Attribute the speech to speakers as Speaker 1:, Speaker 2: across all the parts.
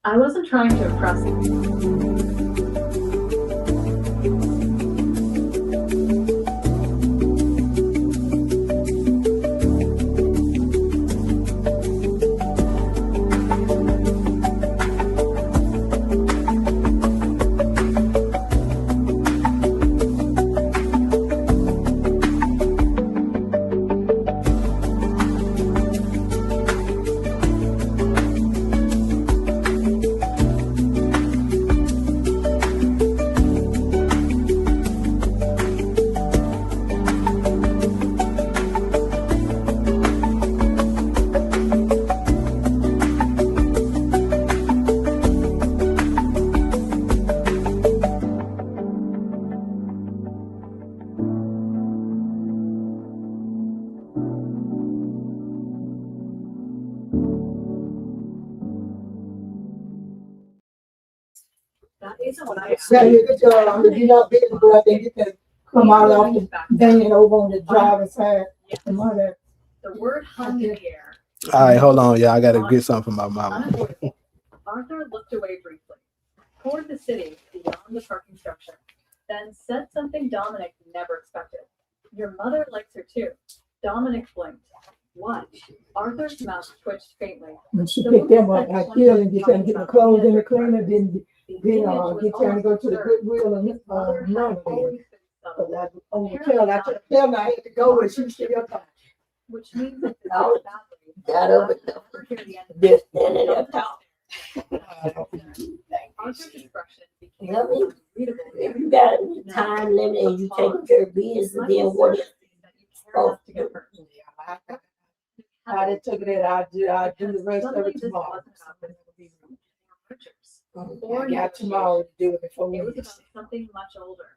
Speaker 1: I wasn't trying to impress you. That isn't what I asked.
Speaker 2: Yeah, good job. If you're not big enough, then you can come out off the banging over on the driver's side.
Speaker 1: Yes.
Speaker 2: The mother.
Speaker 1: The word hung in the air.
Speaker 3: All right, hold on, y'all. I gotta get something from my mama.
Speaker 1: Unavoidable. Arthur looked away briefly, toward the city beyond the parking structure, then said something Dominic never expected. Your mother likes her too. Dominic blinked. What? Arthur's mouth twitched faintly.
Speaker 2: When she picked them up, I killed and get trying to get the clothes in the cleaner, then get trying to go to the Goodwill and none of them. But I overkill. I told her I had to go and she was still up.
Speaker 1: Which means that the
Speaker 4: Oh,
Speaker 1: badly.
Speaker 4: got over
Speaker 1: Never hear the end of
Speaker 4: this standing up top.
Speaker 1: Arthur's expression became
Speaker 4: Let me-
Speaker 1: unreadable.
Speaker 4: If you got a time limit and you take care of business, then what is
Speaker 1: that you care enough to get hurt.
Speaker 2: I just took it. I'll do the rest of
Speaker 1: Suddenly,
Speaker 2: it
Speaker 1: this
Speaker 2: tomorrow.
Speaker 1: wasn't about pictures.
Speaker 2: I got tomorrow to do it before we
Speaker 1: It was
Speaker 2: leave.
Speaker 1: about something much older,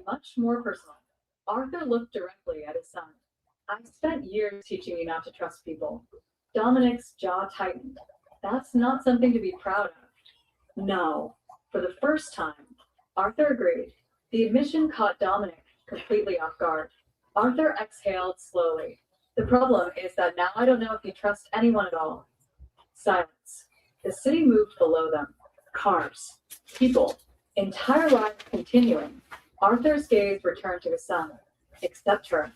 Speaker 1: much more personal. Arthur looked directly at his son. I spent years teaching you not to trust people. Dominic's jaw tightened. That's not something to be proud of. No. For the first time, Arthur agreed. The admission caught Dominic completely off guard. Arthur exhaled slowly. The problem is that now I don't know if you trust anyone at all. Silence. The city moved below them. Cars. People. Entire lives continuing. Arthur's gaze returned to his son. Except her.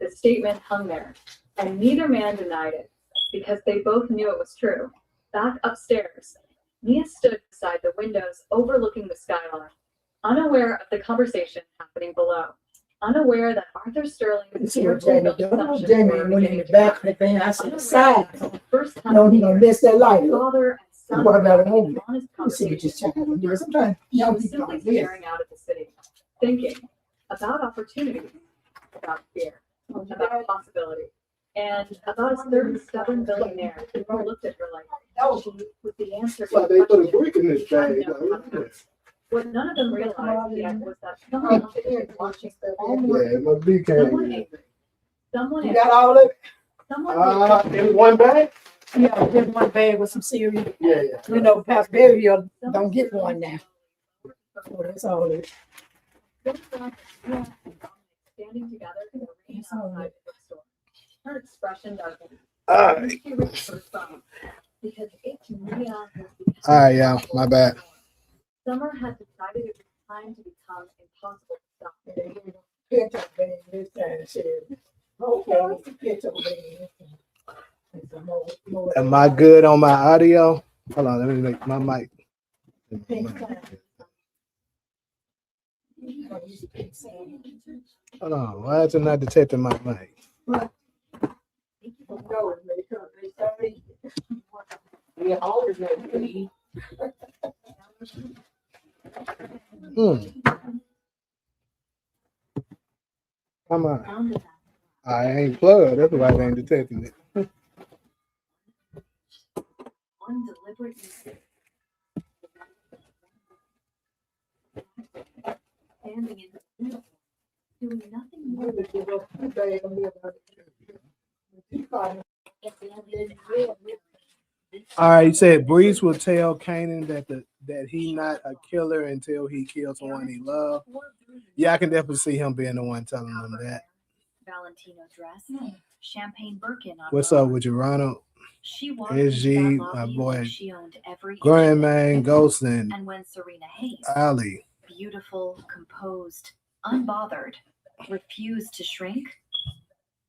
Speaker 1: The statement hung there, and neither man denied it, because they both knew it was true. Back upstairs, Mia stood beside the windows overlooking the skyline, unaware of the conversation happening below, unaware that Arthur Sterling
Speaker 2: You see what Jamie doing? Jamie went in the back of the van. I said, side.
Speaker 1: First time
Speaker 2: No, he gonna miss that light.
Speaker 1: father and son
Speaker 2: What about
Speaker 1: were
Speaker 2: a movie?
Speaker 1: honest
Speaker 2: You see what you're
Speaker 1: conversation.
Speaker 2: trying to do. Sometimes
Speaker 1: She
Speaker 2: young
Speaker 1: was
Speaker 2: people
Speaker 1: simply
Speaker 2: like this.
Speaker 1: staring out at the city, thinking about opportunity, about fear, about possibility, and about a certain stubborn billionaire who looked at her like she was the answer to
Speaker 5: Like
Speaker 1: the
Speaker 5: they put a
Speaker 1: question.
Speaker 5: brick in this
Speaker 1: She didn't
Speaker 5: bag.
Speaker 1: know how to answer. What none of them realized yet was that someone else was watching all
Speaker 5: Yeah,
Speaker 1: morning.
Speaker 5: it must be
Speaker 1: Someone
Speaker 5: candy.
Speaker 1: angry. Someone
Speaker 2: You
Speaker 1: angry.
Speaker 2: got all of it?
Speaker 1: Someone
Speaker 5: In one bag?
Speaker 2: Yeah, just one bag with some cereal.
Speaker 5: Yeah, yeah.
Speaker 2: You know, past burial, don't get one now. So that's all it is.
Speaker 1: Standing together in the rain outside the bookstore. Her expression darkened.
Speaker 3: All
Speaker 1: Then
Speaker 3: right,
Speaker 1: she reached for her phone, because it's Mia has
Speaker 3: all right, y'all. My bad.
Speaker 1: Summer had decided it was time to become impossible to stop.
Speaker 2: Picture bag this time, shit. Okay, picture bag.
Speaker 3: Am I good on my audio? Hold on, let me make my mic. Hold on, why is it not detecting my mic?
Speaker 4: We're always going to be.
Speaker 3: Come on. I ain't plugged. That's why they ain't detecting it.
Speaker 1: One deliberate mistake. Standing in the middle, doing nothing more than
Speaker 3: All right, you said Breeze will tell Kanan that he not a killer until he kills someone he loves. Yeah, I can definitely see him being the one telling them that.
Speaker 6: Valentino dress, champagne Birkin on.
Speaker 3: What's up with you, Ronald?
Speaker 5: She walked
Speaker 3: SG,
Speaker 5: into that
Speaker 3: my
Speaker 5: lobby
Speaker 3: boy,
Speaker 5: like she owned every inch of
Speaker 3: Grandman,
Speaker 5: it.
Speaker 3: Ghost, and
Speaker 5: And when Serena Hayes,
Speaker 3: Ali.
Speaker 5: beautiful, composed, unbothered, refused to shrink,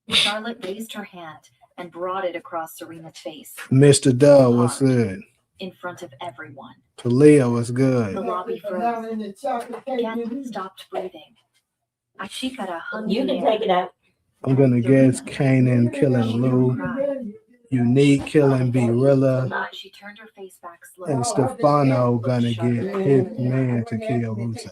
Speaker 5: Charlotte raised her hand and brought it across Serena's face.
Speaker 3: Mr. Dub, what's good?
Speaker 5: In front of everyone.
Speaker 3: Talia, what's
Speaker 5: The
Speaker 3: good?
Speaker 5: lobby froze. Kathy stopped breathing. Ashikara hung
Speaker 4: You
Speaker 5: in the
Speaker 4: can
Speaker 5: air.
Speaker 4: take it out.
Speaker 3: I'm gonna guess Kanan killing Lou, Unique killing Berilla,
Speaker 5: She turned her face back slowly.
Speaker 3: and Stefano gonna get his man to kill Russo.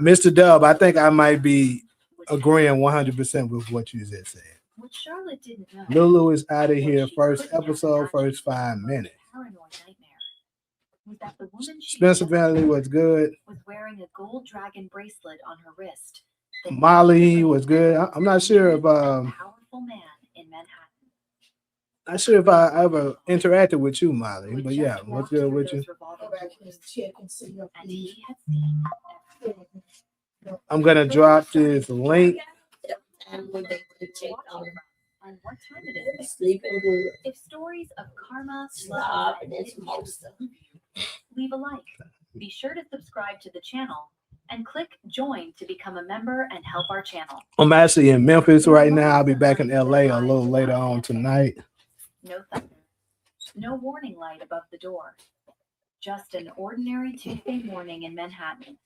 Speaker 3: Mr. Dub, I think I might be agreeing 100% with what you just said.
Speaker 5: What Charlotte didn't know.
Speaker 3: Lulu is out of here first episode, first 5 minutes.
Speaker 5: Paranoid nightmare was that the woman she
Speaker 3: Spencer Valley was good.
Speaker 5: was wearing a gold dragon bracelet on her wrist.
Speaker 3: Molly was good. I'm not sure if
Speaker 5: Powerful man in Manhattan.
Speaker 3: not sure if I ever interacted with you, Molly. But yeah, what's good with you?
Speaker 2: Go back and check and see your
Speaker 5: And
Speaker 2: feed.
Speaker 5: he had seen everything.
Speaker 3: I'm gonna drop this link.
Speaker 4: And when they check on
Speaker 5: On what time it is.
Speaker 4: sleeping good.
Speaker 5: If stories of karma,
Speaker 4: Stop,
Speaker 5: love,
Speaker 4: and it's most of
Speaker 5: leave a like. Be sure to subscribe to the channel and click join to become a member and help our channel.
Speaker 3: I'm actually in Memphis right now. I'll be back in LA a little later on tonight.
Speaker 5: No thunder. No warning light above the door. Just an ordinary Tuesday morning in Manhattan.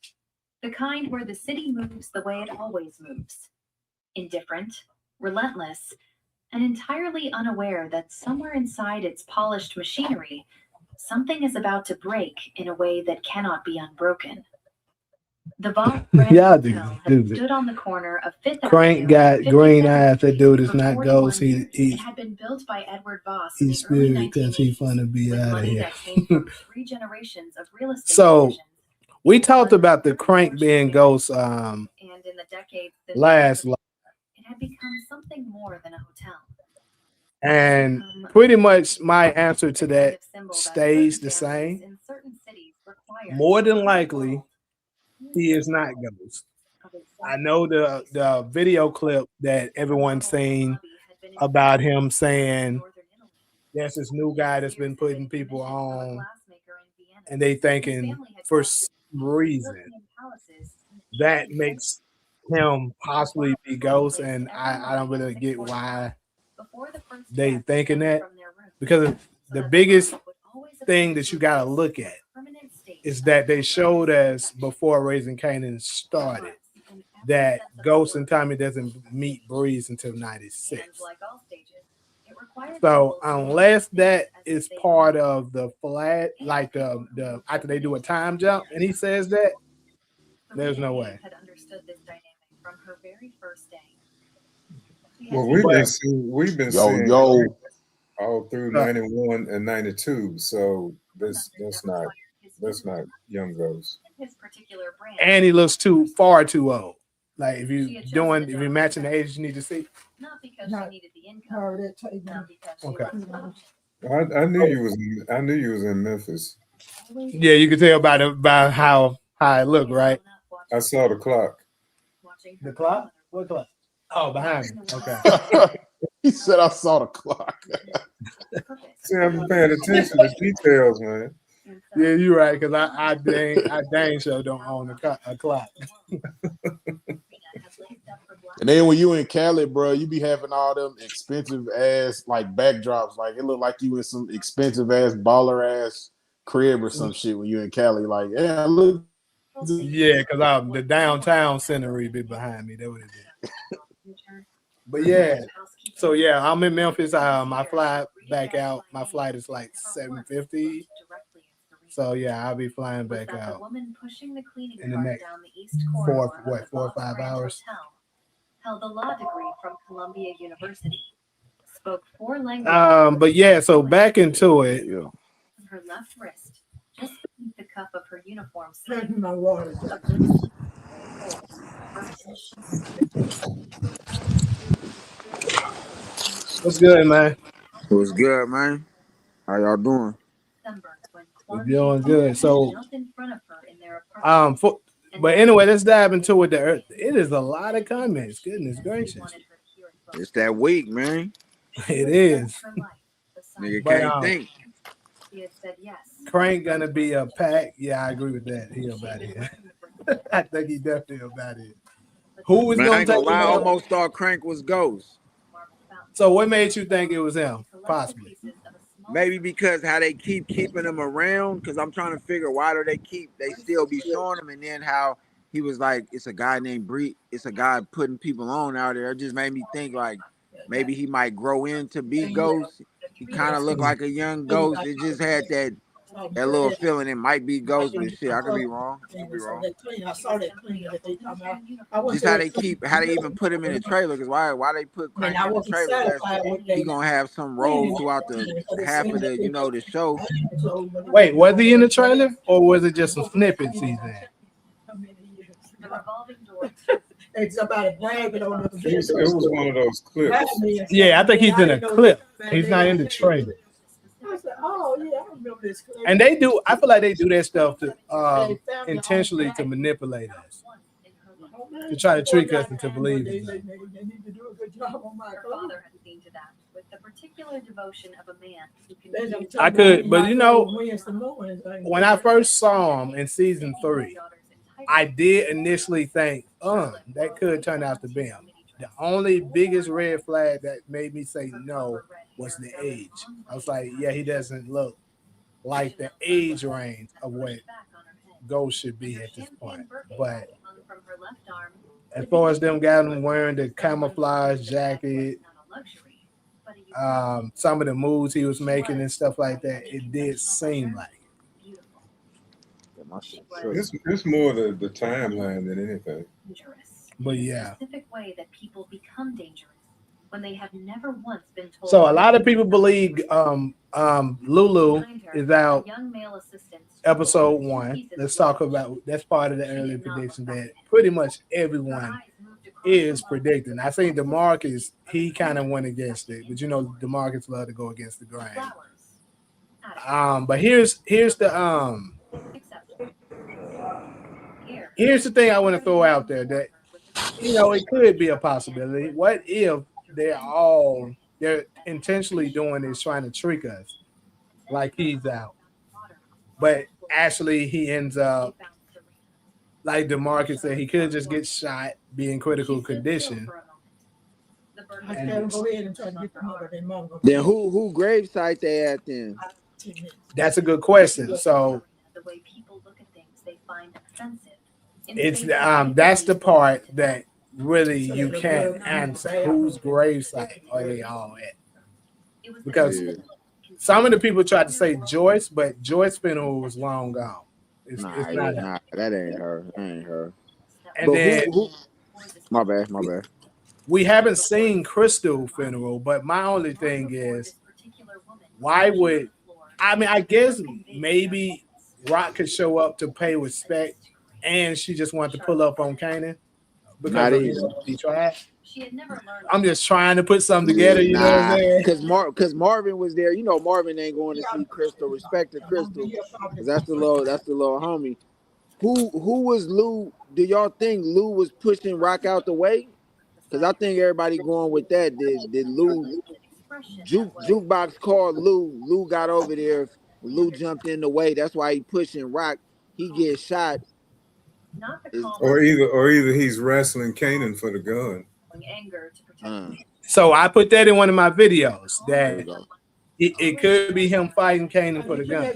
Speaker 5: The kind where the city moves the way it always moves. Indifferent, relentless, and entirely unaware that somewhere inside its polished machinery, something is about to break in a way that cannot be unbroken. The Vault
Speaker 3: Y'all
Speaker 5: Hotel had
Speaker 3: stupid.
Speaker 5: stood on the corner of Fifth
Speaker 3: Crank
Speaker 5: Avenue
Speaker 3: got
Speaker 5: and
Speaker 3: green
Speaker 5: 57th
Speaker 3: eyes. That dude is
Speaker 5: for
Speaker 3: not
Speaker 5: 41
Speaker 3: ghost.
Speaker 5: years. It
Speaker 3: He
Speaker 5: had been built by Edward Voss in
Speaker 3: he's
Speaker 5: the early
Speaker 3: spirit because he
Speaker 5: 1980s
Speaker 3: fun to be
Speaker 5: with
Speaker 3: out of
Speaker 5: money
Speaker 3: here.
Speaker 5: that came from 3 generations of real estate
Speaker 3: So,
Speaker 5: divisions.
Speaker 3: We talked about the crank being ghost
Speaker 5: And in the decades that
Speaker 3: last
Speaker 5: followed, it had become something more than a hotel.
Speaker 3: and pretty much my answer to that stays the same.
Speaker 5: In certain cities require
Speaker 3: More than likely, he is not ghost. I know the video clip that everyone's seen about him saying there's this new guy that's been putting people on, and they thinking for some reason that makes him possibly be ghost, and I don't really get why they thinking that, because the biggest thing that you got to look at is that they showed us before Raising Kanan started that Ghost and Tommy doesn't meet Breeze until 96. So unless that is part of the flat, like the after they do a time jump and he says that, there's no way.
Speaker 6: Well, we've been seeing
Speaker 7: Yo,
Speaker 6: all through 91 and 92. So that's not Young Ghost.
Speaker 3: And he looks far too old. Like if you're matching the age you need to see.
Speaker 5: Not because she needed the income.
Speaker 2: Heard it, take
Speaker 5: Not
Speaker 2: it.
Speaker 5: because she
Speaker 3: Okay.
Speaker 5: was
Speaker 6: I knew you was in Memphis.
Speaker 3: Yeah, you can tell by how it looked, right?
Speaker 6: I saw the clock.
Speaker 3: The clock? What clock? Oh, behind me. Okay.
Speaker 7: he said I saw the clock.
Speaker 6: See, I've been paying attention to details, man.
Speaker 3: Yeah, you're right, because I dang sure don't own a clock.
Speaker 7: And then when you in Cali, bro, you be having all them expensive ass like backdrops. Like it look like you in some expensive ass baller ass crib or some shit when you in Cali. Like, yeah, look.
Speaker 3: Yeah, because the downtown scenery be behind me. That would have been. But yeah, so yeah, I'm in Memphis. I fly back out. My flight is like 7:50. So yeah, I'll be flying back out in the next 4 or 5 hours.
Speaker 5: Held a law degree from Columbia University. Spoke 4 languages.
Speaker 3: But yeah, so back into it.
Speaker 7: Yeah.
Speaker 5: Her left wrist, just beneath the cuff of her uniform
Speaker 2: Take
Speaker 5: sleeve.
Speaker 2: my water.
Speaker 3: What's good, man?
Speaker 8: What's good, man? How y'all doing?
Speaker 3: We're doing good. So, but anyway, let's dive into it. It is a lot of comments. Goodness gracious.
Speaker 8: It's that week, man.
Speaker 3: It is.
Speaker 8: Nigga
Speaker 3: But
Speaker 8: can't think.
Speaker 5: He had said yes.
Speaker 3: Crank gonna be a pack. Yeah, I agree with that. He about here. I think he definitely about it. Who was
Speaker 8: Man, I
Speaker 3: gonna
Speaker 8: ain't
Speaker 3: take
Speaker 8: gonna lie. I
Speaker 3: him out?
Speaker 8: almost thought Crank was Ghost.
Speaker 3: So what made you think it was him? Possibly.
Speaker 8: Maybe because how they keeping him around. Because I'm trying to figure why do they still be showing him, and then how he was like, it's a guy named Bree. It's a guy putting people on out there. It just made me think like maybe he might grow into be Ghost. He kind of looked like a young Ghost. It just had that little feeling it might be Ghost, but shit, I could be wrong. I could be wrong.
Speaker 2: I saw that cleaner that they talking about. I went
Speaker 8: Just
Speaker 2: there.
Speaker 8: how they even put him in the trailer. Because why they put
Speaker 2: Man,
Speaker 8: Crank
Speaker 2: I
Speaker 8: in the
Speaker 2: wasn't
Speaker 8: trailer? That's
Speaker 2: satisfied with
Speaker 8: he
Speaker 2: that.
Speaker 8: gonna have some role throughout the half of the the show.
Speaker 3: Wait, was he in the trailer or was it just some snippets he's in?
Speaker 5: The revolving door.
Speaker 2: It's somebody bragging on the
Speaker 6: It was one of those clips.
Speaker 3: Yeah, I think he's in a clip. He's not in the trailer.
Speaker 2: I said, oh yeah, I remember this clip.
Speaker 3: And they do. I feel like they do that stuff to intentionally to manipulate us, to try to trick us into believing.
Speaker 2: They need to do a good job on my
Speaker 5: Her
Speaker 2: clothes.
Speaker 5: father had seen to that with the particular devotion of a man who can
Speaker 3: I could, but you know, when I first saw him in season 3, I did initially think, that could turn out to be him. The only biggest red flag that made me say no was the age. I was like, yeah, he doesn't look like the age range of what Ghost should be at this point. But as far as them guys wearing the camouflage jacket, some of the moves he was making and stuff like that, it did seem like it.
Speaker 6: It's more the timeline than anything.
Speaker 3: But yeah.
Speaker 5: Specific way that people become dangerous when they have never once been told.
Speaker 3: So a lot of people believe Lulu is out episode 1. Let's talk about that's part of the early prediction that pretty much everyone is predicting. I think DeMarcus, he kind of went against it, but you know DeMarcus love to go against the grain. But here's the here's the thing I want to throw out there that you know it could be a possibility. What if they're intentionally doing is trying to trick us like he's out, but actually he ends up like DeMarcus said, he could just get shot, be in critical condition.
Speaker 2: And go ahead and try to get the mother.
Speaker 8: Then who gravesite they at then?
Speaker 3: That's a good question. So
Speaker 5: the way people look at things they find offensive.
Speaker 3: It's that's the part that really you can't answer. Whose gravesite are they all at? Because some of the people tried to say Joyce, but Joyce funeral was long gone. It's not
Speaker 8: that ain't her. That ain't her.
Speaker 3: And
Speaker 8: but
Speaker 3: then
Speaker 8: my bad.
Speaker 3: We haven't seen Crystal funeral, but my only thing is, why would I guess maybe Rock could show up to pay respect, and she just wanted to pull up on Kanan because he tried. I'm just trying to put something together, you know what I'm saying?
Speaker 8: Because Marvin was there. You know, Marvin ain't going to see Crystal. Respect to Crystal, because that's the little homie. Who was Lou? Do y'all think Lou was pushing Rock out the way? Because I think everybody going with that. Did Lou jukebox called Lou? Lou got over there. Lou jumped in the way. That's why he pushing Rock. He gets shot.
Speaker 6: Or either he's wrestling Kanan for the gun.
Speaker 3: So I put that in one of my videos that it could be him fighting Kanan for the gun.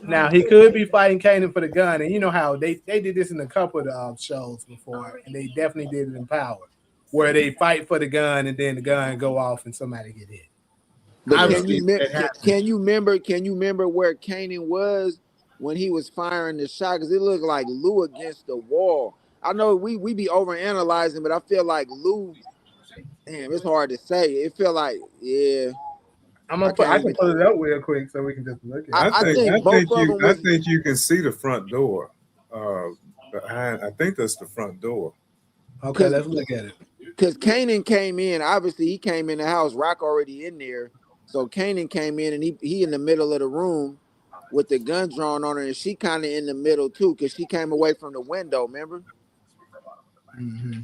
Speaker 3: Now he could be fighting Kanan for the gun, and you know how they did this in a couple of shows before, and they definitely did it in Power, where they fight for the gun and then the gun go off and somebody get hit.
Speaker 8: But can you remember where Kanan was when he was firing the shot? Because it looked like Lou against the wall. I know we be overanalyzing, but I feel like Lou. Damn, it's hard to say. It feel like
Speaker 3: I can pull it up real quick so we can just look at it.
Speaker 6: I think you can see the front door. Behind, I think that's the front door.
Speaker 3: Okay, let's look at it.
Speaker 8: Because Kanan came in. Obviously, he came in the house. Rock already in there. So Kanan came in and he in the middle of the room with the gun drawn on her, and she kind of in the middle too, because she came away from the window. Remember?
Speaker 3: Mm-hmm.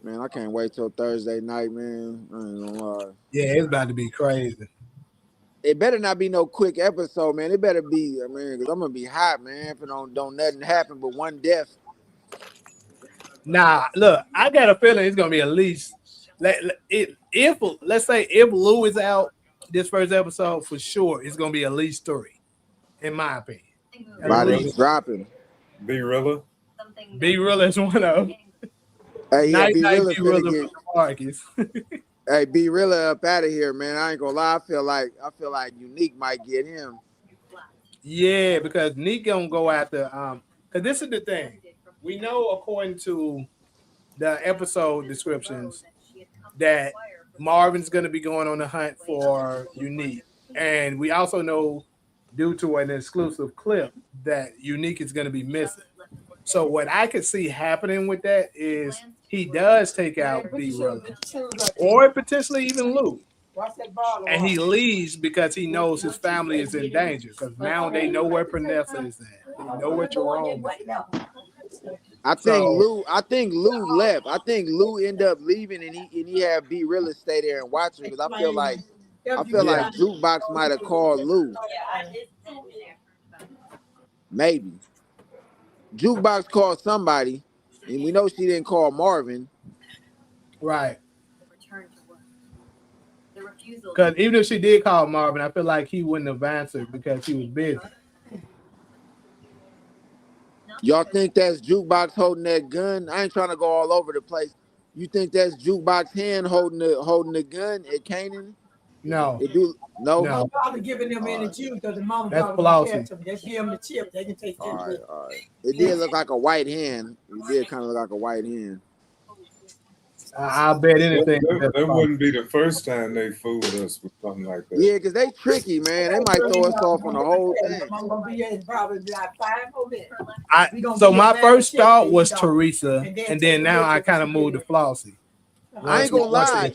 Speaker 8: Man, I can't wait till Thursday night, man. I ain't gonna lie.
Speaker 3: Yeah, it's about to be crazy.
Speaker 8: It better not be no quick episode, man. It better be, man, because I'm gonna be hot, man. If it don't nothing happen but one death.
Speaker 3: Nah, look, I got a feeling it's gonna be at least if let's say if Lou is out this first episode for sure, it's gonna be at least 3, in my opinion. At
Speaker 8: Bodies
Speaker 3: least
Speaker 8: dropping.
Speaker 6: Be realer.
Speaker 3: Be real as one of them.
Speaker 8: Hey, yeah,
Speaker 3: Night
Speaker 8: be
Speaker 3: night
Speaker 8: real
Speaker 3: be
Speaker 8: finna
Speaker 3: real
Speaker 8: get.
Speaker 3: Marcus.
Speaker 8: Hey, be real up out of here, man. I ain't gonna lie. I feel like Unique might get him.
Speaker 3: Yeah, because Nick gonna go after because this is the thing. We know according to the episode descriptions that Marvin's gonna be going on the hunt for Unique. And we also know due to an exclusive clip that Unique is gonna be missing. So what I could see happening with that is he does take out B-Rilla or potentially even Lou. And he leaves because he knows his family is in danger. Because now they know where Pernessa is at. They know where Jerome is.
Speaker 8: I think Lou left. I think Lou ended up leaving, and he had B Realist stay there and watch him because I feel like Jukebox might have called Lou. Maybe Jukebox called somebody, and we know she didn't call Marvin.
Speaker 3: Right. Because even if she did call Marvin, I feel like he wouldn't have answered because he was busy.
Speaker 8: Y'all think that's Jukebox holding that gun? I ain't trying to go all over the place. You think that's Jukebox hand holding the gun at Kanan?
Speaker 3: No.
Speaker 8: It do no.
Speaker 2: No. Probably giving them in the juice because the mama
Speaker 3: That's
Speaker 2: probably
Speaker 3: Flossie.
Speaker 2: catch them. Just give them the chip. They can take
Speaker 8: All
Speaker 2: that.
Speaker 8: right, all right. It did look like a white hand. It did kind of look like a white hand.
Speaker 3: I bet anything.
Speaker 6: That wouldn't be the first time they fooled us with something like that.
Speaker 8: Yeah, because they tricky, man. They might throw us off on the whole thing.
Speaker 2: I'm gonna be in probably like 5 more minutes.
Speaker 3: So my first thought was Teresa, and then now I kind of moved to Flossie.
Speaker 8: I ain't gonna lie.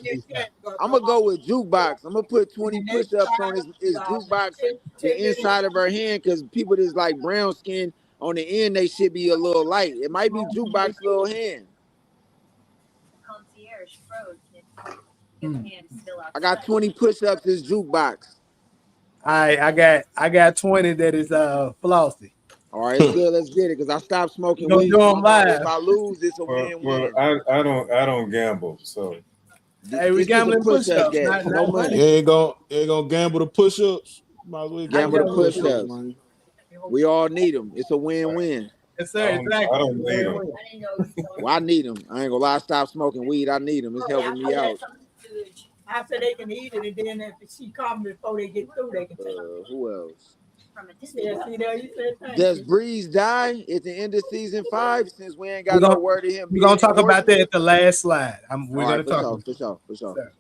Speaker 8: I'm gonna go with Jukebox. I'm gonna put 20 push-ups on his Jukebox, the inside of her hand, because people that's like brown skin on the end, they should be a little light. It might be Jukebox little hand. I got 20 push-ups as Jukebox.
Speaker 3: I got 20 that is Flossie.
Speaker 8: All right, it's good. Let's get it because I stopped smoking
Speaker 3: Don't
Speaker 8: weed.
Speaker 3: do 'em live.
Speaker 8: If I lose, it's a win-win.
Speaker 6: Well, I don't gamble, so.
Speaker 3: Hey, we gambling push-ups.
Speaker 8: No money.
Speaker 7: You ain't gonna gamble the push-ups. Might as well
Speaker 8: Gamble the
Speaker 3: gamble the
Speaker 8: push-ups.
Speaker 7: man.
Speaker 8: We all need them. It's a win-win.
Speaker 3: Yes, sir. Exactly.
Speaker 6: I don't need them.
Speaker 8: Well, I need them. I ain't gonna lie. I stopped smoking weed. I need them. It's helping me out.
Speaker 2: After they can eat it, and then if she come before they get through, they can take it.
Speaker 8: Who else?
Speaker 2: Yeah, see there, you said thank
Speaker 8: Does
Speaker 2: you.
Speaker 8: Breeze die at the end of season 5? Since we ain't got no word of him.
Speaker 3: We're gonna talk about that at the last slide. We're
Speaker 8: All
Speaker 3: gonna
Speaker 8: right,
Speaker 3: talk.
Speaker 8: for sure.
Speaker 3: Sir.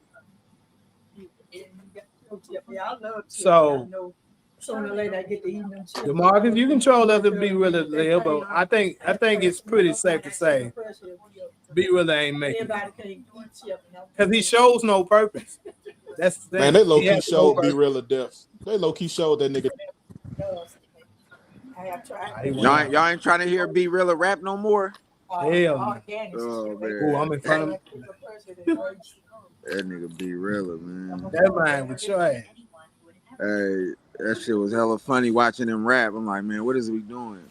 Speaker 2: Yeah, I love chips.
Speaker 3: So-
Speaker 2: I know sooner or later I get to eat them chips.
Speaker 3: The Marcus, you control us to be really live, but I think it's pretty safe to say B really ain't making it.
Speaker 2: Everybody can't eat chips.
Speaker 3: Because he shows no purpose. That's the thing.
Speaker 7: Man, they low
Speaker 3: He
Speaker 7: key
Speaker 3: has no
Speaker 7: showed
Speaker 3: purpose.
Speaker 7: be real death. They low key showed that nigga.
Speaker 2: I have tried.
Speaker 8: Y'all ain't trying to hear B Rilla rap no more?
Speaker 3: Hell no.
Speaker 8: Oh, man.
Speaker 3: Ooh, I'm in front of
Speaker 8: That nigga B Rilla, man.
Speaker 3: that man with your ass.
Speaker 8: Hey, that shit was hella funny watching him rap. I'm like, man, what is we doing?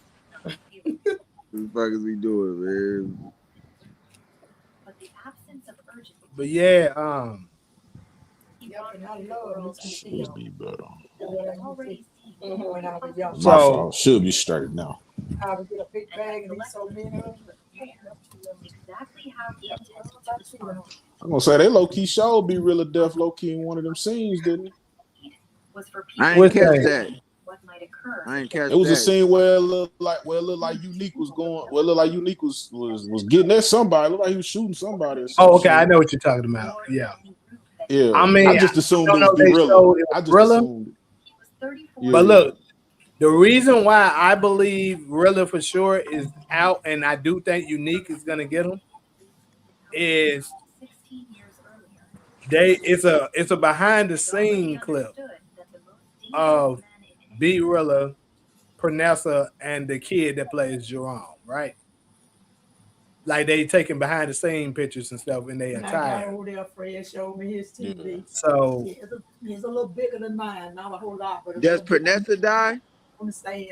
Speaker 8: What the fuck is we doing, man?
Speaker 3: But yeah,
Speaker 7: Should be better.
Speaker 2: When I was young,
Speaker 7: My
Speaker 3: So-
Speaker 7: fault. Should be straight now.
Speaker 2: I would get a big bag and eat so many of them.
Speaker 7: I'm gonna say they low key showed be real death low key in one of them scenes, didn't it?
Speaker 8: I ain't
Speaker 3: What's
Speaker 8: catch
Speaker 3: that?
Speaker 8: that. I ain't catch
Speaker 7: It was
Speaker 8: that.
Speaker 7: a scene where it looked like Unique was going. Well, it looked like Unique was getting at somebody. It looked like he was shooting somebody. Or some
Speaker 3: Oh, okay,
Speaker 7: shit.
Speaker 3: I know what you're talking about. Yeah.
Speaker 7: Yeah,
Speaker 3: I mean,
Speaker 7: I just assumed
Speaker 3: I
Speaker 7: it
Speaker 3: don't
Speaker 7: was
Speaker 3: know if they
Speaker 7: Gorilla.
Speaker 3: showed it
Speaker 7: I
Speaker 3: was
Speaker 7: just
Speaker 3: Gorilla.
Speaker 7: assumed it. Yeah.
Speaker 3: But look, the reason why I believe Rilla for sure is out, and I do think Unique is gonna get him, is it's a behind the scene clip of B Rilla, Pernessa, and the kid that plays Jerome, right? like they taking behind the scene pictures and stuff in their
Speaker 2: And I got
Speaker 3: attire.
Speaker 2: over there, Fred showed me his TV.
Speaker 3: So
Speaker 2: He's a little bigger than mine, not a whole lot, but
Speaker 8: Does Pernessa die?
Speaker 2: on the stand,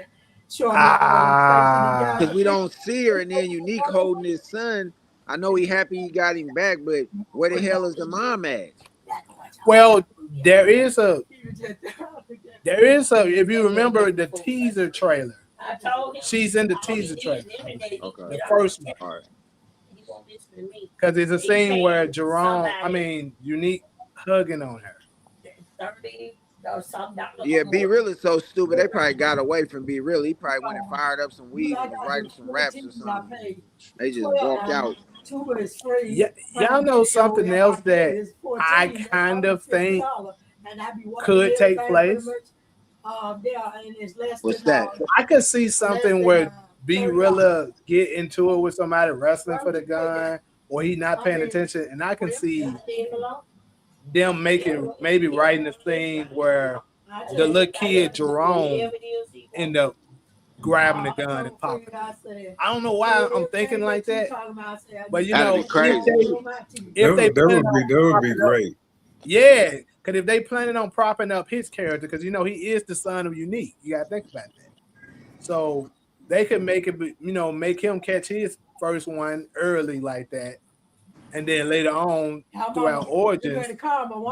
Speaker 2: showing me face and the
Speaker 3: ah,
Speaker 8: Because we don't see her, and then Unique holding his son. I know he happy he got him back, but where the hell is the mom at?
Speaker 3: well, there is a if you remember the teaser trailer, she's in the teaser trailer,
Speaker 8: Okay.
Speaker 3: the first one.
Speaker 8: All right.
Speaker 3: Because it's a scene where Unique hugging on her.
Speaker 8: Yeah, Be Real is so stupid. They probably got away from Be Real. He probably went and fired up some weed and was writing some raps or something. They just walked out.
Speaker 3: Yeah, y'all know something else that I kind of think could take place.
Speaker 8: What's that?
Speaker 3: I could see something where B Rilla get into it with somebody wrestling for the gun, or he not paying attention, and I can see them maybe writing a thing where the little kid Jerome end up grabbing the gun and popping. I don't know why I'm thinking like that, but you
Speaker 8: That'd
Speaker 3: know,
Speaker 8: be crazy.
Speaker 6: That would be great.
Speaker 3: Yeah, because if they planning on propping up his character, because you know he is the son of Unique, you gotta think about that. So they could make it, make him catch his first one early like that, and then later on throughout Origins,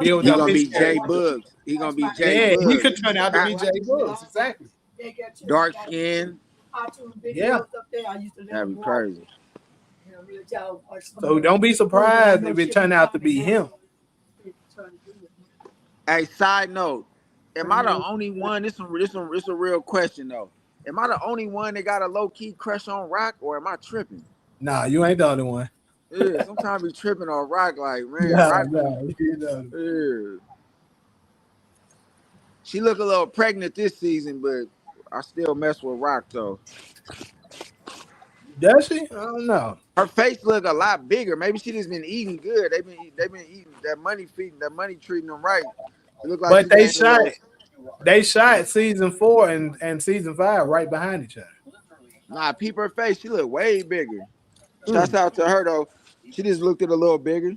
Speaker 3: build
Speaker 8: He
Speaker 3: up
Speaker 8: gonna
Speaker 3: his
Speaker 8: be Jay
Speaker 3: character.
Speaker 8: Bugs. He gonna be Jay Bugs.
Speaker 3: He could turn out to be Jay Bugs, exactly.
Speaker 8: Dark skin.
Speaker 3: Yeah,
Speaker 8: That'd be crazy.
Speaker 3: so don't be surprised if it turned out to be him.
Speaker 8: Hey, side note, am I the only one? This is a real question though. Am I the only one that got a low key crush on Rock, or am I tripping?
Speaker 3: Nah, you ain't the only one.
Speaker 8: Yeah, sometimes we tripping on Rock, like man,
Speaker 3: Nah,
Speaker 8: Rock.
Speaker 3: nah,
Speaker 8: Yeah. She look a little pregnant this season, but I still mess with Rock though.
Speaker 3: does she? I don't know.
Speaker 8: Her face look a lot bigger. Maybe she just been eating good. They've been eating that money, treating them right. It look like
Speaker 3: But
Speaker 8: she gained a little-
Speaker 3: they shot season 4 and season 5 right behind each other.
Speaker 8: Nah, peep her face. She look way bigger. Shouts out to her though. She just looked at a little bigger.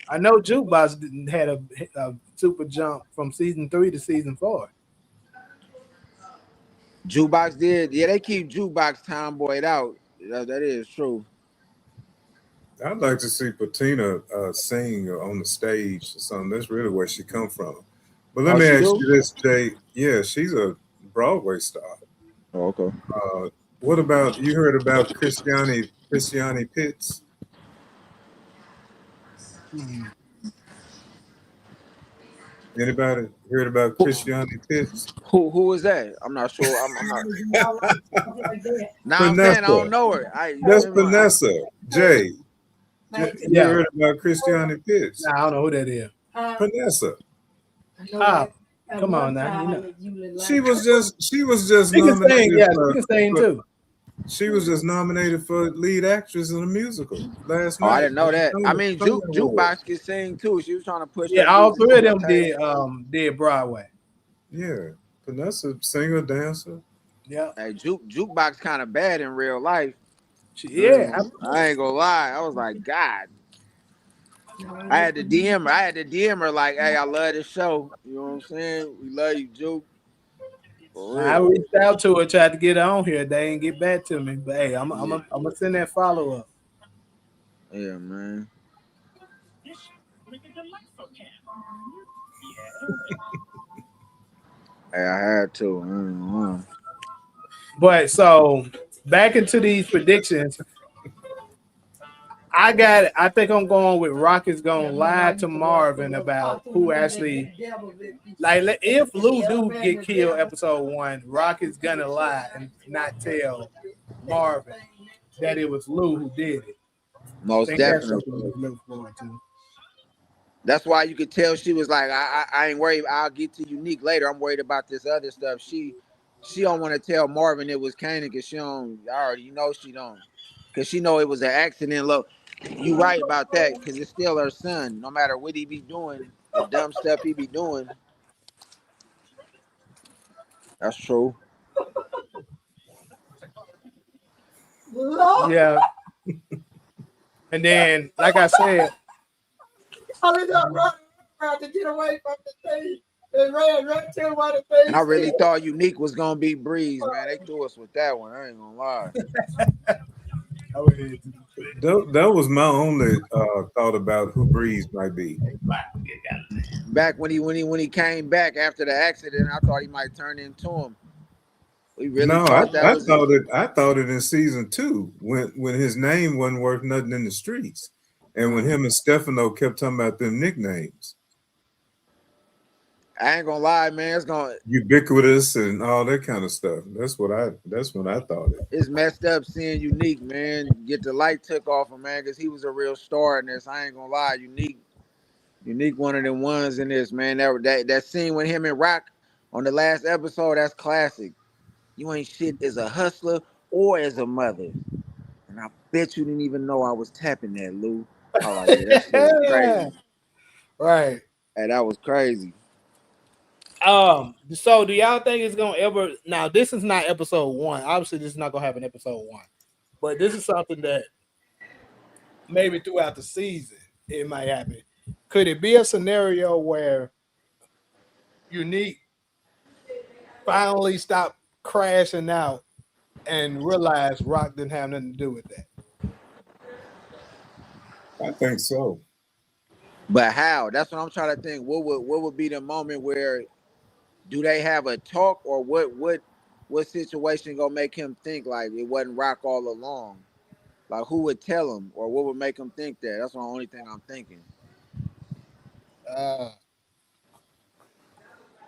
Speaker 3: I know Jukebox had a super jump from season 3 to season 4.
Speaker 8: Jukebox did. Yeah, they keep Jukebox tomboyed out. That is true.
Speaker 6: I'd like to see Patina sing on the stage or something. That's really where she come from. But let me ask you this, Jay. Yeah, she's a Broadway star.
Speaker 8: Oh, okay.
Speaker 6: What about you heard about Christiane Pitts? Anybody heard about Christiane Pitts?
Speaker 8: Who is that? I'm not sure. I'm not. Nah, I'm
Speaker 6: Vanessa.
Speaker 8: saying I don't know her.
Speaker 6: That's Vanessa. Jay. You
Speaker 3: Yeah.
Speaker 6: heard about Christiane Pitts?
Speaker 3: Nah, I don't know who that is.
Speaker 6: Vanessa.
Speaker 3: Come on now.
Speaker 6: She was just
Speaker 3: She can sing,
Speaker 6: nominated.
Speaker 3: she can sing too.
Speaker 6: She was just nominated for lead actress in a musical last
Speaker 8: Oh,
Speaker 6: night.
Speaker 8: I didn't know that. I mean, Jukebox can sing too. She was trying to push.
Speaker 3: Yeah, all three of them did Broadway.
Speaker 6: Yeah, Vanessa, singer, dancer.
Speaker 3: Yeah.
Speaker 8: Hey, Jukebox kind of bad in real life.
Speaker 3: Yeah.
Speaker 8: I ain't gonna lie. I was like, God. I had to DM her like, hey, I love this show. You know what I'm saying? We love you, Juke.
Speaker 3: I reached out to her, tried to get her on here. They ain't get back to me. But hey, I'm gonna send that follow up.
Speaker 8: Yeah, man. Hey, I had to.
Speaker 3: But so back into these predictions. I think I'm going with Rock is gonna lie to Marvin about who actually, like, if Lou do get killed episode 1, Rock is gonna lie and not tell Marvin that it was Lou who did it.
Speaker 8: Most definitely. That's why you could tell she was like, I ain't worried. I'll get to Unique later. I'm worried about this other stuff. She don't want to tell Marvin it was Kanan because she don't. I already know she don't. Because she know it was an accident. Look, you right about that because it's still her son. No matter what he be doing, the dumb stuff he be doing. That's true.
Speaker 3: Yeah. And then, like I said,
Speaker 2: I was up running around to get away from the thing. And ran right to one of the
Speaker 8: And I
Speaker 2: things.
Speaker 8: really thought Unique was gonna be Breeze, man. They threw us with that one. I ain't gonna lie.
Speaker 6: That was my only thought about who Breeze might be.
Speaker 8: Back when he came back after the accident, I thought he might turn into him. We really
Speaker 6: No,
Speaker 8: thought that
Speaker 6: I
Speaker 8: was it.
Speaker 6: thought it. I thought it in season 2 when his name wasn't worth nothing in the streets, and when him and Stefano kept talking about them nicknames,
Speaker 8: I ain't gonna lie, man.
Speaker 6: ubiquitous and all that kind of stuff. That's when I thought it.
Speaker 8: It's messed up seeing Unique, man, get the light took off him, man, because he was a real star in this. I ain't gonna lie, Unique, one of them ones in this, man. That scene with him and Rock on the last episode, that's classic. You ain't shit as a hustler or as a mother. And I bet you didn't even know I was tapping that, Lou. Oh, like, yeah, that shit was crazy.
Speaker 3: right.
Speaker 8: Hey, that was crazy.
Speaker 3: So do y'all think it's gonna ever? Now, this is not episode 1. Obviously, this is not gonna happen episode 1. But this is something that maybe throughout the season it might happen. Could it be a scenario where Unique finally stop crashing out and realize Rock didn't have nothing to do with that?
Speaker 6: I think so.
Speaker 8: But how? That's what I'm trying to think. What would be the moment where do they have a talk, or what situation gonna make him think like it wasn't Rock all along? Like who would tell him, or what would make him think that? That's the only thing I'm thinking.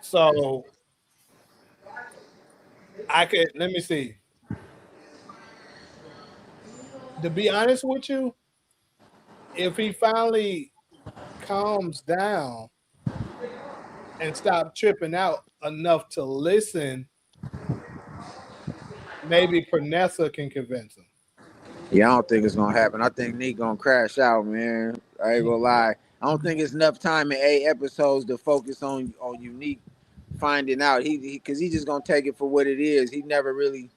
Speaker 3: So I could let me see. To be honest with you, if he finally calms down and stop tripping out enough to listen, maybe Pernessa can convince him.
Speaker 8: Yeah, I don't think it's gonna happen. I think Nick gonna crash out, man. I ain't gonna lie. I don't think it's enough time in 8 episodes to focus on Unique finding out. He because he just gonna take it for what it is. He never really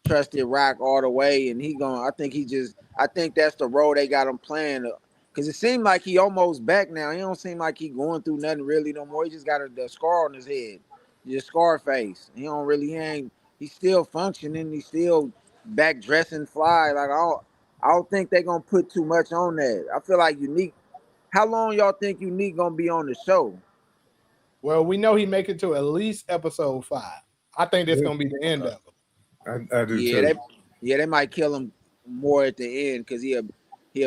Speaker 8: trusted Rock all the way, and I think that's the role they got him playing. Because it seemed like he almost back now. He don't seem like he going through nothing really no more. He just got the scar on his head, just scar face. He ain't. He's still functioning. He's still back dressing fly. Like I don't think they gonna put too much on that. I feel like Unique. How long y'all think Unique gonna be on the show?
Speaker 3: Well, we know he make it to at least episode 5. I think that's gonna be the end of it.
Speaker 6: I do
Speaker 8: Yeah,
Speaker 6: too.
Speaker 8: they might kill him more at the end because he a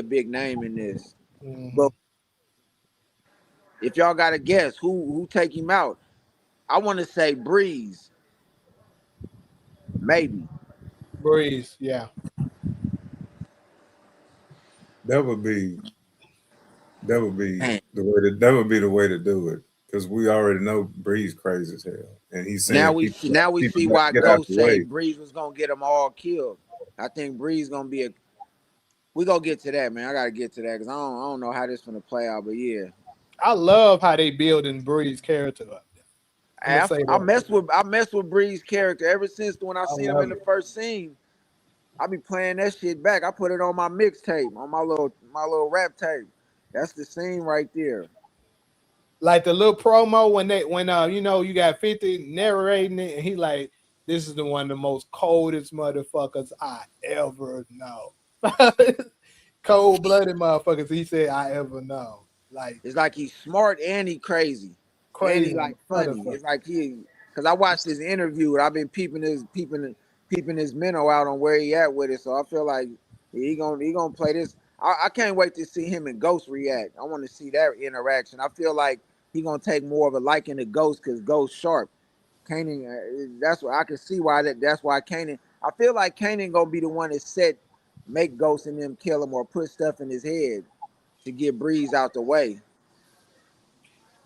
Speaker 8: big name in this.
Speaker 3: Mm-hmm.
Speaker 8: But if y'all got to guess who take him out, I want to say Breeze, maybe.
Speaker 3: Breeze, yeah.
Speaker 6: That would be the way to do it, because we already know Breeze crazy as hell, and he's saying
Speaker 8: Now we
Speaker 6: people
Speaker 8: see
Speaker 6: got
Speaker 8: why
Speaker 6: to get out
Speaker 8: Ghost
Speaker 6: the
Speaker 8: say
Speaker 6: way.
Speaker 8: Breeze was gonna get them all killed. I think Breeze gonna be a. We gonna get to that, man. I gotta get to that because I don't know how this gonna play out, but yeah.
Speaker 3: I love how they building Breeze character up.
Speaker 8: I messed with Breeze's character ever since when I seen him in the first scene. I be playing that shit back. I put it on my mixtape, on my little rap tape. That's the scene right there.
Speaker 3: Like the little promo when you got 50 narrating it, and he like, this is the one of the most coldest motherfuckers I ever know. Cold-blooded motherfuckers, he said, I ever know. Like,
Speaker 8: It's like he's smart and he crazy. And he
Speaker 3: crazy
Speaker 8: like funny.
Speaker 3: motherfucker.
Speaker 8: It's like because I watched his interview and I've been peeping his minnow out on where he at with it. So I feel like he gonna play this. I can't wait to see him and Ghost react. I want to see that interaction. I feel like he gonna take more of a liking to Ghost because Ghost sharp. Kanan, that's what I can see why that's why Kanan. I feel like Kanan gonna be the one that make Ghost and them kill him or put stuff in his head to get Breeze out the way.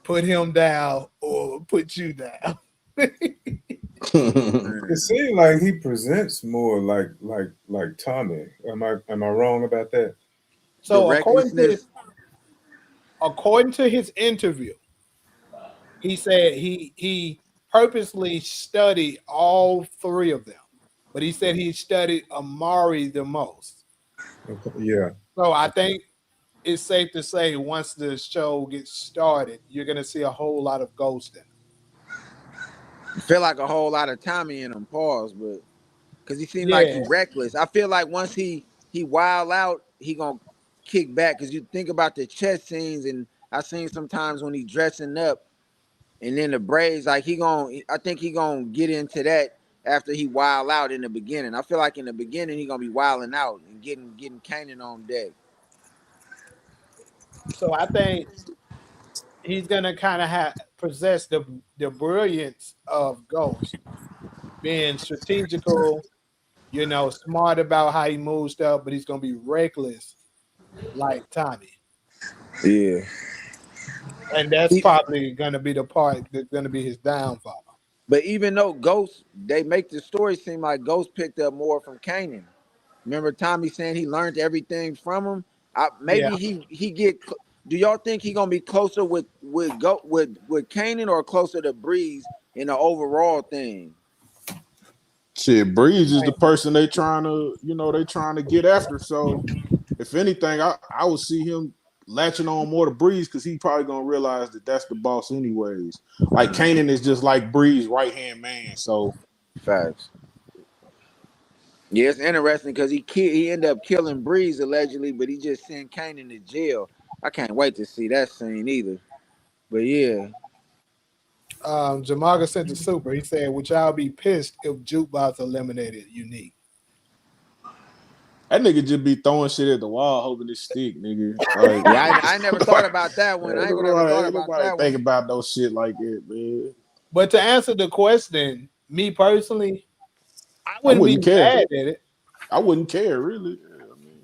Speaker 3: Put him down or put you down.
Speaker 6: It seems like he presents more like Tommy. Am I wrong about that?
Speaker 3: So
Speaker 8: The
Speaker 3: according to his interview, he said he purposely studied all 3 of them, but he said he studied Amari the most.
Speaker 6: Yeah.
Speaker 3: So I think it's safe to say once the show gets started, you're gonna see a whole lot of ghosting.
Speaker 8: Feel like a whole lot of Tommy in him. Pause, but because he seemed like
Speaker 3: Yeah.
Speaker 8: he reckless. I feel like once he wild out, he gonna kick back. Because you think about the chest scenes, and I seen sometimes when he dressing up, and then the braids, like I think he gonna get into that after he wild out in the beginning. I feel like in the beginning he gonna be wilding out and getting Kanan on deck.
Speaker 3: So I think he's gonna kind of possess the brilliance of Ghost, being strategical, smart about how he moves stuff, but he's gonna be reckless like Tommy.
Speaker 8: Yeah.
Speaker 3: And that's probably gonna be the part that's gonna be his downfall.
Speaker 8: But even though Ghost, they make the story seem like Ghost picked up more from Kanan. Remember Tommy saying he learned everything from him.
Speaker 3: Yeah.
Speaker 8: Maybe he get. Do y'all think he gonna be closer with Kanan or closer to Breeze in the overall thing?
Speaker 7: Shit, Breeze is the person they trying to get after. So if anything, I would see him latching on more to Breeze because he probably gonna realize that that's the boss anyways. Like Kanan is just like Breeze right hand man. So
Speaker 8: Facts. Yeah, it's interesting because he ended up killing Breeze allegedly, but he just sent Kanan to jail. I can't wait to see that scene either. But yeah,
Speaker 3: Jamaga sent the super. He said, "Would y'all be pissed if Jukebox eliminated Unique?"
Speaker 7: that nigga just be throwing shit at the wall, hoping it stick, nigga. Like,
Speaker 8: yeah, I never thought about that one. I ain't never thought about that
Speaker 7: think
Speaker 8: one.
Speaker 7: about no shit like that, man.
Speaker 3: But to answer the question, me personally, I
Speaker 7: I
Speaker 3: wouldn't be
Speaker 7: wouldn't care.
Speaker 3: mad at it.
Speaker 7: I wouldn't care really. I mean,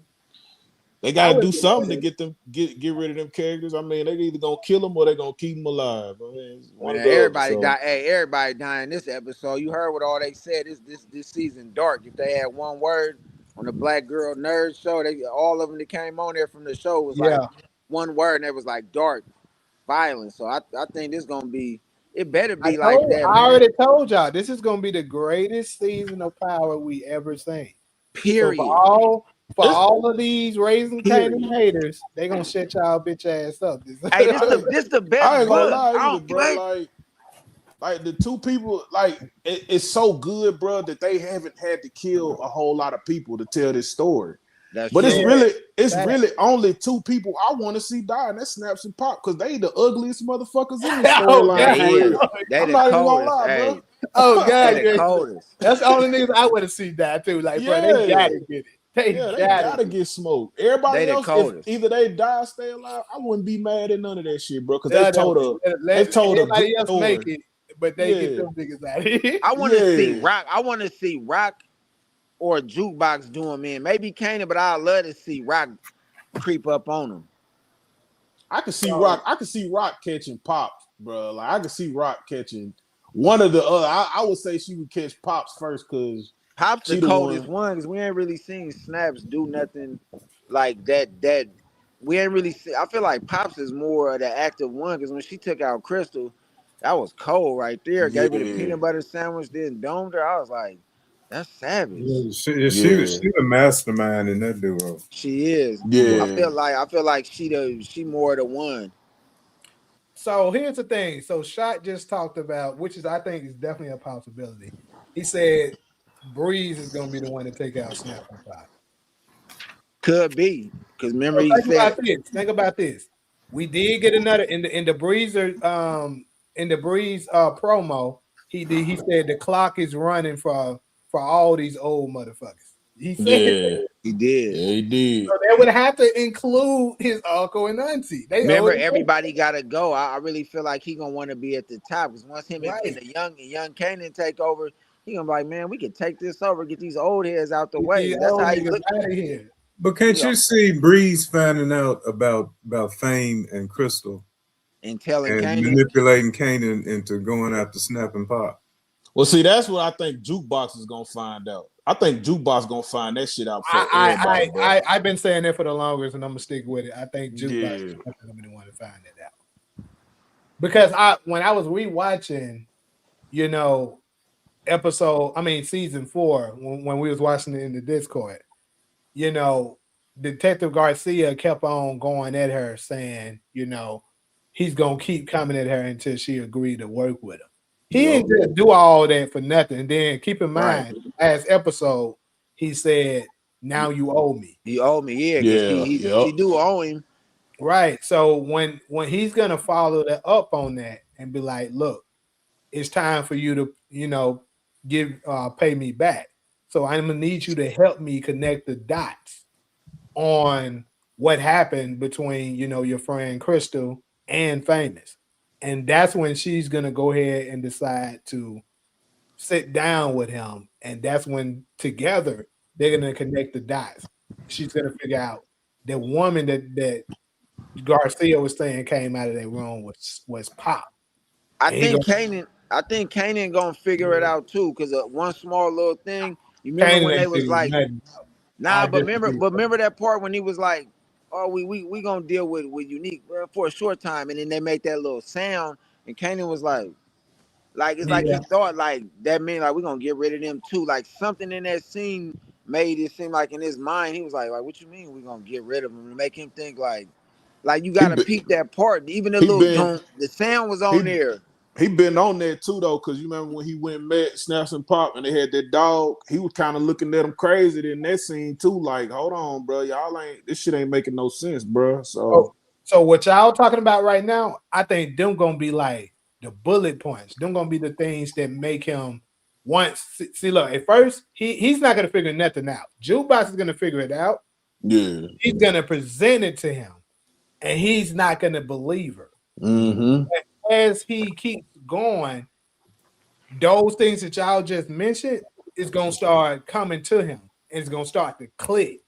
Speaker 7: they
Speaker 3: I
Speaker 7: gotta do
Speaker 3: wouldn't be
Speaker 7: something
Speaker 3: mad
Speaker 7: to
Speaker 3: at it.
Speaker 7: get rid of them characters. I mean, they either gonna kill them or they gonna keep them alive. I mean, it's one
Speaker 8: Man,
Speaker 7: or the other.
Speaker 8: everybody
Speaker 7: So
Speaker 8: died. Hey, everybody dying this episode. You heard what all they said. This season dark. If they had one word on the Black Girl Nerd show, they all of them that came on there from the show was like
Speaker 3: Yeah,
Speaker 8: one word, and it was like dark, violence. So I think this gonna be. It better
Speaker 3: I
Speaker 8: be like that, man.
Speaker 3: already told y'all this is gonna be the greatest season of Power we ever seen. So for
Speaker 8: Period.
Speaker 3: all of these raising Canaan
Speaker 8: Period.
Speaker 3: haters, they gonna shut y'all bitch ass up.
Speaker 8: Hey, this the
Speaker 7: I
Speaker 8: best
Speaker 7: ain't gonna
Speaker 8: buzz.
Speaker 7: lie
Speaker 8: I
Speaker 7: either,
Speaker 8: don't
Speaker 7: bro.
Speaker 8: what?
Speaker 7: Like the two people, like it's so good, bro, that they haven't had to kill a whole lot of people to tell this story.
Speaker 8: That's
Speaker 7: But
Speaker 8: true.
Speaker 7: it's
Speaker 3: Fact.
Speaker 7: really only two people I want to see die, and that's Snaps and Pop, because they the ugliest motherfuckers in this
Speaker 3: Oh,
Speaker 7: storyline.
Speaker 3: God.
Speaker 8: They is. They
Speaker 7: I'm
Speaker 8: the
Speaker 7: not even gonna
Speaker 8: coldest.
Speaker 7: lie,
Speaker 8: Hey,
Speaker 7: bro.
Speaker 3: Oh God,
Speaker 8: they the coldest.
Speaker 3: that's the only niggas I would have seen that too. Like, bro, they
Speaker 7: Yeah,
Speaker 3: gotta get it. They
Speaker 7: they
Speaker 3: gotta
Speaker 7: gotta
Speaker 3: get
Speaker 7: get smoked.
Speaker 8: They
Speaker 7: Everybody
Speaker 8: the
Speaker 7: else, if
Speaker 8: coldest.
Speaker 7: either they die or stay alive, I wouldn't be mad at none of that shit, bro, because
Speaker 3: it.
Speaker 7: they've told a good
Speaker 3: Everybody else make
Speaker 7: story.
Speaker 3: it, but they get
Speaker 7: Yeah,
Speaker 3: them niggas out of here.
Speaker 8: I want to see
Speaker 7: yeah.
Speaker 8: Rock. I want to see Rock or Jukebox doing, man. Maybe Kanan, but I'd love to see Rock creep up on him.
Speaker 7: I could see
Speaker 3: So,
Speaker 7: Rock. I could see Rock catching Pops, bro. Like I could see Rock catching one of the other. I would say she would catch Pops first because
Speaker 8: Pop's the
Speaker 7: she the
Speaker 8: coldest
Speaker 7: one.
Speaker 8: one because we ain't really seen Snaps do nothing like that. That we ain't really see. I feel like Pops is more of the active one because when she took out Crystal, that was cold right there. Gave her the
Speaker 7: Yeah,
Speaker 8: peanut butter sandwich, then domed her. I was like, that's savage.
Speaker 6: Yeah,
Speaker 7: yeah,
Speaker 6: she the mastermind in that duo.
Speaker 8: She is.
Speaker 6: Yeah.
Speaker 7: yeah.
Speaker 8: I feel like she more the one.
Speaker 3: so here's the thing. So Shot just talked about, which is I think is definitely a possibility. He said Breeze is gonna be the one to take out Snap and Pop.
Speaker 8: Could be because remember
Speaker 3: So
Speaker 8: he said
Speaker 3: think about this. We did get another in the Breezer promo. He said the clock is running for all these old motherfuckers. He said
Speaker 7: Yeah,
Speaker 8: he did.
Speaker 7: yeah, he did.
Speaker 3: so they would have to include his uncle and auntie. They
Speaker 8: Remember,
Speaker 3: old
Speaker 8: everybody got to go. I really feel like he gonna want to be at the top because once him and
Speaker 3: right.
Speaker 8: the young Kanan take over, he gonna be like, man, we can take this over, get these old heads out the
Speaker 3: Get
Speaker 8: way.
Speaker 3: these
Speaker 8: That's
Speaker 3: old
Speaker 8: how he
Speaker 3: niggas
Speaker 8: look.
Speaker 3: out of here.
Speaker 6: But can't
Speaker 8: You know,
Speaker 6: you see Breeze finding out about Fame and Crystal
Speaker 8: and telling
Speaker 6: and
Speaker 8: Kanan,
Speaker 6: manipulating Kanan into going after Snap and Pop?
Speaker 7: Well, see, that's what I think Jukebox is gonna find out. I think Jukebox gonna find that shit out for everybody, bro.
Speaker 3: I've been saying that for the longest, and I'm gonna stick with it. I think Jukebox is
Speaker 7: Yeah,
Speaker 3: gonna be the one to find it out because when I was rewatching, season 4 when we was watching it in the Discord, Detective Garcia kept on going at her, saying, he's gonna keep coming at her until she agreed to work with him. He didn't just do all that for nothing. And then keep in mind, last episode, he said, "Now you owe me."
Speaker 8: He owed me, yeah, because
Speaker 7: Yeah,
Speaker 8: he do owe him.
Speaker 3: Right. So when he's gonna follow that up on that and be like, "Look, it's time for you to, pay me back. So I'm gonna need you to help me connect the dots on what happened between, your friend Crystal and Famous." And that's when she's gonna go ahead and decide to sit down with him. And that's when together they're gonna connect the dots. She's gonna figure out the woman that Garcia was saying came out of that room was Pop.
Speaker 8: I
Speaker 3: And he
Speaker 8: think
Speaker 3: go,
Speaker 8: Kanan gonna figure it out too, because one small little thing. You remember
Speaker 3: Kanan
Speaker 8: when they
Speaker 3: ain't
Speaker 8: was
Speaker 3: figured
Speaker 8: like,
Speaker 3: nothing.
Speaker 8: nah,
Speaker 3: I
Speaker 8: but remember,
Speaker 3: disagree.
Speaker 8: that part when he was like, oh, we gonna deal with Unique for a short time, and then they make that little sound, and Kanan was like it's like he
Speaker 3: Yeah.
Speaker 8: thought like that mean like we're gonna get rid of them too. Like something in that scene made it seem like in his mind he was like what you mean we gonna get rid of him, to make him think like you
Speaker 7: he
Speaker 8: gotta
Speaker 7: been
Speaker 8: peep that part. Even the
Speaker 7: he
Speaker 8: little
Speaker 7: been
Speaker 8: don't the sound was on
Speaker 7: he
Speaker 8: there.
Speaker 7: he been on that too though, because you remember when he went and met Snaps and Pop and they had that dog, he was kind of looking at him crazy in that scene too. Like, hold on, bro, this shit ain't making no sense, bro. So
Speaker 3: So what y'all talking about right now, I think them gonna be like the bullet points. Them gonna be the things that make him see. Look, at first he's not gonna figure nothing out. Jukebox is gonna figure it out.
Speaker 7: yeah,
Speaker 3: He's gonna present it to him, and he's not gonna believe her.
Speaker 7: mm-hmm,
Speaker 3: As he keeps going, those things that y'all just mentioned is gonna start coming to him. And it's gonna start to click.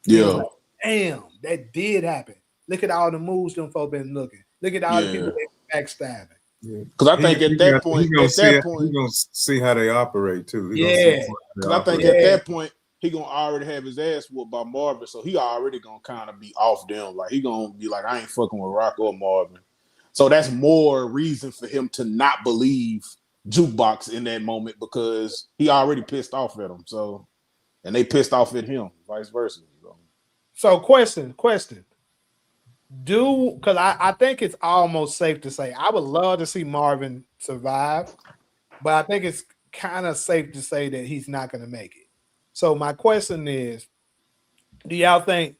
Speaker 3: And he's
Speaker 7: yeah,
Speaker 3: like, damn, that did happen. Look at all the moves them folk been looking. Look at all the people
Speaker 7: yeah.
Speaker 3: that backstabbing.
Speaker 7: Because I think
Speaker 6: He gonna see how they operate too. He gonna see
Speaker 3: Yeah.
Speaker 6: how they
Speaker 7: because I think
Speaker 6: operate.
Speaker 7: at
Speaker 3: Yeah.
Speaker 7: that point he gonna already have his ass whooped by Marvin, so he already gonna kind of be off them. Like he gonna be like, I ain't fucking with Rock or Marvin. So that's more reason for him to not believe Jukebox in that moment, because he already pissed off at him. So, and they pissed off at him, vice versa.
Speaker 3: So question. Because I think it's almost safe to say I would love to see Marvin survive, but I think it's kind of safe to say that he's not gonna make it. So my question is, do y'all think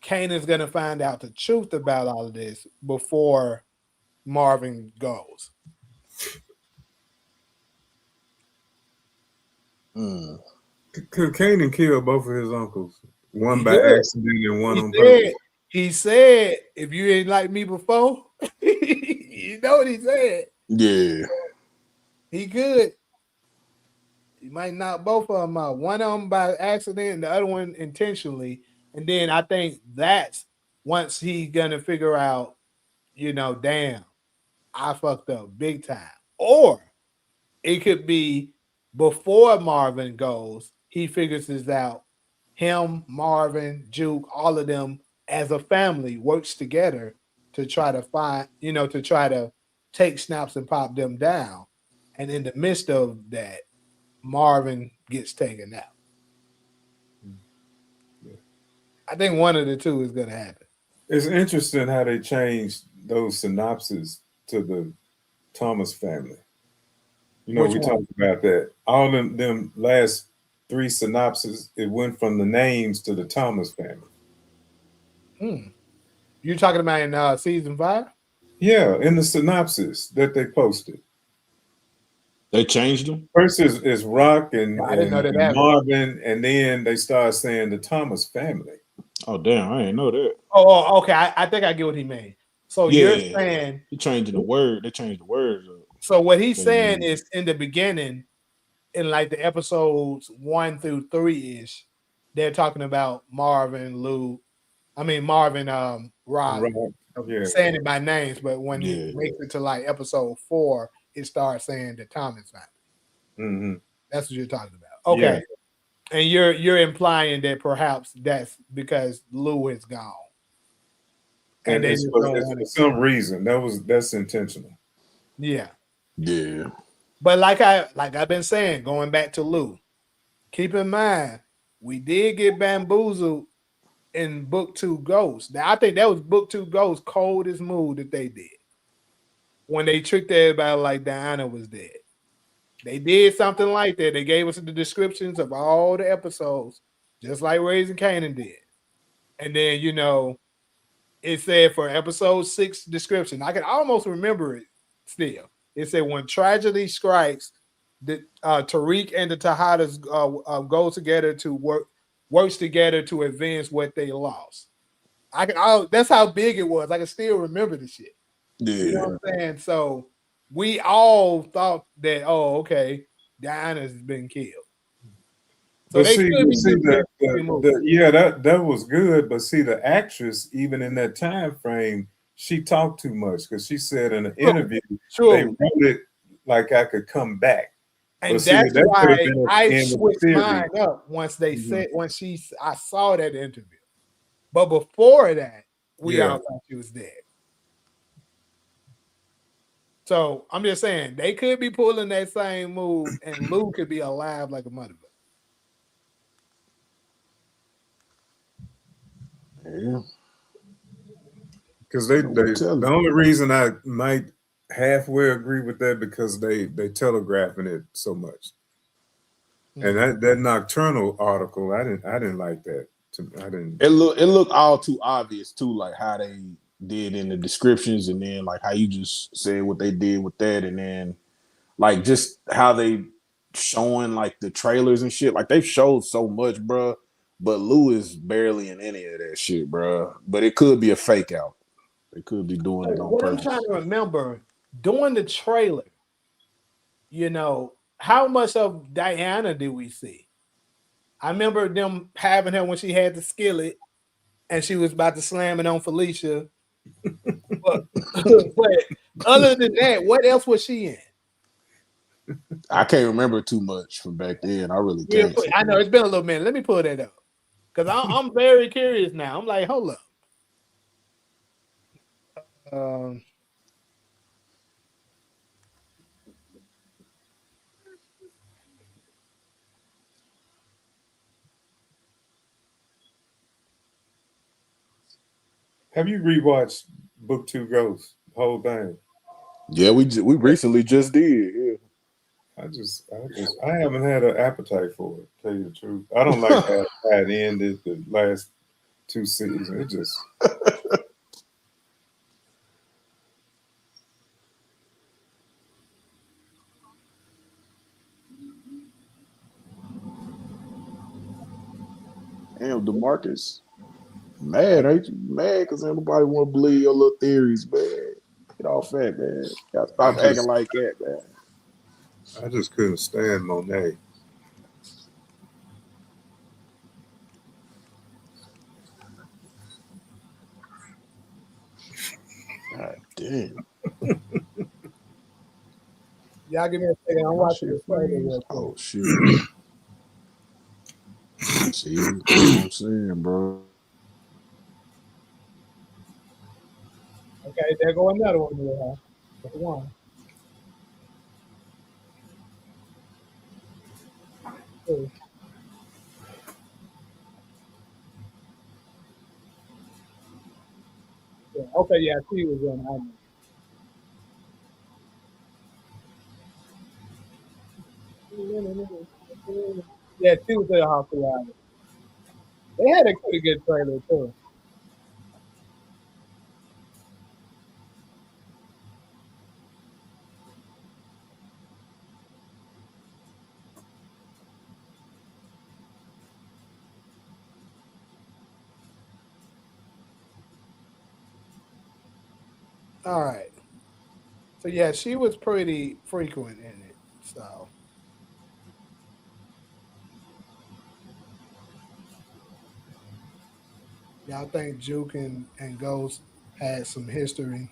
Speaker 3: Kanan's gonna find out the truth about all of this before Marvin goes?
Speaker 6: Could Kanan kill both of his uncles? One
Speaker 3: He
Speaker 6: by
Speaker 3: did.
Speaker 6: accident and one
Speaker 3: He
Speaker 6: on
Speaker 3: said,
Speaker 6: purpose.
Speaker 3: he said, if you ain't like me before, you know what he said.
Speaker 7: Yeah,
Speaker 3: He could. He might knock both of them out. One of them by accident and the other one intentionally. And then I think that's once he's gonna figure out, damn, I fucked up big time. Or it could be before Marvin goes, he figures this out. Him, Marvin, Juke, all of them as a family works together to try to find, to try to take Snaps and Pop them down. And in the midst of that, Marvin gets taken out. I think one of the two is going to happen.
Speaker 6: It's interesting how they changed those synopses to the Thomas family.
Speaker 3: Which
Speaker 6: We
Speaker 3: one?
Speaker 6: talked about that. All of them last three synopses, it went from the names to the Thomas family.
Speaker 3: You're talking about in season 5?
Speaker 6: Yeah, in the synopsis that they posted.
Speaker 7: they changed them.
Speaker 6: First is Rock and,
Speaker 3: I didn't know that
Speaker 6: and
Speaker 3: happened.
Speaker 6: Marvin, and then they start saying the Thomas family.
Speaker 7: Oh damn, I didn't know that.
Speaker 3: Oh, okay. I think I get what he meant. So you're
Speaker 7: Yeah,
Speaker 3: saying,
Speaker 7: he changing the word. They changed the words up.
Speaker 3: so what he's saying is in the beginning, in like the episodes 1 through 3 ish, they're talking about Marvin, Rock,
Speaker 6: Yeah.
Speaker 3: saying it by names, but when
Speaker 7: Yeah.
Speaker 3: he makes it to like episode 4, it starts saying the Thomas family.
Speaker 6: Mm-hmm.
Speaker 3: That's what you're talking about. Okay. Yeah. And you're implying that perhaps that's because Lou is gone.
Speaker 6: And it's for some reason. That's intentional.
Speaker 3: Yeah.
Speaker 7: Yeah.
Speaker 3: But like I've been saying, going back to Lou, keep in mind, we did get bamboozled in book 2 Ghost. Now I think that was book 2 Ghost coldest move that they did when they tricked everybody like Diana was dead. They did something like that. They gave us the descriptions of all the episodes, just like Raising Kanan did. And then, you know, it said for episode 6 description, I can almost remember it still. It said when tragedy strikes, the Tariq and the Tejadas go together to works together to advance what they lost. That's how big it was. I can still remember the shit.
Speaker 7: Yeah.
Speaker 3: You know what I'm saying? So we all thought that, oh, okay, Diana's been killed. So
Speaker 6: But
Speaker 3: they
Speaker 6: see,
Speaker 3: could be
Speaker 6: yeah, that was good. But see, the actress, even in that time frame, she talked too much because she said in an interview they wrote it like I could come back.
Speaker 3: And
Speaker 6: but see,
Speaker 3: that's
Speaker 6: that could have
Speaker 3: why
Speaker 6: been
Speaker 3: I
Speaker 6: in the
Speaker 3: switched
Speaker 6: series.
Speaker 3: mine up once they said I saw that interview. But before that, we all thought she was dead. So I'm just saying they could be pulling that same move, and Lou could be alive like a motherfucker.
Speaker 7: Yeah.
Speaker 6: Because the only reason I might halfway agree with that because they telegraphing it so much. And that Nocturnal article, I didn't like that. I didn't.
Speaker 7: It looked all too obvious too, like how they did in the descriptions, and then like how you just said what they did with that, and then like just how they showing like the trailers and shit. Like they've showed so much, bro. But Lou is barely in any of that shit, bro. But it could be a fake out. They could be doing it on
Speaker 3: What
Speaker 7: purpose.
Speaker 3: I'm trying to remember, during the trailer, you know, how much of Diana did we see? I remember them having her when she had the skillet and she was about to slam it on Felicia. but other than that, what else was she in?
Speaker 7: I can't remember too much from back then. I really can't.
Speaker 3: I know it's been a little minute. Let me pull that up because I'm very curious now. I'm like, hold up.
Speaker 6: Have you rewatched Book 2 Ghost, the whole thing?
Speaker 7: Yeah, we recently just did. Yeah.
Speaker 6: I haven't had an appetite for it, to tell you the truth. I don't like how it ended the last 2 seasons. It just
Speaker 7: Damn, DeMarcus. Mad, ain't you? Mad because everybody want to believe your little theories, man. Get off that, man. Gotta stop acting like that, man.
Speaker 6: I just couldn't stand Monet.
Speaker 7: God damn.
Speaker 3: Y'all give me a second. I'm watching this trailer.
Speaker 7: Oh shit. See, that's what I'm saying, bro.
Speaker 3: Okay, there go another one here. That's one. Two. Yeah. Okay, yeah, she was in. Yeah, she was in Hospital. They had a pretty good trailer too. All right. So yeah, she was pretty frequent in it. So y'all think Juke and Ghost had some history?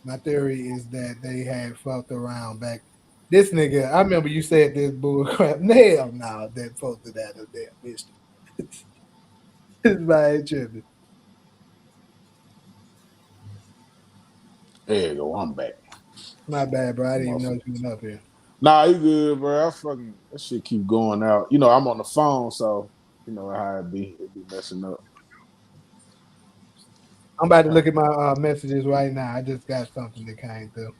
Speaker 3: My theory is that they had fucked around back. This nigga, I remember you said this bull crap. Hell no, that fucked it out of damn history. This my tripping.
Speaker 7: There you go. I'm back.
Speaker 3: My bad, bro. I didn't even know you was up here.
Speaker 7: Nah, you good, bro. That shit keep going out. You know, I'm on the phone, so you know how it be. It be messing up.
Speaker 3: I'm about to look at my messages right now. I just got something that came through.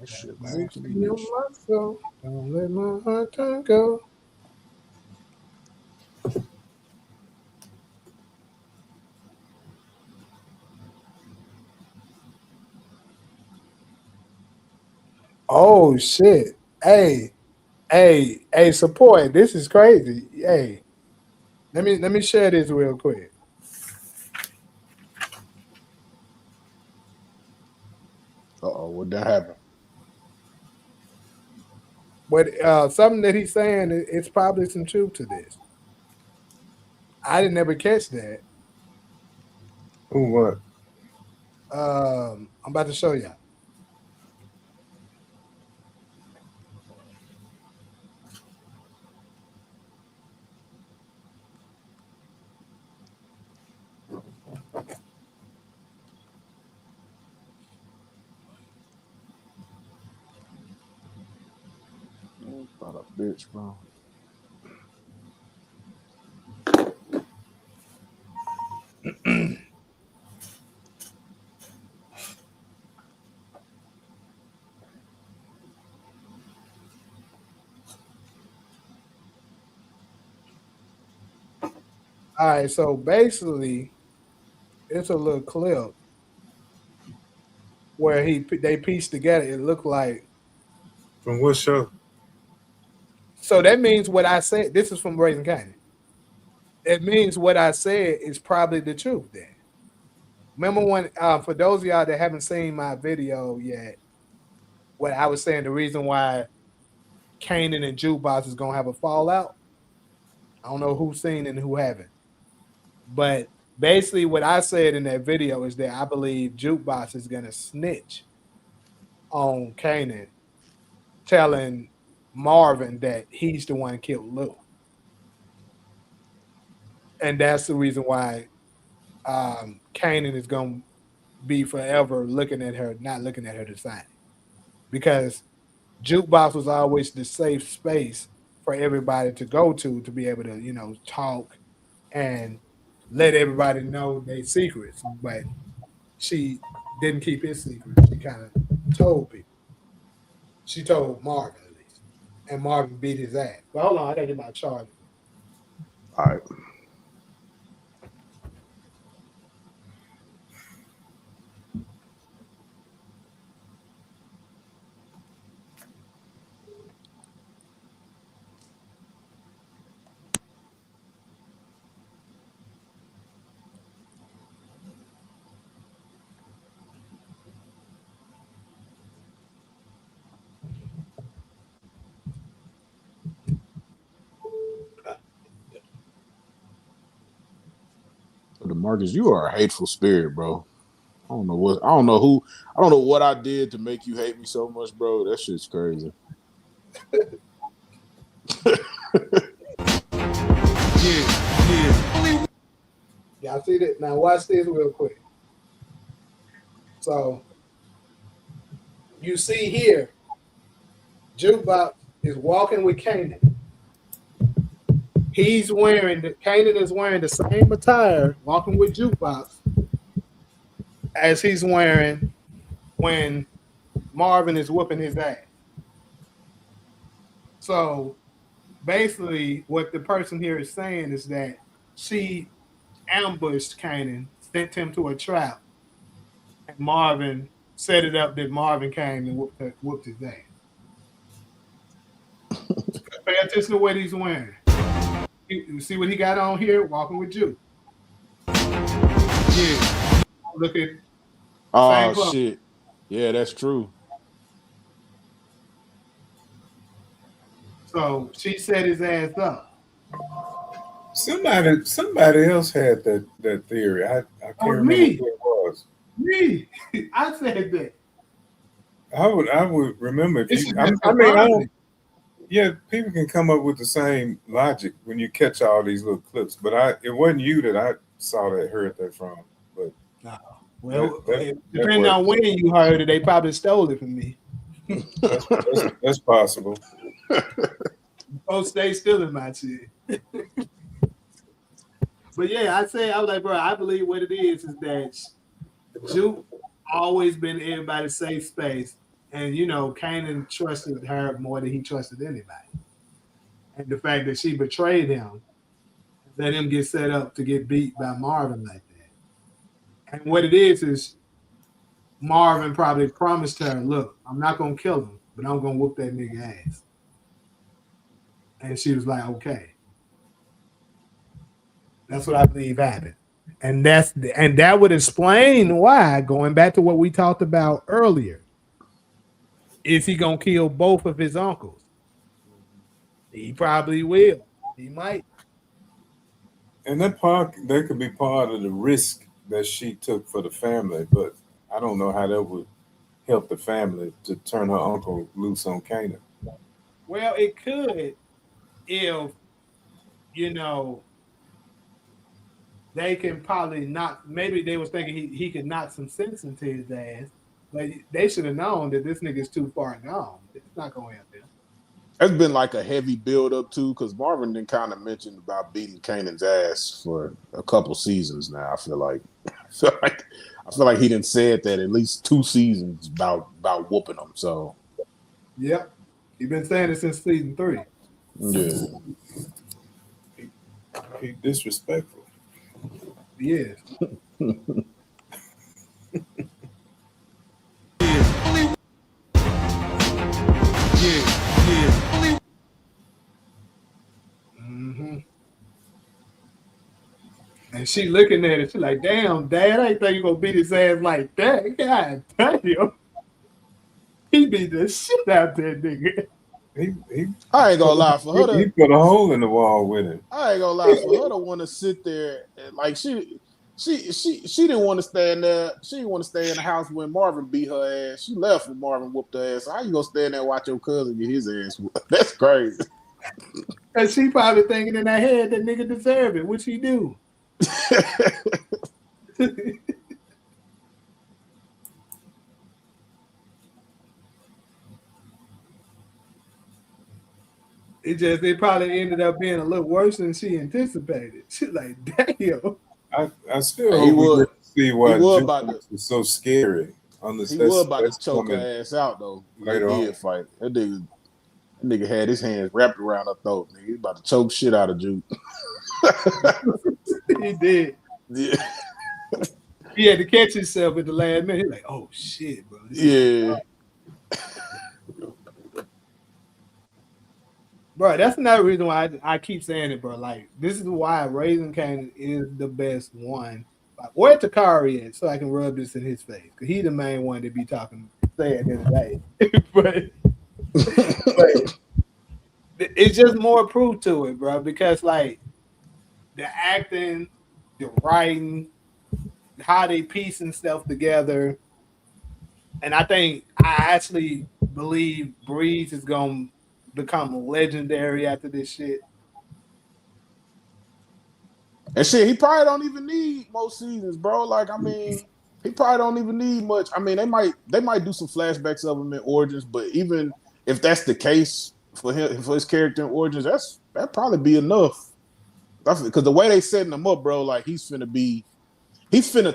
Speaker 7: Shit,
Speaker 3: Loosen your muscle. Don't let my heart turn go. Oh shit! Hey, support. This is crazy. Hey, let me share this real quick.
Speaker 7: What that happened?
Speaker 3: But something that he's saying, it's probably some truth to this. I didn't ever catch that.
Speaker 6: Who what?
Speaker 3: I'm about to show you.
Speaker 7: About a bitch, bro.
Speaker 3: All right, so basically, it's a little clip where they pieced together. It looked like.
Speaker 6: From what show?
Speaker 3: So that means what I said. This is from Raising Kanan. It means what I said is probably the truth. Then remember when? For those of y'all that haven't seen my video yet, what I was saying, the reason why Kanan and Jukebox is gonna have a fallout. I don't know who's seen and who haven't, but basically what I said in that video is that I believe Jukebox is gonna snitch on Kanan, telling Marvin that he's the one who killed Lou. And that's the reason why Kanan is going to be forever looking at her, not looking at her the same. Because Jukebox was always the safe space for everybody to go to be able to, talk and let everybody know their secrets. But she didn't keep his secret. She kind of told people. She told Marvin at least. And Marvin beat his ass. But hold on, I gotta get my charger.
Speaker 7: All right. DeMarcus, you are a hateful spirit, bro. I don't know what I did to make you hate me so much, bro. That shit's crazy.
Speaker 3: Yeah. Y'all see that? Now watch this real quick. So you see here, Jukebox is walking with Kanan. Kanan is wearing the same attire, walking with Jukebox, as he's wearing when Marvin is whooping his ass. So basically, what the person here is saying is that she ambushed Kanan, sent him to a trap, and Marvin set it up that Marvin came and whooped his ass. Pay attention to what he's wearing. You see what he got on here? Walking with you. Yeah. Look at.
Speaker 7: Oh shit. Yeah, that's true.
Speaker 3: So she set his ass up.
Speaker 6: Somebody else had that theory. I can't remember who it was.
Speaker 3: Me. I said that.
Speaker 6: I would remember if you. Yeah, people can come up with the same logic when you catch all these little clips, but it wasn't you that I heard that from. But
Speaker 3: no. Well, depending on when you heard it, they probably stole it from me.
Speaker 6: That's possible.
Speaker 3: Oh, stay still in my shit. But yeah, I was like, bro, I believe what it is that Juke always been everybody's safe space. And Kanan trusted her more than he trusted anybody. And the fact that she betrayed him, let him get set up to get beat by Marvin like that. And what it is Marvin probably promised her, look, I'm not gonna kill him, but I'm gonna whoop that nigga ass. And she was like, okay. That's what I believe happened. And that would explain why, going back to what we talked about earlier, is he gonna kill both of his uncles? He probably will. He might.
Speaker 6: And that could be part of the risk that she took for the family, but I don't know how that would help the family to turn her uncle loose on Kanan.
Speaker 3: Well, it could if they can probably knock. Maybe they was thinking he could knock some sense into his ass, but they should have known that this nigga's too far gone. It's not gonna help them.
Speaker 7: It's been like a heavy build up too, because Marvin then kind of mentioned about beating Kanan's ass for a couple seasons now. I feel like he didn't said that at least 2 seasons about whooping him. So
Speaker 3: yep, he been saying it since season 3.
Speaker 7: Yeah,
Speaker 6: he disrespectful.
Speaker 3: Yes. Mm-hmm. And she looking at it, she like, damn, Dad, I ain't think you gonna beat his ass like that. God damn. He beat the shit out that nigga.
Speaker 7: I ain't gonna lie for her.
Speaker 6: He put a hole in the wall with it.
Speaker 7: I ain't gonna lie for her to want to sit there and like she didn't want to stand there. She didn't want to stay in the house when Marvin beat her ass. She left when Marvin whooped her ass. So how you gonna stand there and watch your cousin get his ass whooped? That's crazy.
Speaker 3: And she probably thinking in her head that nigga deserve it, which he do. It probably ended up being a little worse than she anticipated. She's like, damn.
Speaker 6: I still hope we get to see why Juke was so scary.
Speaker 7: He was about to choke her ass out though.
Speaker 6: Later on,
Speaker 7: fight. That nigga had his hands wrapped around her throat. Nigga, he about to choke shit out of Juke.
Speaker 3: He did.
Speaker 7: Yeah.
Speaker 3: He had to catch himself at the last minute. He's like, oh shit, bro.
Speaker 7: Yeah.
Speaker 3: Bro, that's another reason why I keep saying it, bro. Like, this is why Raising Kanan is the best one. Like, where Takari is, so I can rub this in his face. Because he's the main one to be saying it today. but it's just more proof to it, bro. Because, like, the acting, the writing, how they piecing stuff together. And I actually believe Breeze is going to become legendary after this shit.
Speaker 7: And shit, he probably don't even need most seasons, bro. Like, I mean, he probably don't even need much. I mean, they might do some flashbacks of him in Origins, but even if that's the case for him, for his character in Origins, that'd probably be enough. Because the way they setting him up, bro, like he's finna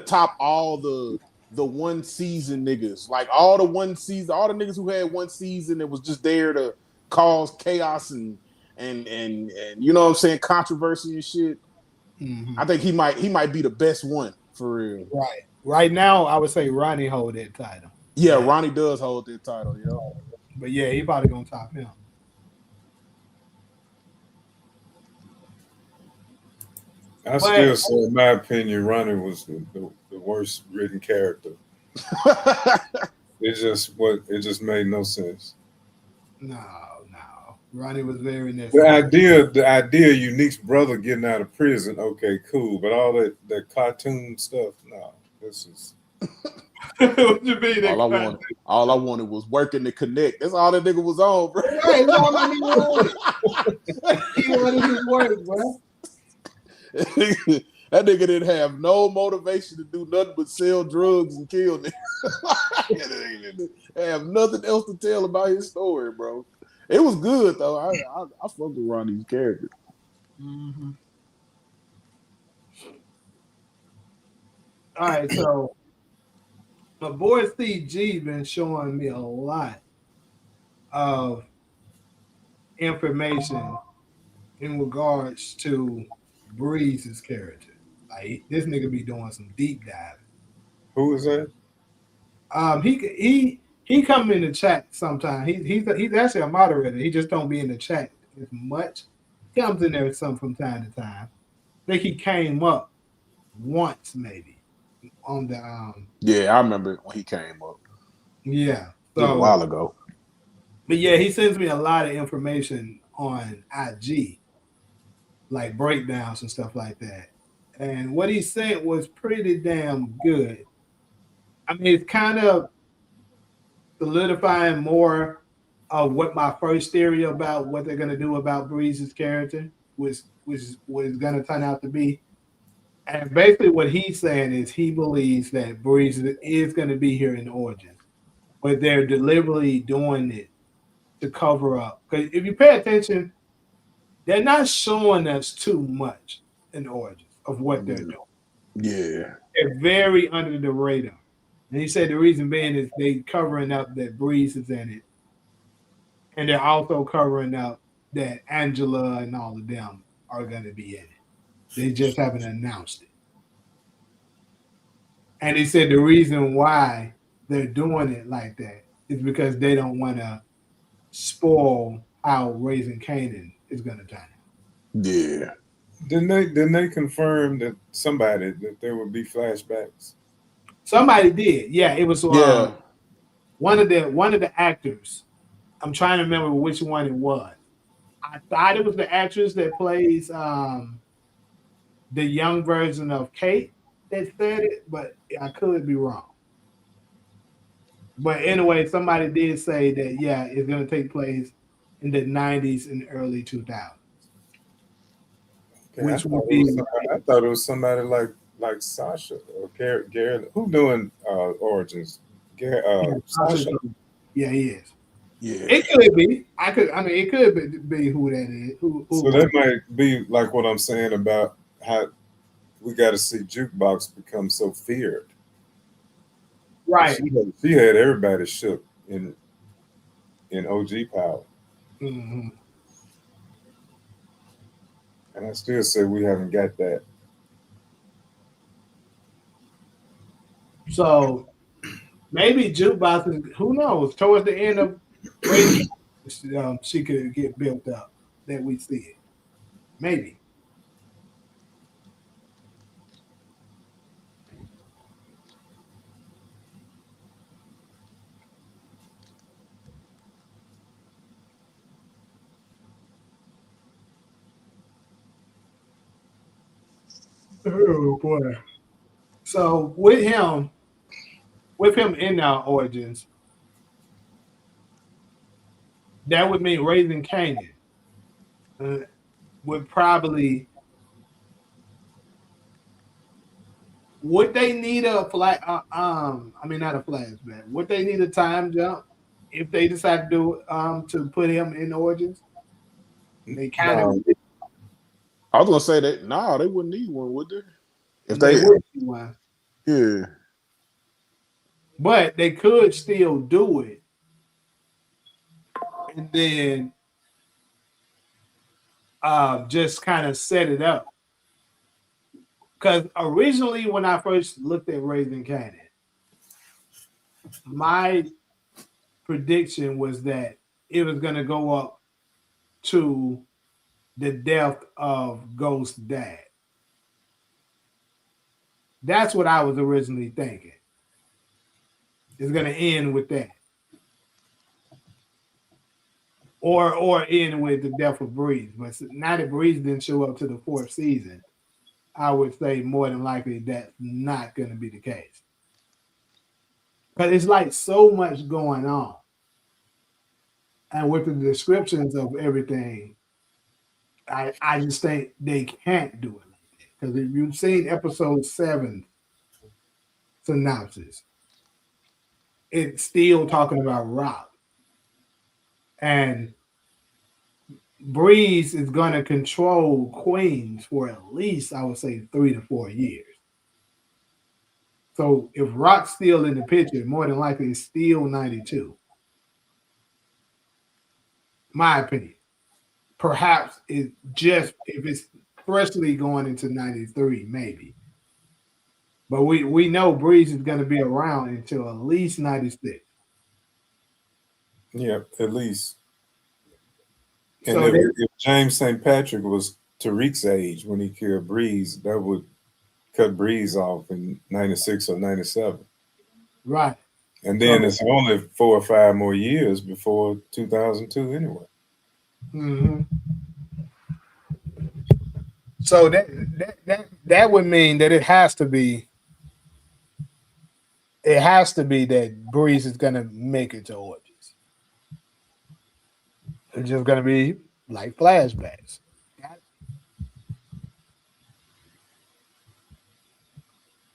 Speaker 7: top all the 1 season niggas. Like all the 1 season, all the niggas who had 1 season that was just there to cause chaos and you know what I'm saying, controversy and shit.
Speaker 3: Mm-hmm.
Speaker 7: I think he might be the best one for real.
Speaker 3: Right. Right now, I would say Ronnie hold that title.
Speaker 7: Yeah, Ronnie does hold that title, yo.
Speaker 3: But yeah, he probably gonna top him.
Speaker 6: Still say, in my opinion, Ronnie was the worst written character. It just made no sense.
Speaker 3: No. Ronnie was very necessary.
Speaker 6: The idea of Unique's brother getting out of prison, okay, cool. But all that cartoon stuff, no. This is
Speaker 3: What you mean?
Speaker 7: All I wanted was working to connect. That's all that nigga was on, bro.
Speaker 2: Hey, that's all that nigga wanted. He wanted his work, bro.
Speaker 7: That nigga didn't have no motivation to do nothing but sell drugs and kill niggas. He didn't have nothing else to tell about his story, bro. It was good though. I fucked around these characters.
Speaker 3: Mm-hmm. All right, so my boy CG been showing me a lot of information in regards to Breeze's character. Like this nigga be doing some deep dive.
Speaker 6: Who is that?
Speaker 3: He come in the chat sometime. He's actually a moderator. He just don't be in the chat as much. He comes in there some from time to time. I think he came up once maybe on the
Speaker 7: Yeah, I remember when he came up.
Speaker 3: yeah.
Speaker 7: It was a while ago.
Speaker 3: But yeah, he sends me a lot of information on IG, like breakdowns and stuff like that. And what he said was pretty damn good. I mean, it's kind of solidifying more of what my first theory about what they're gonna do about Breeze's character was gonna turn out to be. And basically what he's saying is he believes that Breeze is gonna be here in Origins, but they're deliberately doing it to cover up. Because if you pay attention, they're not showing us too much in Origins of what they're doing.
Speaker 7: Yeah.
Speaker 3: They're very under the radar. And he said the reason being is they covering up that Breeze is in it. And they're also covering up that Angela and all of them are going to be in it. They just haven't announced it. And he said the reason why they're doing it like that is because they don't want to spoil how Raising Kanan is going to turn out.
Speaker 7: Yeah.
Speaker 6: Didn't they confirm that there would be flashbacks?
Speaker 3: Somebody did. Yeah, it was
Speaker 7: Yeah.
Speaker 3: one of the actors. I'm trying to remember which one it was. I thought it was the actress that plays the young version of Kate that said it, but I could be wrong. But anyway, somebody did say that yeah, it's going to take place in the 90s and early 2000s.
Speaker 6: Okay,
Speaker 3: Which would be
Speaker 6: I thought it was somebody like Sasha or Gary. Who doing Origins? Sasha.
Speaker 3: Yeah, he is.
Speaker 7: Yeah.
Speaker 3: It could be. It could be who that is. Who
Speaker 6: So that might be like what I'm saying about how we got to see Jukebox become so feared.
Speaker 3: right.
Speaker 6: She had everybody shook in OG power.
Speaker 3: Mm-hmm.
Speaker 6: And I still say we haven't got that.
Speaker 3: So maybe Jukebox is, who knows, towards the end of Raising, she could get built up that we see it. Maybe. Oh boy. So with him in our Origins, that would mean Raising Kanan would probably. Would they need a flat? Not a flashback. Would they need a time jump if they decide to put him in Origins? They kind of.
Speaker 7: I was gonna say that. Nah, they wouldn't need one, would they? If
Speaker 3: They
Speaker 7: they,
Speaker 3: would need one.
Speaker 7: yeah.
Speaker 3: But they could still do it, and then just kind of set it up. Because originally, when I first looked at Raising Kanan, my prediction was that it was going to go up to the death of Ghost's dad. That's what I was originally thinking. It's going to end with that. Or end with the death of Breeze. But now that Breeze didn't show up to the 4th season, I would say more than likely that's not going to be the case. Because it's like so much going on. And with the descriptions of everything, I just think they can't do it like that. Because if you've seen episode 7 synopsis, it's still talking about Rock. And Breeze is going to control Queens for at least, I would say, 3 to 4 years. So if Rock's still in the picture, more than likely it's still 92. My opinion. Perhaps it just if it's freshly going into 93, maybe. But we know Breeze is going to be around until at least 96.
Speaker 6: Yeah, at least. And
Speaker 3: So they
Speaker 6: if James St. Patrick was Tariq's age when he killed Breeze, that would cut Breeze off in 96 or 97.
Speaker 3: right.
Speaker 6: And
Speaker 3: So
Speaker 6: then it's only 4 or 5 more years before 2002 anyway.
Speaker 3: mhm. So that would mean that it has to be that Breeze is gonna make it to orgies. It's just gonna be like flashbacks.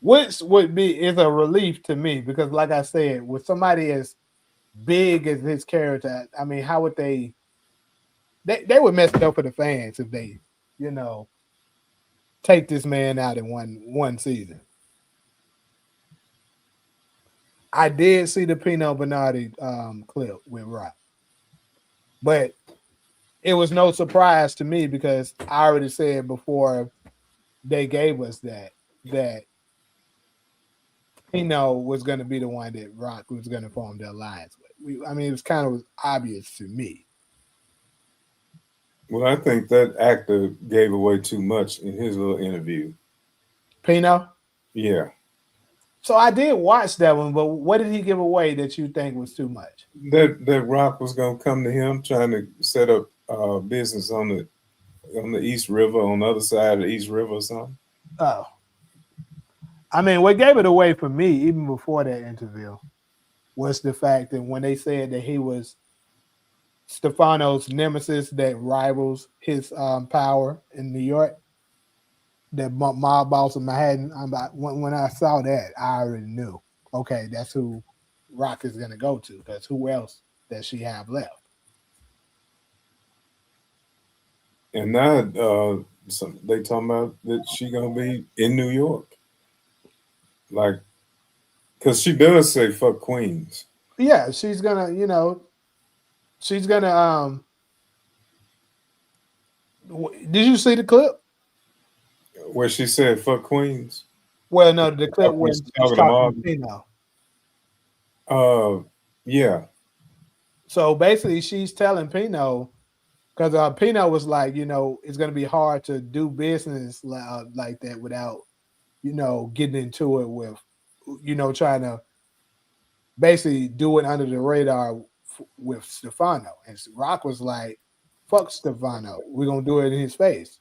Speaker 3: Which would be is a relief to me because, like I said, with somebody as big as his character, I mean, how would they would mess it up for the fans if they, you know, take this man out in one season. I did see the Pino Bernardi clip with Rock, but it was no surprise to me because I already said before they gave us that Pino was going to be the one that Rock was going to form the alliance with. I mean, it was kind of obvious to me.
Speaker 6: Well, I think that actor gave away too much in his little interview.
Speaker 3: Pino.
Speaker 6: Yeah.
Speaker 3: So I did watch that one, but what did he give away that you think was too much?
Speaker 6: That Rock was gonna come to him trying to set up business on the East River, on the other side of the East River or something.
Speaker 3: Oh, I mean, what gave it away for me, even before that interview, was the fact that when they said that he was Stefano's nemesis that rivals his power in New York, that mob boss of Manhattan. When I saw that, I already knew. Okay, that's who Rock is gonna go to. Because who else does she have left?
Speaker 6: And now they talking about that she gonna be in New York, like, cause she does say "fuck Queens."
Speaker 3: Yeah, she's gonna. She's gonna. Did you see the clip?
Speaker 6: Where she said "fuck Queens."
Speaker 3: Well, no, the clip when
Speaker 6: She's
Speaker 3: she's
Speaker 6: talking to
Speaker 3: talking to
Speaker 6: Marvin.
Speaker 3: Pino.
Speaker 6: Yeah.
Speaker 3: So basically, she's telling Pino because Pino was like, it's going to be hard to do business like that without, getting into it with, trying to basically do it under the radar with Stefano. And Rock was like, fuck Stefano. We're going to do it in his face.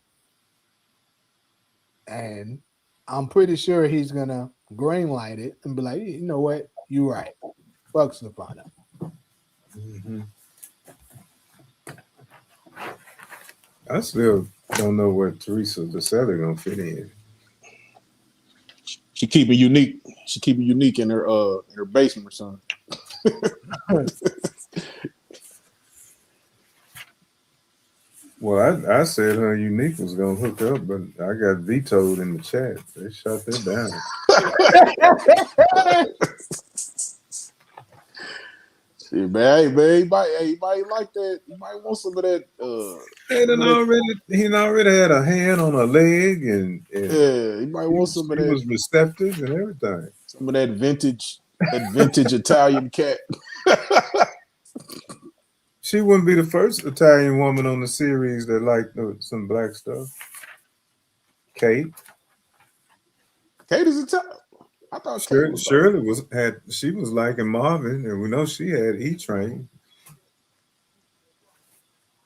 Speaker 3: And I'm pretty sure he's going to greenlight it and be like, you know what? You're right. Fuck Stefano.
Speaker 6: Mm-hmm. I still don't know where Teresa DeSeller gonna fit in.
Speaker 7: She keep it unique. She keep it unique in her basement or something.
Speaker 6: Well, I said her unique was gonna hook up, but I got vetoed in the chat. They shut that down.
Speaker 7: Shit, man, you might like that. You might want some of that.
Speaker 6: He already had a hand on a leg, and
Speaker 7: Yeah, you might want some of
Speaker 6: he
Speaker 7: that.
Speaker 6: was receptive and everything.
Speaker 7: Some of that vintage Italian cat.
Speaker 6: She wouldn't be the first Italian woman on the series that liked some black stuff. Kate
Speaker 7: Is Italian. I thought Kate was
Speaker 6: Shirley she was liking Marvin, and we know she had E-Train.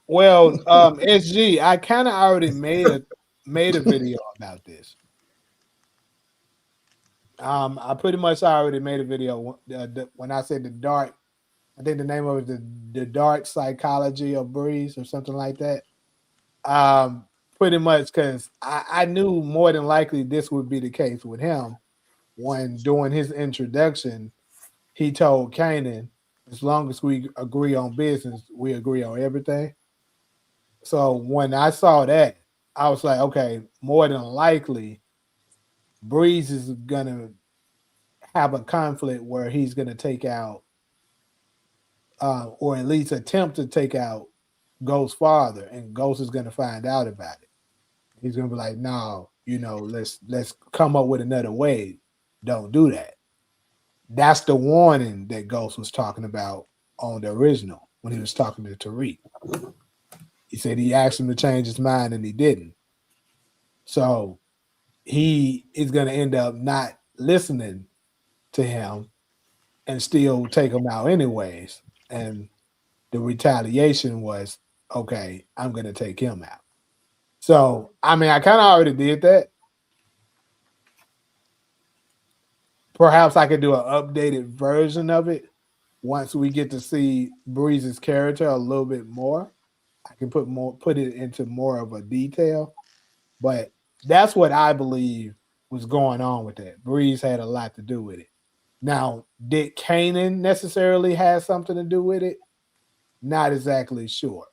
Speaker 3: Well, SG, I kind of already made a video about this. I pretty much already made a video when I said the dark. I think the name of it is the dark psychology of Breeze or something like that. Pretty much because I knew more than likely this would be the case with him. When doing his introduction, he told Kanan, as long as we agree on business, we agree on everything. So when I saw that, I was like, okay, more than likely, Breeze is gonna have a conflict where he's gonna take out, or at least attempt to take out Ghost's father, and Ghost is gonna find out about it. He's gonna be like, no, let's come up with another way. Don't do that. That's the warning that Ghost was talking about on the original when he was talking to Tariq. He said he asked him to change his mind and he didn't. So he is going to end up not listening to him and still take him out anyways. And the retaliation was, okay, I'm going to take him out. So, I mean, I kind of already did that. Perhaps I could do an updated version of it once we get to see Breeze's character a little bit more. I can put it into more of a detail. But that's what I believe was going on with that. Breeze had a lot to do with it. Now, did Kanan necessarily have something to do with it? Not exactly sure.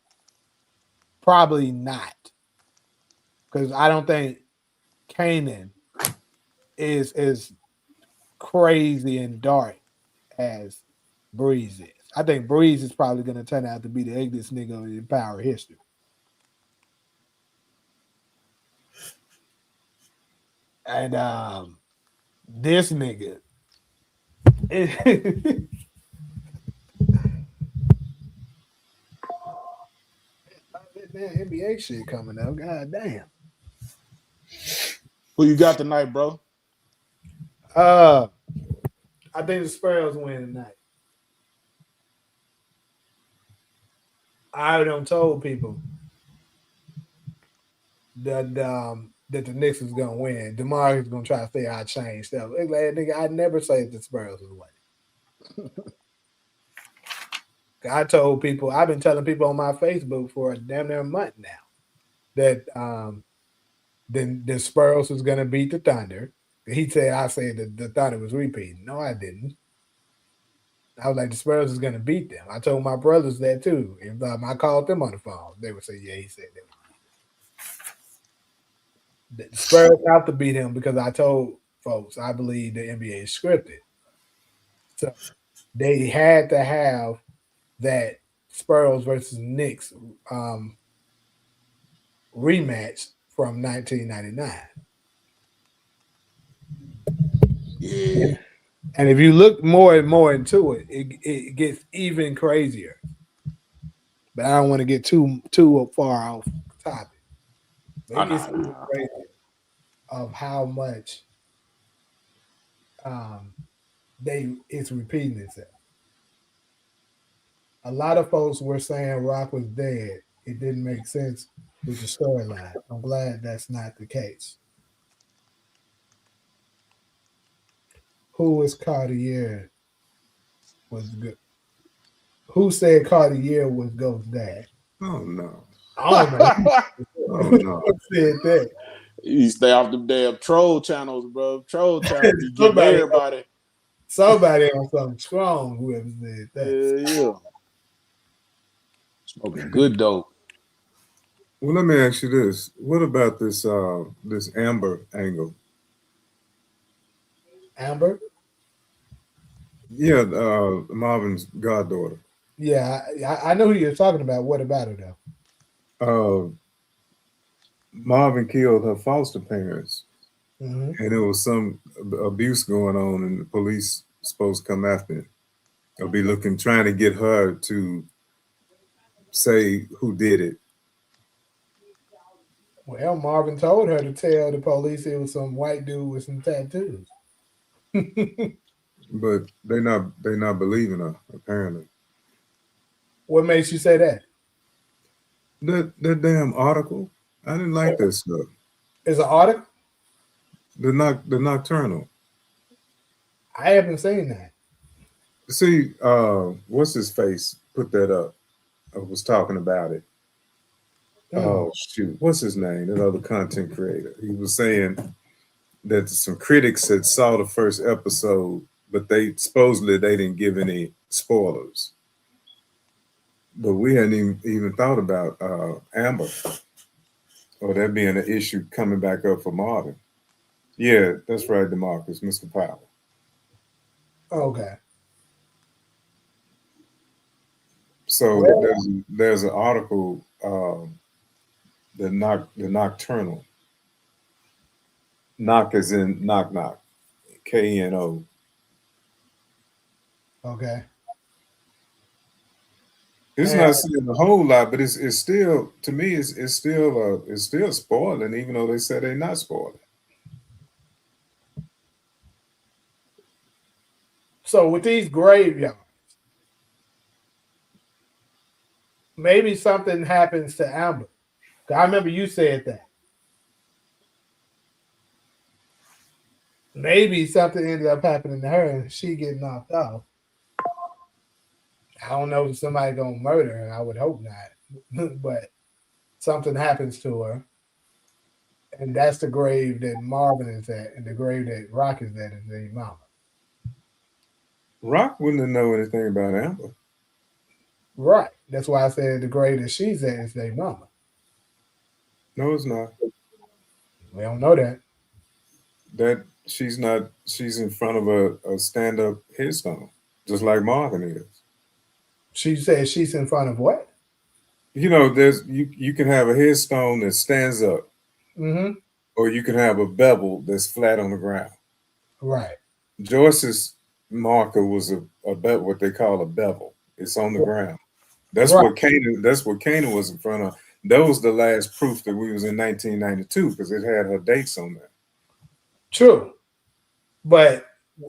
Speaker 3: Probably not. Because I don't think Kanan is as crazy and dark as Breeze is. I think Breeze is probably going to turn out to be the ugliest nigga in power history. And this nigga, that NBA shit coming up. God damn.
Speaker 7: Who you got tonight, bro?
Speaker 3: I think the Spurs win tonight. I done told people that the Knicks is gonna win. DeMar is gonna try to say I changed stuff. Like, nigga, I never say the Spurs will win. I told people, I've been telling people on my Facebook for a damn near month now that the Spurs was gonna beat the Thunder. He said I said that the Thunder was repeating. No, I didn't. I was like, the Spurs is gonna beat them. I told my brothers that too. If I called them on the phone, they would say, yeah, he said that. The Spurs have to beat him because I told folks I believe the NBA is scripted. So they had to have that Spurs versus Knicks rematch from 1999.
Speaker 7: Yeah.
Speaker 3: And if you look more and more into it, it gets even crazier. But I don't want to get too far off topic. It gets even crazier of how much it's repeating itself. A lot of folks were saying Rock was dead. It didn't make sense with the storyline. I'm glad that's not the case. Who was Cartier was good? Who said Cartier was Ghost's dad?
Speaker 6: Oh no.
Speaker 3: I don't know.
Speaker 6: Oh no.
Speaker 3: Who said that?
Speaker 7: You stay off them damn troll channels, bro. Troll channels be getting everybody.
Speaker 3: Somebody on something strong, whoever said that.
Speaker 7: Yeah. Smoking good dope.
Speaker 6: Well, let me ask you this. What about this this Amber angle?
Speaker 3: Amber?
Speaker 6: Yeah, Marvin's goddaughter.
Speaker 3: Yeah, I know who you're talking about. What about her though?
Speaker 6: Marvin killed her foster parents,
Speaker 3: Mm-hmm.
Speaker 6: and there was some abuse going on, and the police supposed to come after it. They'll be looking, trying to get her to say who did it.
Speaker 3: Well, Marvin told her to tell the police it was some white dude with some tattoos.
Speaker 6: But they're not believing her, apparently.
Speaker 3: What makes you say that?
Speaker 6: That damn article. I didn't like that stuff.
Speaker 3: Is an article?
Speaker 6: The Nocturnal.
Speaker 3: I haven't seen that.
Speaker 6: See, what's his face put that up? I was talking about it. Oh shoot, what's his name? That other content creator. He was saying that some critics had saw the first episode, but they supposedly they didn't give any spoilers. But we hadn't even thought about Amber or that being an issue coming back up for Marvin. Yeah, that's right, DeMarcus, Mr. Powell.
Speaker 3: Okay.
Speaker 6: So
Speaker 3: Well,
Speaker 6: there's an article, the nocturnal. Knock as in knock knock, KNO.
Speaker 3: okay.
Speaker 6: It's
Speaker 3: And
Speaker 6: not saying a whole lot, but it's still, to me it's still spoiling, even though they said they're not spoiling.
Speaker 3: so with these graveyards, maybe something happens to Amber. I remember you said that. Maybe something ended up happening to her and she get knocked off. I don't know if somebody gonna murder her. I would hope not. But something happens to her. And that's the grave that Marvin is at, and the grave that Rock is at is their mama.
Speaker 6: Rock wouldn't know anything about Amber.
Speaker 3: Right. That's why I said the grave that she's at is their mama.
Speaker 6: No, it's not.
Speaker 3: We don't know that.
Speaker 6: That she's not. She's in front of a stand-up headstone, just like Marvin is.
Speaker 3: She said she's in front of what?
Speaker 6: You know, there's you can have a headstone that stands up,
Speaker 3: Mm-hmm.
Speaker 6: or you can have a bevel that's flat on the ground.
Speaker 3: Right.
Speaker 6: Joyce's marker was what they call a bevel. It's on the ground. That's
Speaker 3: Right.
Speaker 6: what Kanan. That's what Kanan was in front of. That was the last proof that we was in 1992 because it had her dates on there.
Speaker 3: True. But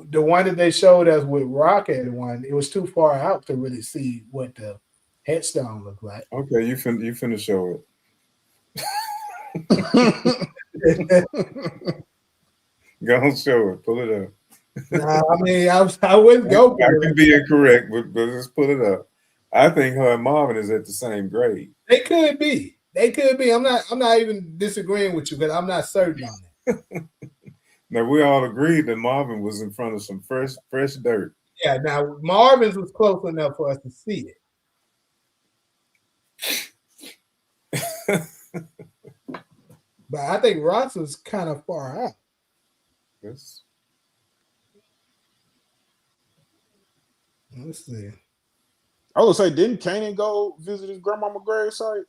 Speaker 3: the one that they showed us with Rocket one, it was too far out to really see what the headstone looked like.
Speaker 6: Okay, you finna show it. Go on, show it. Pull it up.
Speaker 3: Nah, I mean, I wouldn't go.
Speaker 6: I could be incorrect, but let's pull it up. I think her and Marvin is at the same grade.
Speaker 3: They could be. They could be. I'm not even disagreeing with you, but I'm not certain on that.
Speaker 6: Now we all agreed that Marvin was in front of some fresh dirt.
Speaker 3: Yeah. Now Marvin's was close enough for us to see it, but I think Ross was kind of far out.
Speaker 6: Yes.
Speaker 3: Let's see.
Speaker 7: I would say, didn't Kanan go visit his grandmama grave site?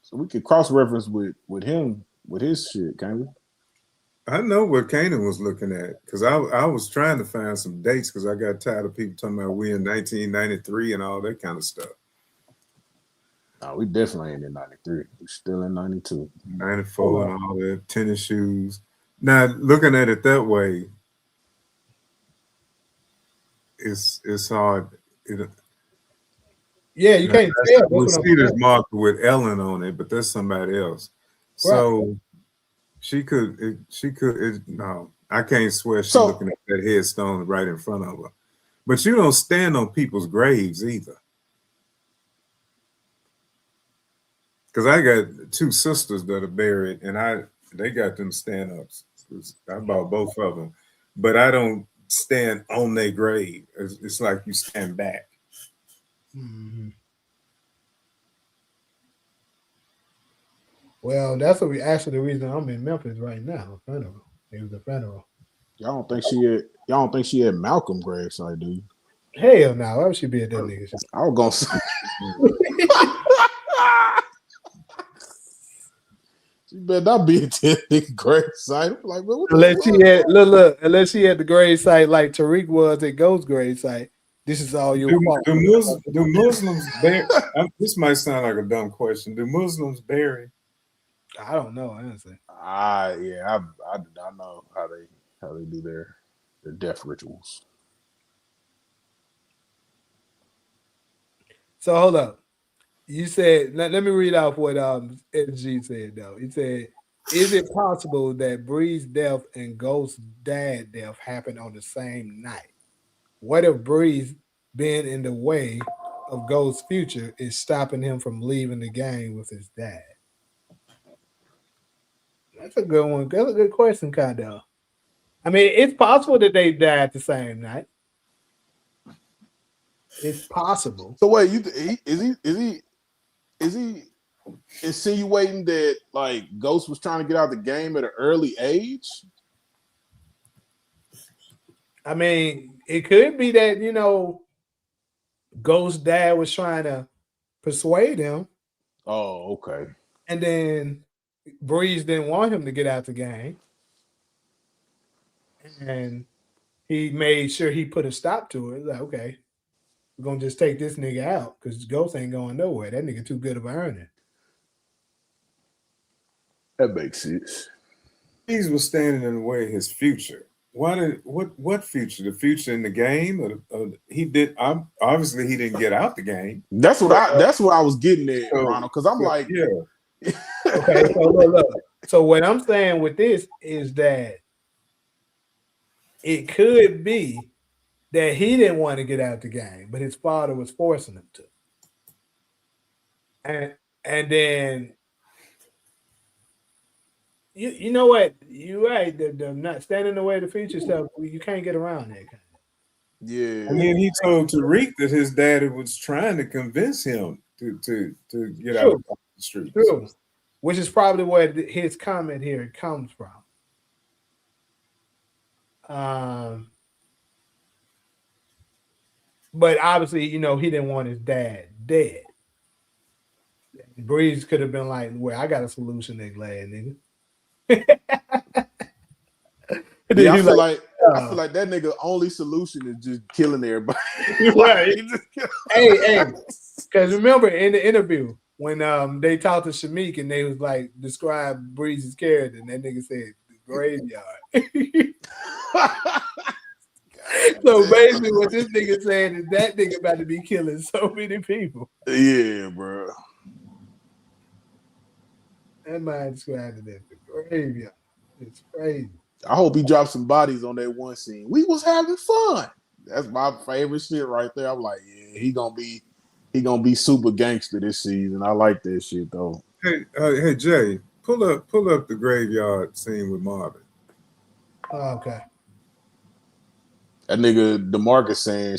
Speaker 7: So we could cross reference with him with his shit, can't we?
Speaker 6: I know what Kanan was looking at because I was trying to find some dates because I got tired of people talking about we in 1993 and all that kind of stuff.
Speaker 7: No, we definitely ain't in 93. We're still in 92.
Speaker 6: 94 and all that, tennis shoes. Now, looking at it that way, it's hard.
Speaker 3: Yeah, you can't tell.
Speaker 6: We see this marker with Ellen on it, but that's somebody else. So she could. No, I can't swear she's looking at that headstone right in front of her. But you don't stand on people's graves either. Because I got two sisters that are buried, and they got them stand-ups. I bought both of them. But I don't stand on their grave. It's like you stand back.
Speaker 3: Mm-hmm. Well, that's what actually the reason I'm in Memphis right now. Funeral. It was a funeral.
Speaker 7: Y'all don't think she had Malcolm gravesite, do you?
Speaker 3: Hell no. Why would she be at that nigga?
Speaker 7: I was gonna say she better not be at that nigga gravesite. Like,
Speaker 3: Unless she had the grave site like Tariq was at Ghost grave site. This is all your fault.
Speaker 6: Do Muslims bury? This might sound like a dumb question. Do Muslims bury?
Speaker 3: I don't know, honestly.
Speaker 7: I do not know how they do their death rituals.
Speaker 3: So hold up. You said let me read off what SG said though. He said, is it possible that Bree's death and Ghost's dad death happened on the same night? What if Bree's being in the way of Ghost's future is stopping him from leaving the game with his dad? That's a good one. That's a good question, kind of. I mean, it's possible that they died the same night. It's possible.
Speaker 7: So wait, is he insinuating that like Ghost was trying to get out of the game at an early age?
Speaker 3: I mean, it could be that, Ghost's dad was trying to persuade him,
Speaker 7: Oh, okay.
Speaker 3: and then Breeze didn't want him to get out the game. And he made sure he put a stop to it. Like, okay, we're gonna just take this nigga out because Ghost ain't going nowhere. That nigga too good of an earner.
Speaker 7: That makes sense.
Speaker 6: He was standing in the way of his future. What future? The future in the game? Or he did. Obviously he didn't get out the game.
Speaker 7: That's what I was getting at, Ronald. Because I'm like,
Speaker 6: yeah.
Speaker 3: Okay, so look. So what I'm saying with this is that it could be that he didn't want to get out the game, but his father was forcing him to. And then you know what? You're right. The not standing in the way of the future stuff. You can't get around that.
Speaker 7: yeah.
Speaker 6: And then he told Tariq that his daddy was trying to convince him to get out of the streets.
Speaker 3: True. Which is probably where his comment here comes from. But obviously, he didn't want his dad dead. Breeze could have been like, "Well, I got a solution, there, glad nigga."
Speaker 7: Yeah, I feel like that nigga only solution is just killing everybody.
Speaker 3: Right. Hey, because remember in the interview when they talked to Shamik and they was like describe Breeze's character, and that nigga said the graveyard. So basically, what this nigga saying is that nigga about to be killing so many people.
Speaker 7: Yeah, bro.
Speaker 3: That man described it as the graveyard. It's crazy.
Speaker 7: I hope he dropped some bodies on that one scene. We was having fun. That's my favorite shit right there. I'm like, yeah, he gonna be super gangster this season. I like that shit though.
Speaker 6: Hey, Jay, pull up the graveyard scene with Marvin.
Speaker 3: Oh, okay.
Speaker 7: That nigga DeMarcus saying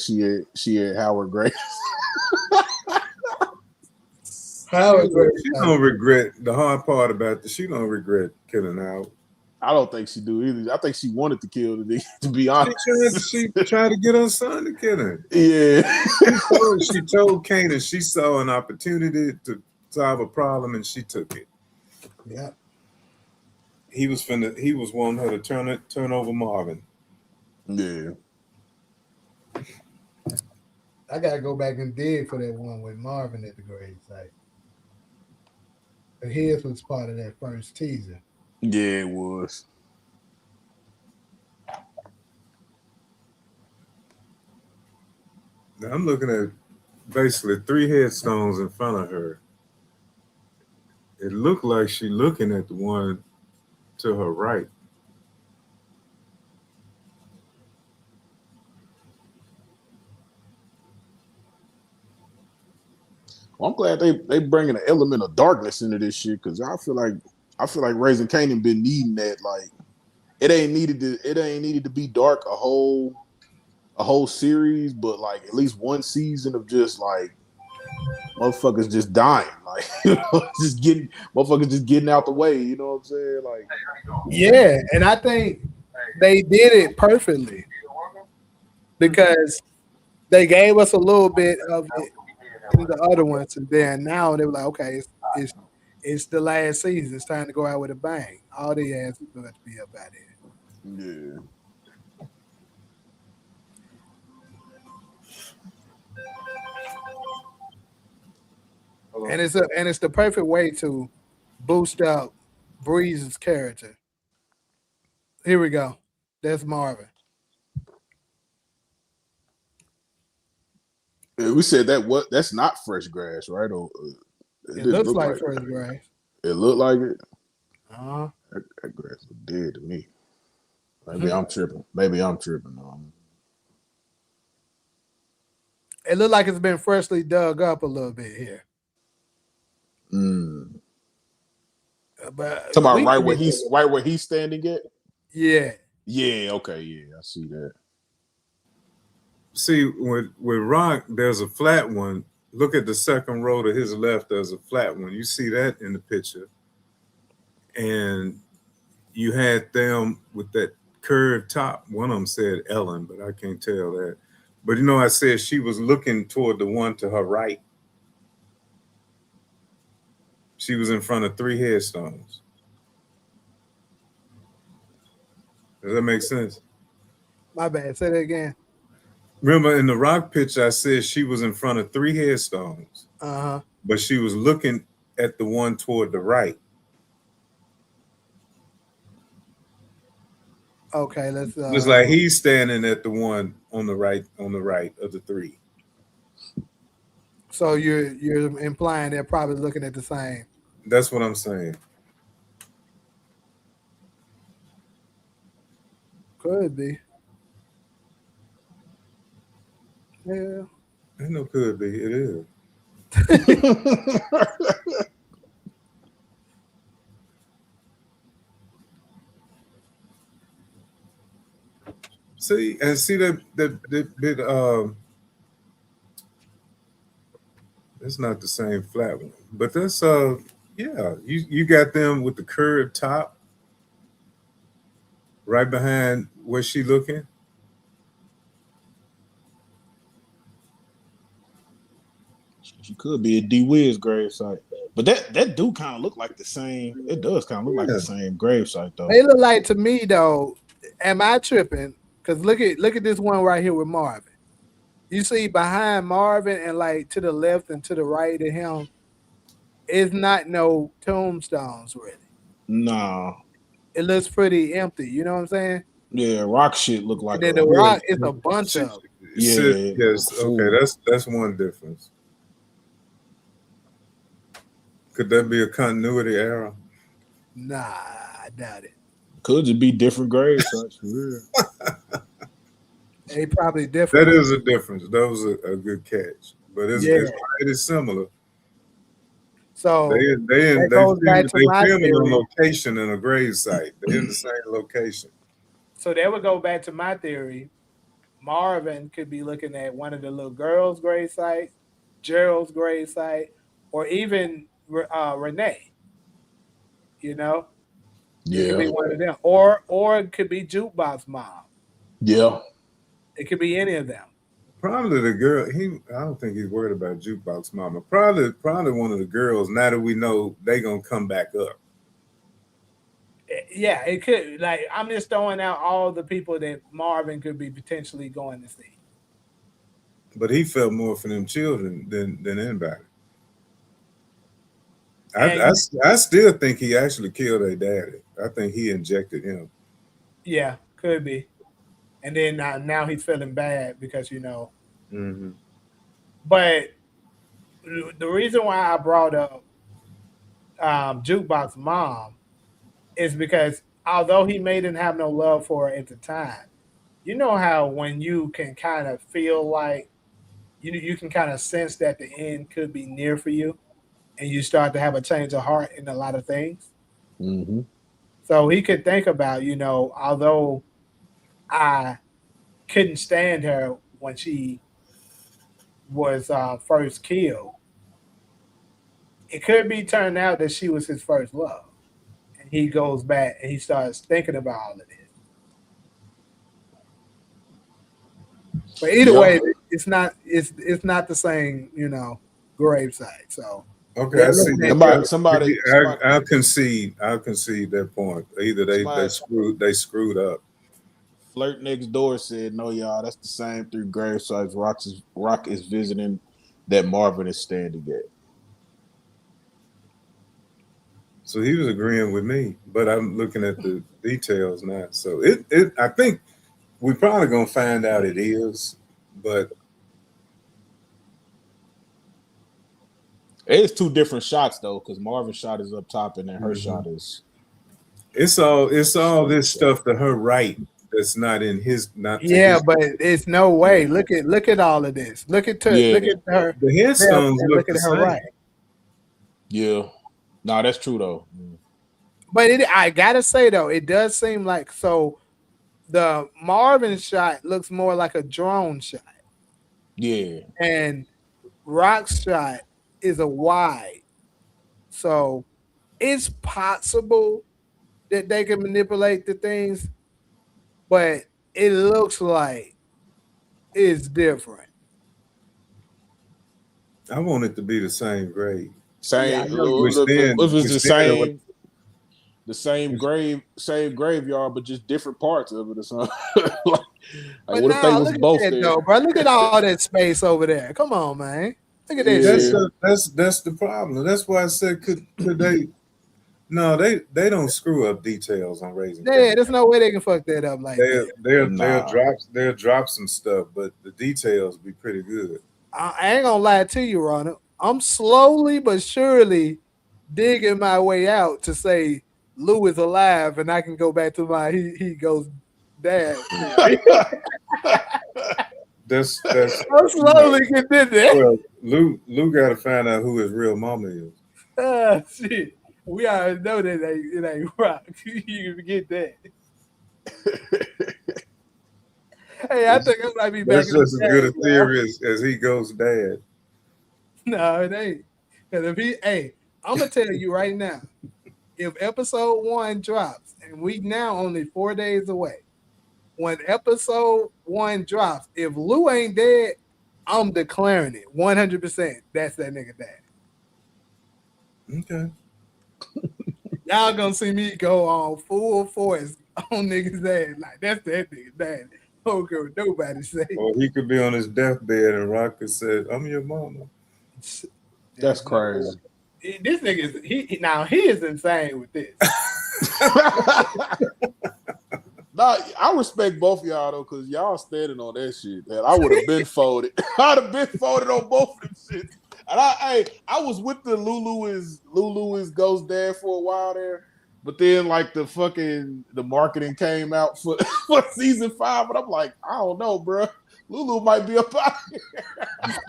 Speaker 7: she had Howard Grace.
Speaker 3: Howard Grace.
Speaker 6: She don't regret the hard part about this. She don't regret killing Howard.
Speaker 7: I don't think she do either. I think she wanted to kill the nigga, to be honest.
Speaker 6: She tried to get her son to kill him.
Speaker 7: Yeah.
Speaker 6: She told Kanan she saw an opportunity to solve a problem and she took it.
Speaker 3: Yeah.
Speaker 6: He was wanting her to turn over Marvin.
Speaker 7: Yeah.
Speaker 3: I gotta go back and dig for that one with Marvin at the grave site. But his was part of that first teaser.
Speaker 7: Yeah, it was.
Speaker 6: Now I'm looking at basically 3 headstones in front of her. It looked like she's looking at the one to her right.
Speaker 7: Well, I'm glad they bringing an element of darkness into this shit because I feel like Raising Kanan been needing that. Like it ain't needed to be dark a whole series, but like at least one season of just like motherfuckers just dying, like motherfuckers just getting out the way. You know what I'm saying? Like
Speaker 3: yeah, and I think they did it perfectly because they gave us a little bit of it in the other ones, and then now they were like, okay, it's the last season. It's time to go out with a bang. All they asked was to be up out here.
Speaker 7: yeah.
Speaker 3: And it's the perfect way to boost up Breeze's character. Here we go. That's Marvin.
Speaker 7: Yeah, we said that's not fresh grass, right? Or
Speaker 3: it looks like fresh grass.
Speaker 7: It looked like it.
Speaker 3: Uh-huh.
Speaker 7: That grass was dead to me. Maybe I'm tripping.
Speaker 3: It looked like it's been freshly dug up a little bit here. But
Speaker 7: talking about right where he's standing at?
Speaker 3: Yeah.
Speaker 7: Yeah, okay, yeah, I see that.
Speaker 6: See, with Rock, there's a flat one. Look at the second row to his left. There's a flat one. You see that in the picture, and you had them with that curved top. One of them said Ellen, but I can't tell that. But you know, I said she was looking toward the one to her right. She was in front of 3 headstones. Does that make sense?
Speaker 3: My bad. Say that again.
Speaker 6: Remember in the Rock picture, I said she was in front of 3 headstones,
Speaker 3: Uh-huh.
Speaker 6: but she was looking at the one toward the right.
Speaker 3: Okay, let's
Speaker 6: It's like he's standing at the one on the right of the 3.
Speaker 3: so you're implying they're probably looking at the same.
Speaker 6: That's what I'm saying.
Speaker 3: Could be. Yeah.
Speaker 6: Ain't no could be. It is. See that bit. That's not the same flat one, but that's yeah. You got them with the curved top, right behind where she looking.
Speaker 7: She could be a D Wiz grave site. But that do kind of look like the same. It does kind of look like the same grave site though.
Speaker 3: They look like to me though. Am I tripping? Because look at this one right here with Marvin. You see behind Marvin and like to the left and to the right of him, it's not no tombstones really.
Speaker 7: Nah.
Speaker 3: It looks pretty empty. You know what I'm saying?
Speaker 7: Yeah, Rock shit look like
Speaker 3: And then the rock is a bunch of.
Speaker 7: Yeah.
Speaker 6: Yes. Okay. That's one difference. Could that be a continuity error?
Speaker 3: Nah, I doubt it.
Speaker 7: Could just be different grave sites for real.
Speaker 3: They probably different.
Speaker 6: That is a difference. That was a good catch, but it is similar.
Speaker 3: So
Speaker 6: they filming a location in a grave site. They're in the same location.
Speaker 3: So that would go back to my theory. Marvin could be looking at one of the little girls' grave sites, Gerald's grave site, or even Renee. You know, it could be one of them, or it could be Jukebox Mom.
Speaker 7: Yeah,
Speaker 3: it could be any of them.
Speaker 6: Probably the girl. I don't think he's worried about Jukebox Mama. Probably one of the girls. Now that we know they gonna come back up.
Speaker 3: Yeah, it could. Like I'm just throwing out all the people that Marvin could be potentially going to see.
Speaker 6: But he felt more for them children than anybody. I still think he actually killed their daddy. I think he injected him.
Speaker 3: Yeah, could be. And then now he's feeling bad because you know.
Speaker 6: Mm-hmm.
Speaker 3: But the reason why I brought up Jukebox Mom is because although he may didn't have no love for her at the time, you know how when you can kind of feel like you can kind of sense that the end could be near for you, and you start to have a change of heart in a lot of things.
Speaker 7: Mm-hmm.
Speaker 3: So he could think about, you know, although I couldn't stand her when she was first killed, it could be turned out that she was his first love. And he goes back and he starts thinking about all of this. But either way, it's not the same, you know, gravesite. So
Speaker 6: okay, I see.
Speaker 7: Somebody.
Speaker 6: I'll concede that point. Either they screwed up.
Speaker 7: Flirt Next Door said, "No, y'all, that's the same 3 grave sites Rock is visiting that Marvin is standing at."
Speaker 6: So he was agreeing with me, but I'm looking at the details now. So I think we're probably gonna find out it is, but
Speaker 7: it's 2 different shots though, because Marvin's shot is up top and then her shot is.
Speaker 6: It's all this stuff to her right that's not in his. Not
Speaker 3: yeah,
Speaker 6: his.
Speaker 3: But it's no way. Look at all of this. Look at her.
Speaker 6: The headstones look the same.
Speaker 3: Right.
Speaker 7: Yeah, no, that's true though.
Speaker 3: But I gotta say though, it does seem like so. The Marvin shot looks more like a drone shot.
Speaker 7: Yeah.
Speaker 3: And Rock's shot is a wide. So it's possible that they can manipulate the things, but it looks like it's different.
Speaker 6: I want it to be the same grade.
Speaker 3: Yeah, I
Speaker 7: Same.
Speaker 3: know you.
Speaker 6: Which
Speaker 7: Look,
Speaker 6: then,
Speaker 7: if it's
Speaker 6: which
Speaker 7: the
Speaker 6: then it would,
Speaker 7: same graveyard, but just different parts of it or something. like,
Speaker 3: But
Speaker 7: what if they
Speaker 3: now
Speaker 7: was
Speaker 3: look at
Speaker 7: both
Speaker 3: that
Speaker 7: there?
Speaker 3: though, bro. Look at all that space over there. Come on, man. Look at that
Speaker 7: Yeah.
Speaker 3: shit.
Speaker 6: that's the problem. That's why I said could they? No, they don't screw up details on Raising
Speaker 3: Yeah,
Speaker 6: Kanan.
Speaker 3: there's no way they can fuck that up like that.
Speaker 7: Nah.
Speaker 6: They'll drop some stuff, but the details be pretty good.
Speaker 3: I ain't gonna lie to you, Ronald. I'm slowly but surely digging my way out to say Lou is alive and I can go back to my he goes dad.
Speaker 6: That's
Speaker 3: I'm slowly getting there.
Speaker 6: well, Lou got to find out who his real mama is.
Speaker 3: Shit. We already know that it ain't rock. You can forget that. Hey, I think I might be back
Speaker 6: That's
Speaker 3: in the
Speaker 6: just as good a
Speaker 3: day,
Speaker 6: theory as he goes dad.
Speaker 3: No, it ain't. Because if hey, I'm gonna tell you right now, if episode 1 drops, and we now only 4 days away, when episode 1 drops, if Lou ain't dead, I'm declaring it 100%. That's that nigga dad.
Speaker 6: Okay.
Speaker 3: Y'all gonna see me go on full force on niggas' ass. Like, that's that nigga dad. Don't care what nobody say.
Speaker 6: Or he could be on his deathbed and Rock could say, "I'm your mama."
Speaker 7: That's crazy.
Speaker 3: This nigga is he is insane with this.
Speaker 7: Nah, I respect both of y'all though, cause y'all standing on that shit. Man, I would have been folded. I'd have been folded on both of them shit. And I was with the Lulu is Ghost Dad for a while there, but then like the marketing came out for for season 5, and I'm like, I don't know, bro. Lulu might be up out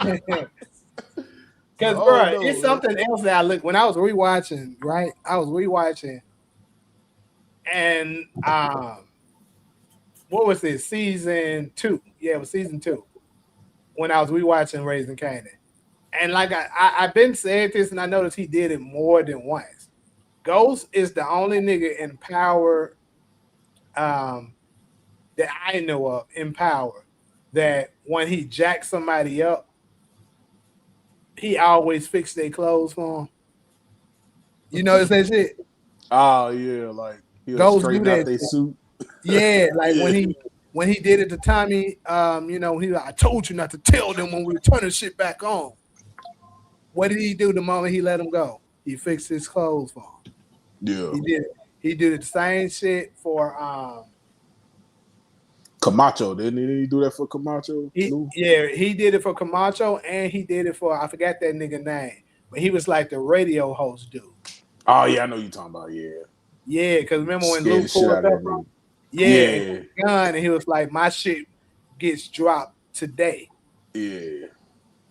Speaker 7: here.
Speaker 3: Because,
Speaker 7: Oh,
Speaker 3: bro,
Speaker 7: no,
Speaker 3: it's
Speaker 7: man.
Speaker 3: something else that I look when I was rewatching, right? I was rewatching, and what was this? Season 2. Yeah, it was season 2 when I was rewatching Raising Kanan. And like I've been saying this, and I noticed he did it more than once. Ghost is the only nigga in power that I know of in power that when he jacks somebody up, he always fixed their clothes for him. You notice that shit?
Speaker 7: Oh yeah, like he'll
Speaker 3: Ghost do
Speaker 7: straighten out
Speaker 3: that
Speaker 7: their
Speaker 3: shit.
Speaker 7: suit.
Speaker 3: Yeah, like
Speaker 7: Yeah.
Speaker 3: when he did it to Tommy, he like, I told you not to tell them when we were turning shit back on. What did he do the moment he let him go? He fixed his clothes for him.
Speaker 7: Yeah.
Speaker 3: He did it. He did the same shit for
Speaker 7: Camacho, didn't he do that for Camacho? Lou?
Speaker 3: he did it for Camacho and he did it for I forgot that nigga name, but he was like the radio host dude.
Speaker 7: Oh yeah, I know you talking about. Yeah.
Speaker 3: Yeah, because remember when
Speaker 7: Scared
Speaker 3: Lou
Speaker 7: the shit
Speaker 3: pulled
Speaker 7: out of
Speaker 3: up
Speaker 7: that
Speaker 3: on
Speaker 7: nigga.
Speaker 3: and gun and he was like, my shit gets dropped today.
Speaker 7: Yeah.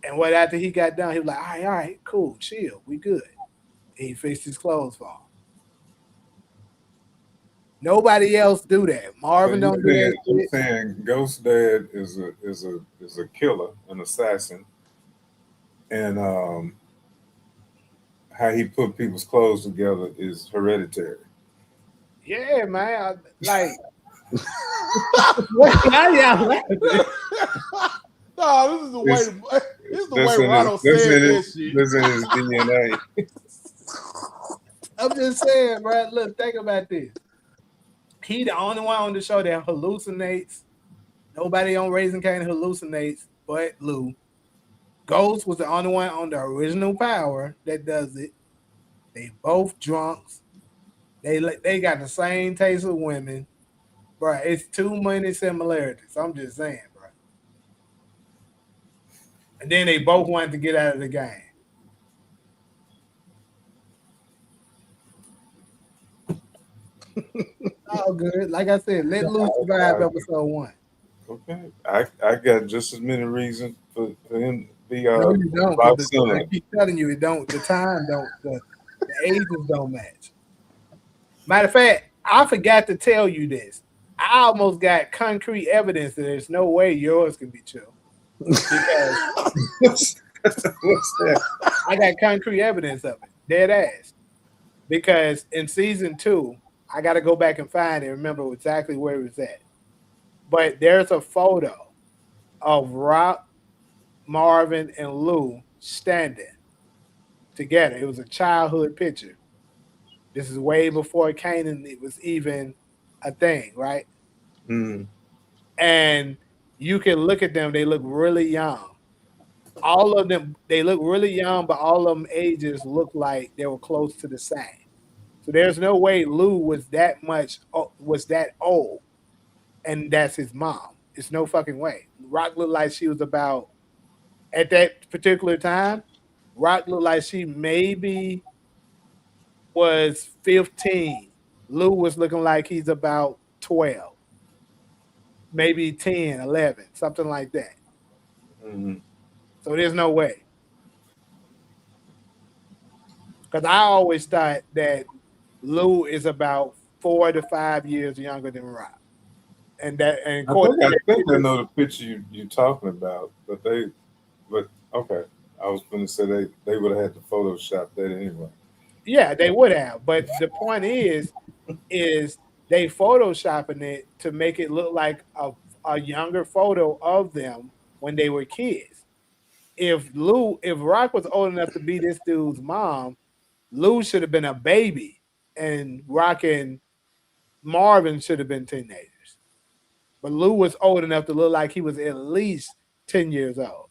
Speaker 3: And what after he got done, he was like, all right, cool, chill, we good. And he fixed his clothes for him. Nobody else do that. Marvin don't do that
Speaker 6: You're
Speaker 3: shit.
Speaker 6: saying Ghost Dad is a killer, an assassin, and how he put people's clothes together is hereditary.
Speaker 3: Yeah, man. Like, why y'all laughing?
Speaker 7: No, this is the way. This is the way Ronald said this shit.
Speaker 6: This in his DNA.
Speaker 3: I'm just saying, bro. Look, think about this. He the only one on the show that hallucinates. Nobody on Raising Kanan hallucinates but Lou. Ghost was the only one on the original Power that does it. They both drunks. They got the same taste of women. Bro, it's too many similarities. I'm just saying, bro. And then they both wanted to get out of the game. All good. Like I said, let Lou survive episode 1.
Speaker 6: Okay, I got just as many reasons for him to be
Speaker 3: No, you don't.
Speaker 6: my
Speaker 3: 'Cause
Speaker 6: son.
Speaker 3: I keep telling you, it don't. The time don't. The ages don't match. Matter of fact, I forgot to tell you this. I almost got concrete evidence that there's no way yours can be true. because
Speaker 6: What's that?
Speaker 3: I got concrete evidence of it, dead ass. Because in season 2, I got to go back and find and remember exactly where it was at. But there's a photo of Rock, Marvin, and Lou standing together. It was a childhood picture. This is way before Kanan it was even a thing, right?
Speaker 6: Mm.
Speaker 3: And you can look at them; they look really young. All of them, they look really young, but all of them ages look like they were close to the same. So there's no way Lou was was that old, and that's his mom. It's no fucking way. Rock looked like she was about at that particular time. Rock looked like she maybe was 15. Lou was looking like he's about 12, maybe 10, 11, something like that.
Speaker 6: Mm.
Speaker 3: So there's no way. Because I always thought that Lou is about 4 to 5 years younger than Rock. And according to
Speaker 6: I
Speaker 3: that
Speaker 6: think I
Speaker 3: picture,
Speaker 6: know the picture you talking about, but okay. I was going to say they would have had to Photoshop that anyway.
Speaker 3: yeah, they would have. But the point is they photoshopping it to make it look like a younger photo of them when they were kids. If Rock was old enough to be this dude's mom, Lou should have been a baby, and Rock and Marvin should have been teenagers. But Lou was old enough to look like he was at least 10 years old.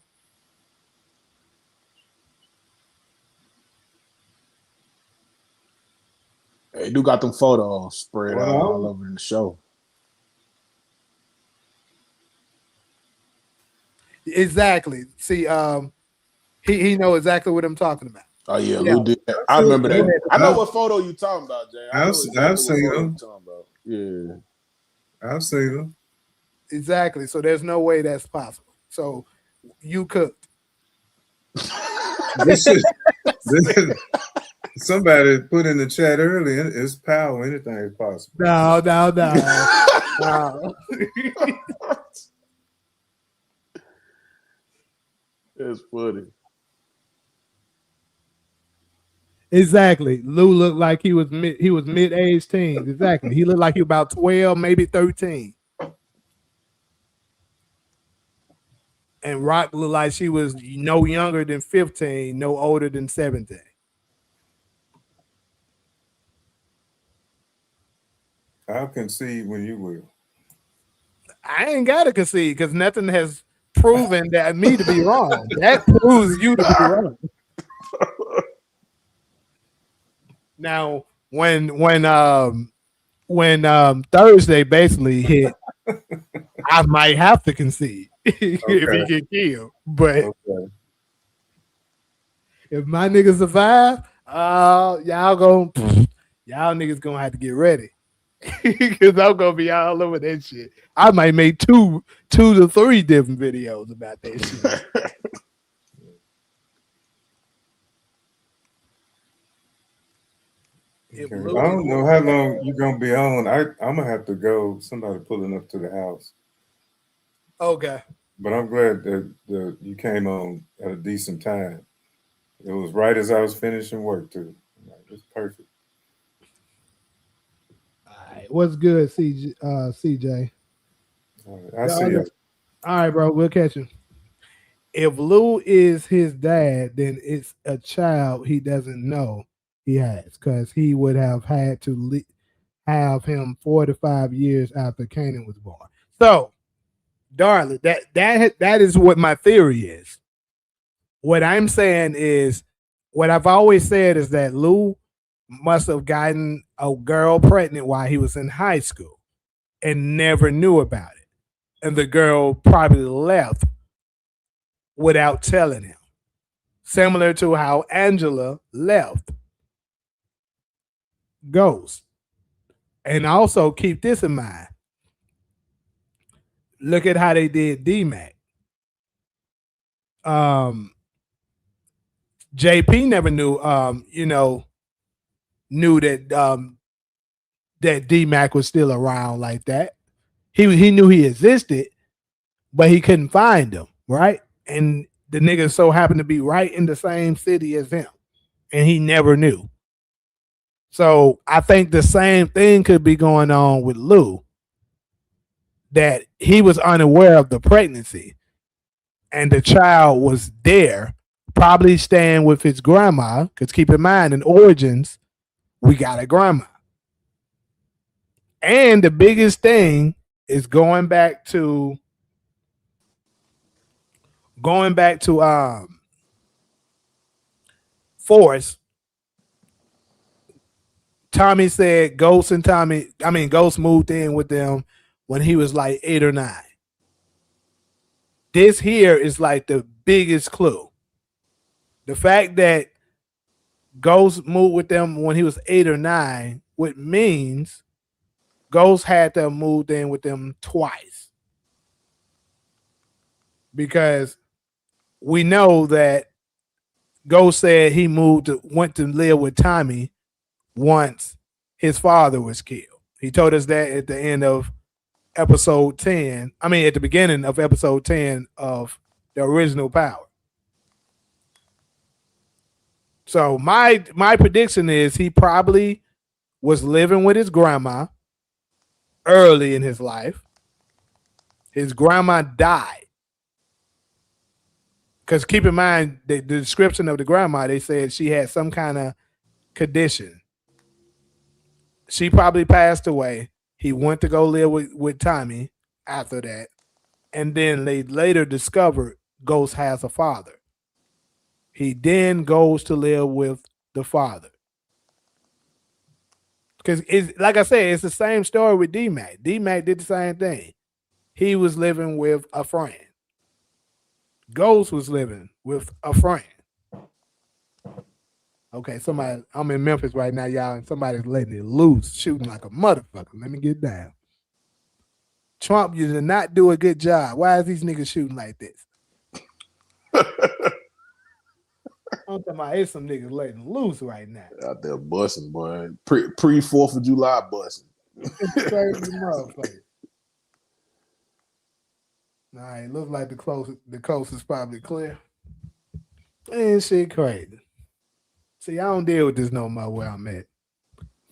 Speaker 7: They do got them photos spread out all
Speaker 6: Well,
Speaker 7: over in the show.
Speaker 3: Exactly. See, he know exactly what I'm talking about.
Speaker 7: Oh yeah,
Speaker 3: Yeah.
Speaker 7: Lou did. I
Speaker 6: I've,
Speaker 7: remember that. I know
Speaker 6: I've,
Speaker 7: what photo you talking about, Jay. I
Speaker 6: I've,
Speaker 7: know
Speaker 6: I've
Speaker 7: exactly what
Speaker 6: seen
Speaker 7: photo you
Speaker 6: them.
Speaker 7: talking about. Yeah.
Speaker 6: I've seen them.
Speaker 3: Exactly. So there's no way that's possible. So you cooked.
Speaker 6: This is, somebody put in the chat earlier. It's power. Anything is possible.
Speaker 3: No. No.
Speaker 7: It's funny.
Speaker 3: Exactly. Lou looked like he was mid-age teens. Exactly. He looked like he was about 12, maybe 13. And Rock looked like she was no younger than 15, no older than 17.
Speaker 6: I'll concede when you will.
Speaker 3: I ain't gotta concede because nothing has proven that me to be wrong. That proves you to be wrong. Now, when Thursday basically hit, I might have to concede if he get killed. But
Speaker 6: Okay.
Speaker 3: if my niggas survive, y'all niggas gonna have to get ready. Because I'm gonna be all over that shit. I might make two to three different videos about that shit.
Speaker 6: Okay. I don't know how long you're gonna be on. I'm gonna have to go. Somebody pulling up to the house.
Speaker 3: Okay.
Speaker 6: But I'm glad that you came on at a decent time. It was right as I was finishing work too. It's perfect.
Speaker 3: All right. What's good, CJ?
Speaker 6: All right. I see you.
Speaker 3: All right, bro. We'll catch you. If Lou is his dad, then it's a child he doesn't know he has, because he would have had to have him 4 to 5 years after Kanan was born. So, darling, that is what my theory is. What I'm saying is, what I've always said is that Lou must have gotten a girl pregnant while he was in high school and never knew about it. And the girl probably left without telling him. Similar to how Angela left Ghost. And also keep this in mind. Look at how they did D-Mac. JP never knew, knew that that D-Mac was still around like that. He knew he existed, but he couldn't find him. right? And the nigga so happened to be right in the same city as him, and he never knew. So I think the same thing could be going on with Lou, that he was unaware of the pregnancy, and the child was there, probably staying with his grandma. Because keep in mind, in Origins, we got a grandma. And the biggest thing is going back to Force. Tommy said Ghost moved in with them when he was like 8 or 9. This here is like the biggest clue. The fact that Ghost moved with them when he was 8 or 9, which means Ghost had to have moved in with them twice. Because we know that Ghost said he went to live with Tommy once his father was killed. He told us that at the end of episode 10. I mean, at the beginning of episode 10 of the original Power. So my prediction is he probably was living with his grandma early in his life. His grandma died. Because keep in mind, the description of the grandma, they said she had some kind of condition. She probably passed away. He went to go live with Tommy after that. And then they later discovered Ghost has a father. He then goes to live with the father. Because it's like I said, it's the same story with D-Mac. D-Mac did the same thing. He was living with a friend. Ghost was living with a friend. Okay, I'm in Memphis right now, y'all, and somebody's letting it loose, shooting like a motherfucker. Let me get down. Trump, you did not do a good job. Why is these niggas shooting like this? I'm talking about it's some niggas letting loose right now.
Speaker 7: Out there busting, boy. Pre 4th of July busting.
Speaker 3: It's crazy motherfucker. All right, looks like the coast is probably clear. And shit crazy. See, I don't deal with this no more where I'm at.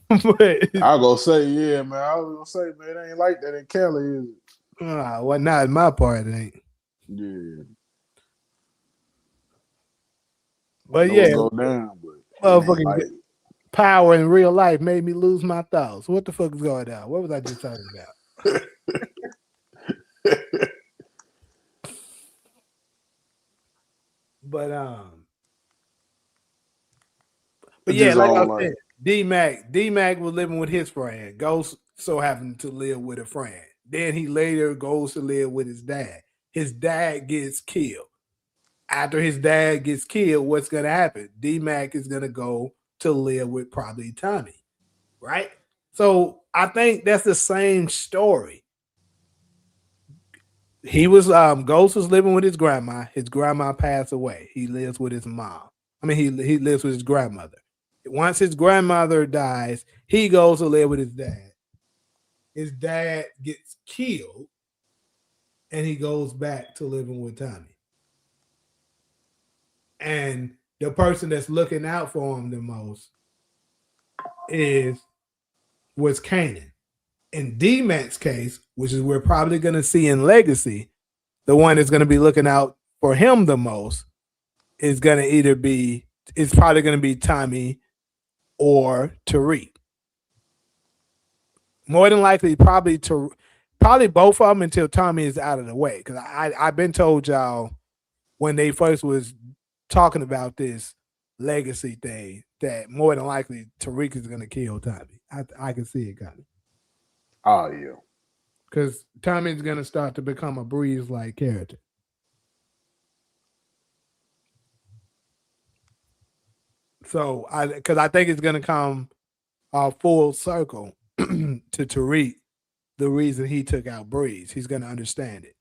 Speaker 3: But
Speaker 7: I'll go say, yeah, man. I was gonna say, man, it ain't like that in Cali, is it?
Speaker 3: Well, not in my part, it ain't.
Speaker 7: Yeah.
Speaker 3: But yeah,
Speaker 7: go down, but
Speaker 3: motherfucking
Speaker 7: like...
Speaker 3: Power in real life made me lose my thoughts. What the fuck is going on? What was I just talking about? But yeah, like I said, D-Mac was living with his friend. Ghost so happened to live with a friend. Then he later goes to live with his dad. His dad gets killed. After his dad gets killed, what's gonna happen? D-Mac is gonna go to live with probably Tommy, right? So I think that's the same story. He was Ghost was living with his grandma. His grandma passed away. He lives with his mom. I mean, he lives with his grandmother. Once his grandmother dies, he goes to live with his dad. His dad gets killed, and he goes back to living with Tommy. And the person that's looking out for him the most was Kanan. In D-Mac's case, which is we're probably going to see in Legacy, the one that's going to be looking out for him the most is going to it's probably going to be Tommy or Tariq. More than likely, probably both of them until Tommy is out of the way. Because I've been told y'all when they first was talking about this Legacy thing that more than likely Tariq is going to kill Tommy. I can see it coming.
Speaker 7: Oh, yeah.
Speaker 3: Because Tommy's going to start to become a Breeze-like character. So, because I think it's going to come full circle to Tariq, the reason he took out Breeze. He's going to understand it.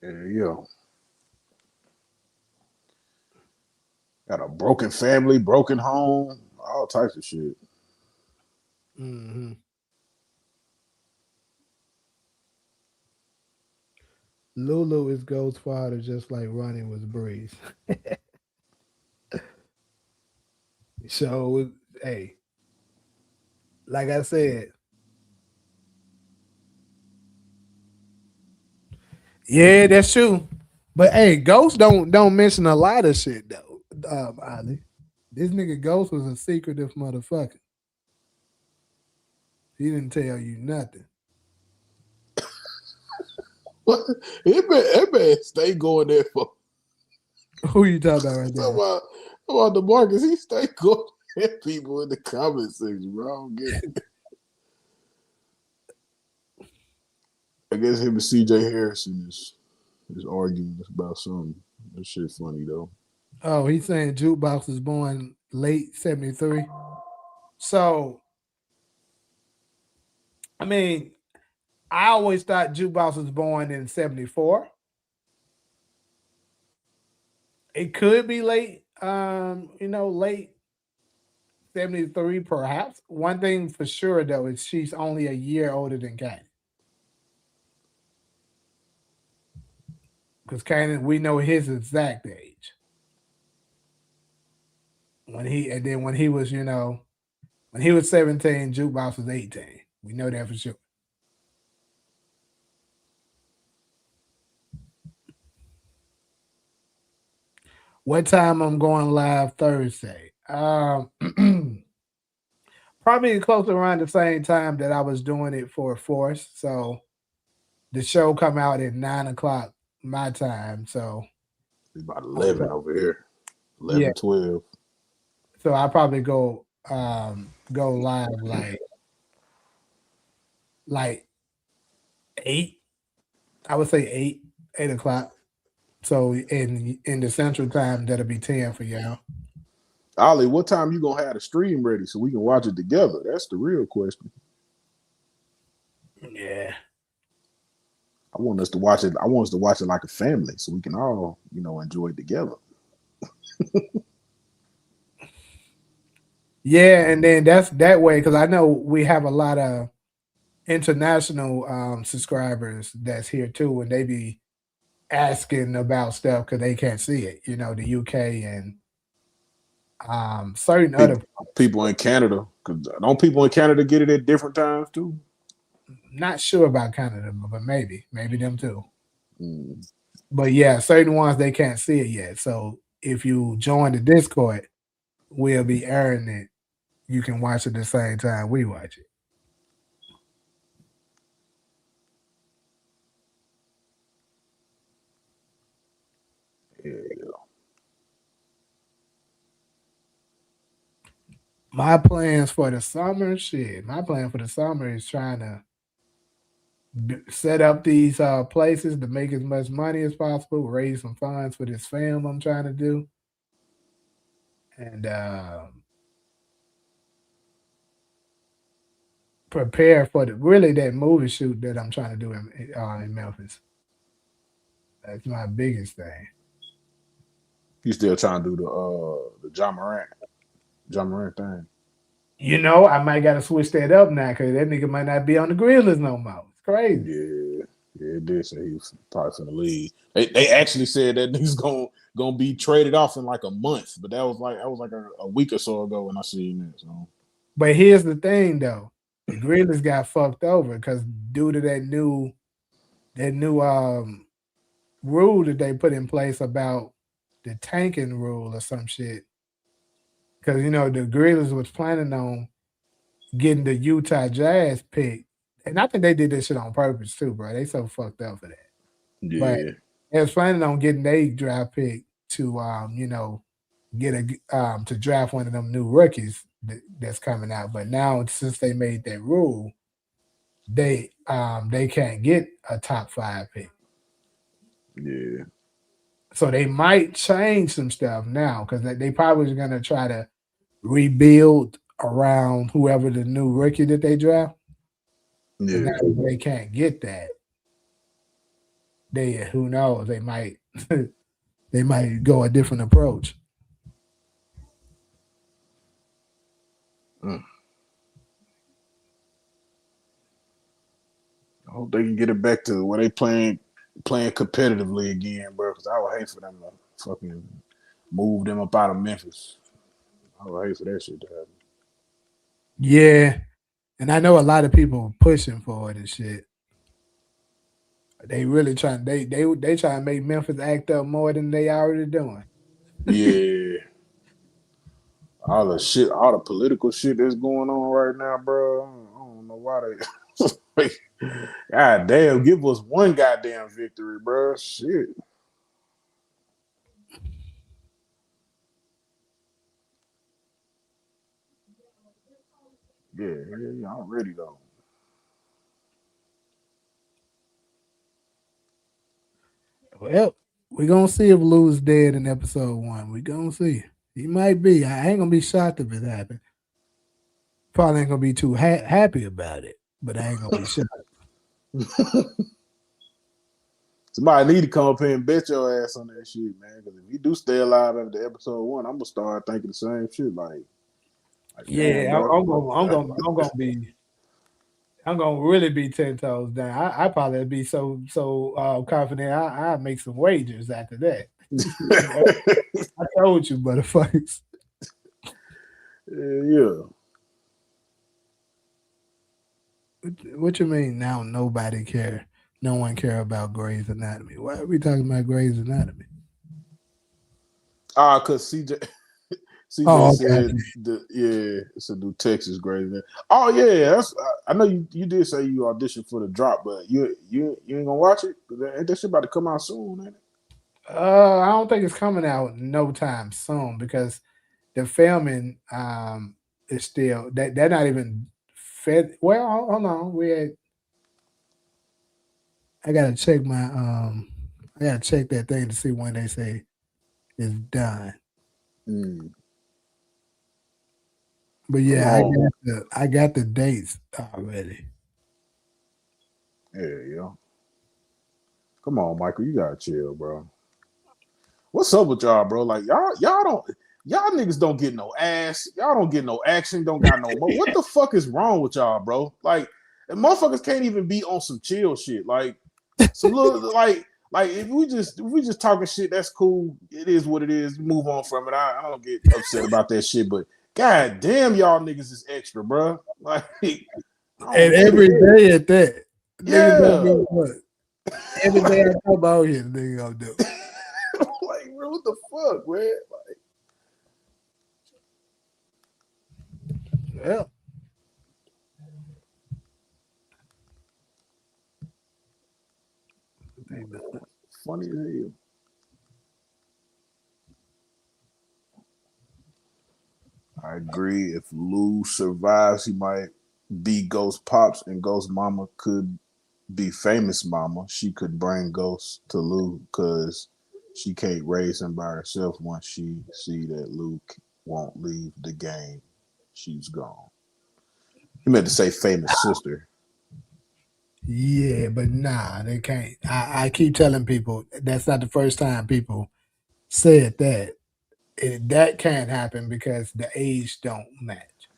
Speaker 7: Yeah. Got a broken family, broken home, all types of shit.
Speaker 3: Mm-hmm. Lulu is Ghost's father, just like Ronnie was Breeze. So, hey, like I said, yeah, that's true. But hey, Ghost don't mention a lot of shit though. Ali, this nigga Ghost was a secretive motherfucker. He didn't tell you nothing.
Speaker 7: What? That man stay going there for.
Speaker 3: Who you talking about right
Speaker 7: Talking
Speaker 3: there?
Speaker 7: about the Marcus, he stay going at people in the comment section, bro. I don't get it. I guess him and CJ Harrison is arguing about something. That shit funny though.
Speaker 3: Oh, he's saying Jukebox was born late '73. So, I mean, I always thought Jukebox was born in '74. It could be late, late '73, perhaps. One thing for sure though is she's only a year older than Kanan. Because Kanan, we know his exact age. When he was, when he was 17, Jukebox was 18. We know that for sure. What time I'm going live Thursday? Probably close around the same time that I was doing it for Force. So the show come out at 9 o'clock my time. So
Speaker 7: It's about 11 over here.
Speaker 3: Yeah.
Speaker 7: 12.
Speaker 3: So I probably go live like 8. I would say 8 o'clock. So in the central time, that'll be 10 for y'all.
Speaker 7: Ollie, what time you gonna have the stream ready so we can watch it together? That's the real question.
Speaker 3: Yeah.
Speaker 7: I want us to watch it. I want us to watch it like a family so we can all, enjoy it together.
Speaker 3: Yeah, and then that's that way because I know we have a lot of international subscribers that's here too, and they be asking about stuff because they can't see it. The UK and certain other.
Speaker 7: People in Canada, because don't people in Canada get it at different times too?
Speaker 3: Not sure about Canada, but maybe them too.
Speaker 7: Mm.
Speaker 3: But yeah, certain ones they can't see it yet. So if you join the Discord, we'll be airing it. You can watch it at the same time we watch it.
Speaker 7: Yeah.
Speaker 3: My plans for the summer, shit. My plan for the summer is trying to set up these places to make as much money as possible, raise some funds for this film I'm trying to do, and prepare for that movie shoot that I'm trying to do in Memphis. That's my biggest thing.
Speaker 7: You still trying to do the John Morant thing?
Speaker 3: I might got to switch that up now because that nigga might not be on the Grillers no more. It's crazy.
Speaker 7: Yeah, it did say he was probably from the league. They actually said that he's gonna be traded off in like a month, but that was like a week or so ago when I seen that. So.
Speaker 3: But here's the thing though, the Grillers got fucked over because due to that new rule that they put in place about the tanking rule or some shit. Because the Grillers was planning on getting the Utah Jazz pick, and I think they did this shit on purpose too, bro. They so fucked up for that.
Speaker 7: Yeah.
Speaker 3: But they was planning on getting their draft pick to get to draft one of them new rookies that's coming out. But now since they made that rule, they can't get a top 5 pick.
Speaker 7: Yeah.
Speaker 3: So they might change some stuff now because they probably are gonna try to rebuild around whoever the new rookie that they draft.
Speaker 7: Yeah.
Speaker 3: Now they can't get that. Who knows? They might they might go a different approach.
Speaker 7: I hope they can get it back to where they playing playing competitively again, bro. Because I would hate for them to fucking move them up out of Memphis. I would hate for that shit to happen.
Speaker 3: Yeah, and I know a lot of people are pushing for it and shit. They really trying. They trying to make Memphis act up more than they already doing.
Speaker 7: Yeah. All the shit, all the political shit that's going on right now, bro. I don't know why they. God damn, give us one goddamn victory, bro. Shit. Yeah, I'm ready though.
Speaker 3: Well, we gonna see if Lou's dead in episode 1. We gonna see. He might be. I ain't gonna be shocked if it happens. Probably ain't gonna be too happy about it, but I ain't gonna be shocked.
Speaker 7: Somebody need to come up here and bet your ass on that shit, man. Because if you do stay alive after episode 1, I'm gonna start thinking the same shit. Like damn,
Speaker 3: Yeah,
Speaker 7: bro.
Speaker 3: I'm gonna really be 10 toes down. I probably be so confident. I make some wagers after that. I told you, motherfuckers.
Speaker 7: Yeah.
Speaker 3: What you mean now? Nobody care. No one care about Grey's Anatomy. Why are we talking about Grey's Anatomy?
Speaker 7: Cause CJ
Speaker 3: Oh, okay.
Speaker 7: said it's a new Texas grade. Oh yeah, I know you did say you auditioned for the drop, but you ain't gonna watch it? Ain't that shit about to come out soon, ain't it?
Speaker 3: I don't think it's coming out no time soon because the filming is still they're not even fed. Well, hold on, I gotta check I gotta check that thing to see when they say it's done.
Speaker 7: Mm.
Speaker 3: But
Speaker 7: Come
Speaker 3: yeah,
Speaker 7: on.
Speaker 3: I got the dates already.
Speaker 7: Yeah. Come on, Michael, you gotta chill, bro. What's up with y'all, bro? Like y'all niggas don't get no ass. Y'all don't get no action. Don't got no mo. What the fuck is wrong with y'all, bro? Like, motherfuckers can't even be on some chill shit. Like, some little like if we just talking shit, that's cool. It is what it is. Move on from it. I don't get upset about that shit. But god damn, y'all niggas is extra, bro. Like, I
Speaker 3: And
Speaker 7: don't get
Speaker 3: every
Speaker 7: it.
Speaker 3: day at that, niggas gonna
Speaker 7: Yeah.
Speaker 3: do what? Every day I come out here, the nigga gonna do.
Speaker 7: Like, bro, what the fuck, man?
Speaker 3: Well,
Speaker 7: Funny as hell. I agree. If Lou survives, he might be Ghost Pops, and Ghost Mama could be famous Mama. She could bring Ghost to Lou because she can't raise him by herself once she see that Luke won't leave the game. She's gone. He meant to say famous sister.
Speaker 3: yeah, but nah, they can't. I keep telling people that's not the first time people said that. That can't happen because the age don't match.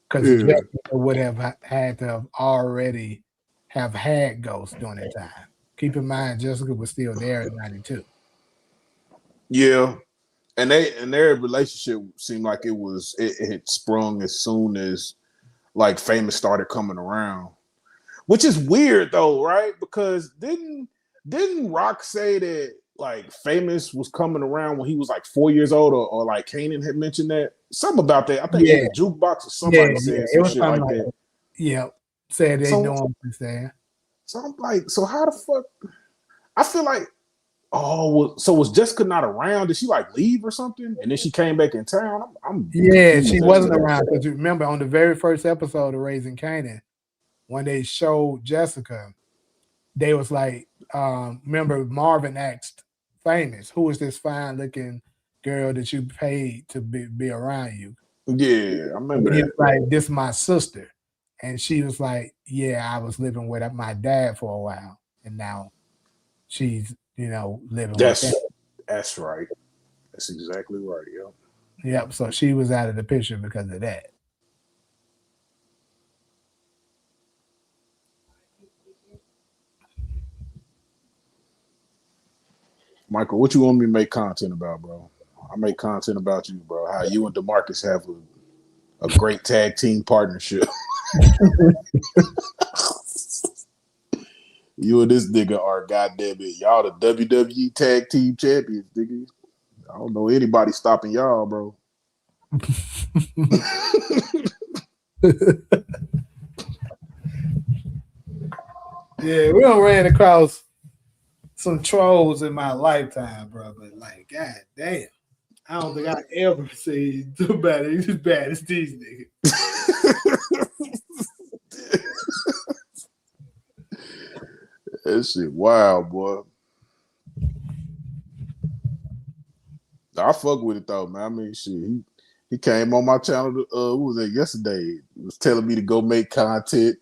Speaker 3: Because
Speaker 7: Yeah.
Speaker 3: Jessica would have had to have already have had ghosts during that time. Keep in mind, Jessica was still there in '92.
Speaker 7: Yeah. And their relationship seemed like it had sprung as soon as like famous started coming around. Which is weird though, right? Because didn't Rock say that like Famous was coming around when he was like 4 years old, or like Kanan had mentioned that? Something about that. I think in
Speaker 3: Yeah,
Speaker 7: the jukebox or
Speaker 3: yeah.
Speaker 7: somebody said
Speaker 3: It
Speaker 7: some
Speaker 3: was
Speaker 7: shit
Speaker 3: something
Speaker 7: like
Speaker 3: like
Speaker 7: that.
Speaker 3: that. Yeah, said they
Speaker 7: So
Speaker 3: doing this there.
Speaker 7: so I'm like, so how the fuck? I feel like, so was Jessica not around? Did she like leave or something? And then she came back in town? I'm
Speaker 3: Yeah, she
Speaker 7: confused as to
Speaker 3: wasn't
Speaker 7: that.
Speaker 3: around because you remember on the very first episode of Raising Kanan, when they showed Jessica, they was like, remember Marvin asked Famous, who is this fine looking girl that you paid to be around you?
Speaker 7: Yeah, I remember
Speaker 3: And he
Speaker 7: that.
Speaker 3: was like, this is my sister. And she was like, yeah, I was living with my dad for a while. And now she's, living with them.
Speaker 7: That's right. That's exactly right. Yo.
Speaker 3: Yep. So she was out of the picture because of that.
Speaker 7: Michael, what you want me to make content about, bro? I make content about you, bro. How you and DeMarcus have a great tag team partnership. You and this nigga are goddamn it. Y'all the WWE tag team champions, nigga. I don't know anybody stopping y'all, bro.
Speaker 3: Yeah, we don't ran across some trolls in my lifetime, bro. But like, god damn, I don't think I ever seen somebody as bad as these niggas.
Speaker 7: That shit wild, boy. I fuck with it though, man. I mean, shit. He came on my channel. What was it yesterday? He was telling me to go make content.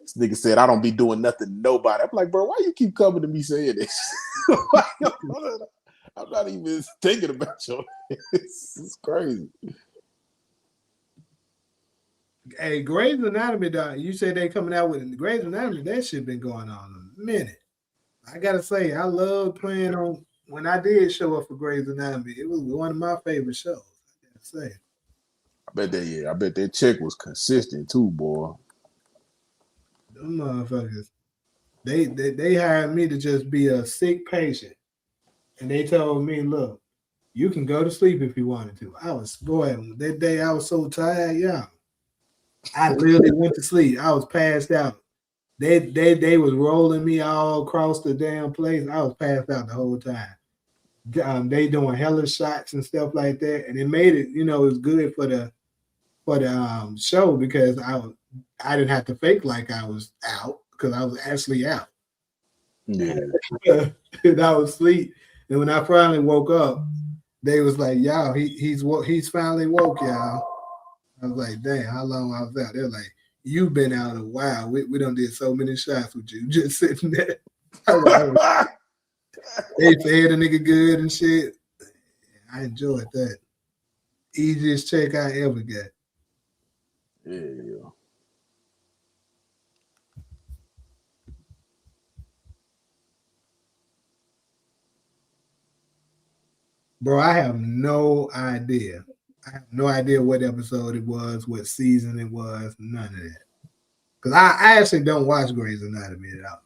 Speaker 7: This nigga said I don't be doing nothing to nobody. I'm like, bro, why you keep coming to me saying this? I'm not even thinking about you. It's crazy.
Speaker 3: Hey, Grey's Anatomy, dog. You said they coming out with Grey's Anatomy. That shit been going on a minute. I gotta say, I love playing on. When I did show up for Grey's Anatomy, it was one of my favorite shows. I gotta say.
Speaker 7: I bet that check was consistent too, boy.
Speaker 3: Them motherfuckers. They hired me to just be a sick patient, and they told me, look, you can go to sleep if you wanted to. I was that day I was so tired, yeah. I literally went to sleep. I was passed out. They was rolling me all across the damn place. I was passed out the whole time. They doing hella shots and stuff like that, and it made it, it was good for the show because I didn't have to fake like I was out because I was actually out.
Speaker 7: Yeah.
Speaker 3: And I was asleep, and when I finally woke up, they was like, "Y'all, he's finally woke, y'all." I was like, "Damn, how long I was out?" They're like, "You've been out a while. We done did so many shots with you just sitting there." They fed a nigga good and shit. I enjoyed that. Easiest check I ever got.
Speaker 7: Yeah.
Speaker 3: Bro, I have no idea. I have no idea what episode it was, what season it was, none of that. Because I actually don't watch Grey's Anatomy at all.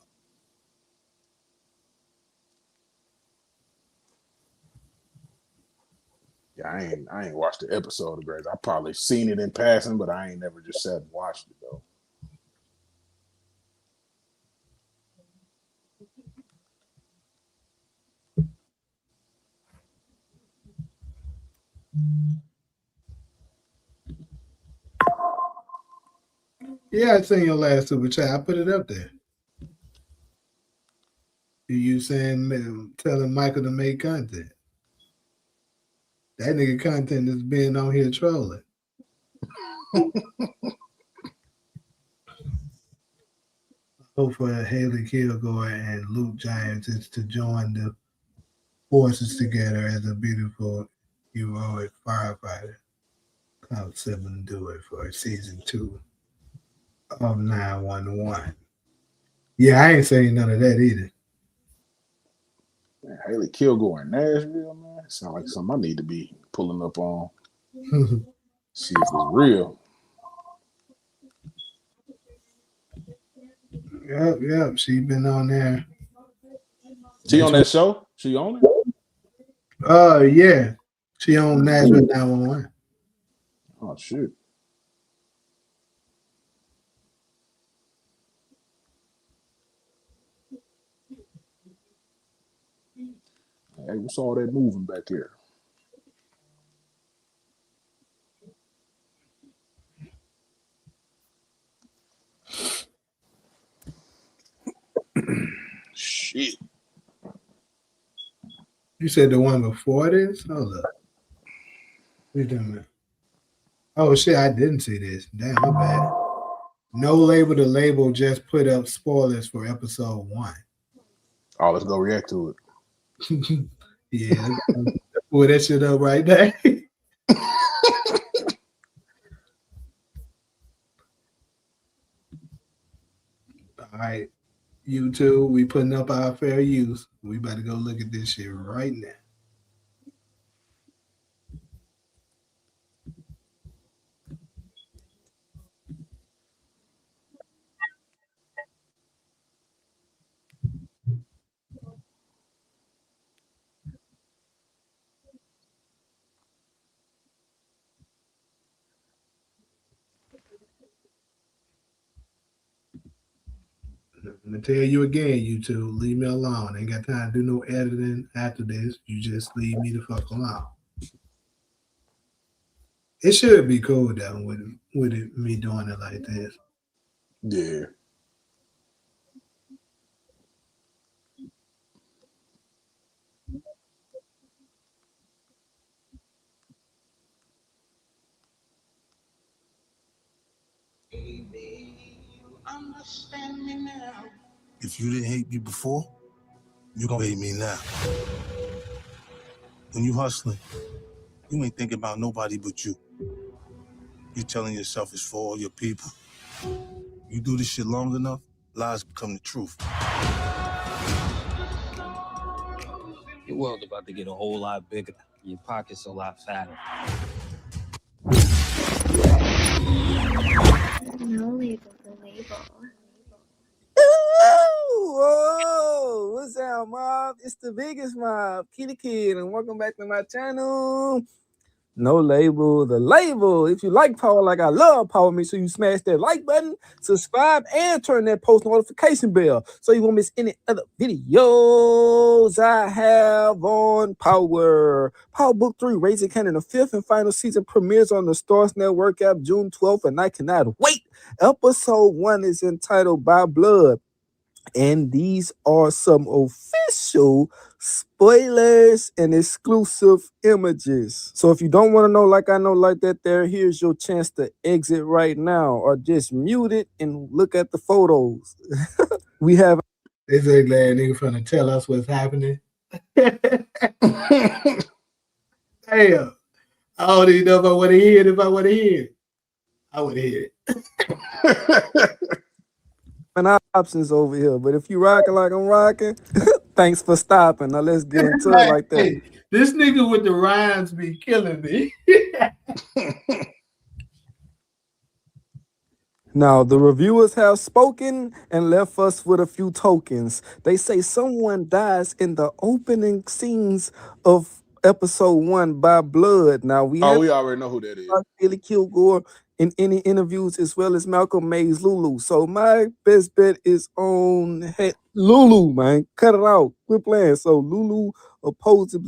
Speaker 7: Yeah, I ain't watched the episode of Grey's. I probably seen it in passing, but I ain't never just sat and watched it though.
Speaker 3: Yeah, I seen your last super chat. I put it up there. You telling Michael to make content. That nigga content is being on here trolling. Hope for Haley Kilgore and Luke Giants is to join the forces together as a beautiful, heroic firefighter. Cloud 7 do it for season 2 of 911. Yeah, I ain't saying none of that either.
Speaker 7: Man, Haley Kilgore in Nashville, man. Sound like something I need to be pulling up on. See if it's real.
Speaker 3: Yep. She been on there.
Speaker 7: She on that show? She on it?
Speaker 3: Yeah. She on Nashville 911.
Speaker 7: Oh shit. Hey, what's all that moving back here? Shit.
Speaker 3: You said the one before this? Hold up. What you talking about? Oh shit, I didn't see this. Damn, my bad. No label to label just put up spoilers for episode 1.
Speaker 7: Oh, let's go react to it.
Speaker 3: Yeah, pull that shit up right there. All right. YouTube, we putting up our fair use. We better go look at this shit right now. I'm gonna tell you again, YouTube, leave me alone. Ain't got time to do no editing after this. You just leave me the fuck alone. It should be cool though with me doing it like this.
Speaker 7: Yeah.
Speaker 9: If you didn't hate me before, you gonna hate me now. When you hustling, you ain't thinking about nobody but you. You telling yourself it's for all your people. You do this shit long enough, lies become the truth.
Speaker 10: Your world about to get a whole lot bigger. Your pockets a lot fatter.
Speaker 11: No label, the label.
Speaker 8: Whoa, what's up, mob? It's the biggest mob, Kitty Kid, and welcome back to my channel. No label, the label. If you like power like I love power, make sure you smash that like button, subscribe, and turn that post notification bell so you won't miss any other videos I have on Power. Power Book 3, Raising Kanan, the 5th and final season premieres on the Stars Network app June 12th, and I cannot wait. Episode 1 is entitled By Blood. And these are some official spoilers and exclusive images. So if you don't want to know like I know like that there, here's your chance to exit right now or just mute it and look at the photos. We have...
Speaker 3: This ugly ass nigga finna tell us what's happening. Hey, I don't even know if I want to hear it. If I want to hear it, I want to hear it.
Speaker 8: and options over here, but if you rocking like I'm rocking, thanks for stopping. Now let's get into it like that.
Speaker 3: Hey, this nigga with the rhymes be killing me.
Speaker 8: Now, the reviewers have spoken and left us with a few tokens. They say someone dies in the opening scenes of episode 1 by blood. Now, we
Speaker 7: already know who that is.
Speaker 8: Billy Kilgore in any interviews, as well as Malcolm May's Lulu. So my best bet is on Lulu, man. Cut it out. Quit playing. So Lulu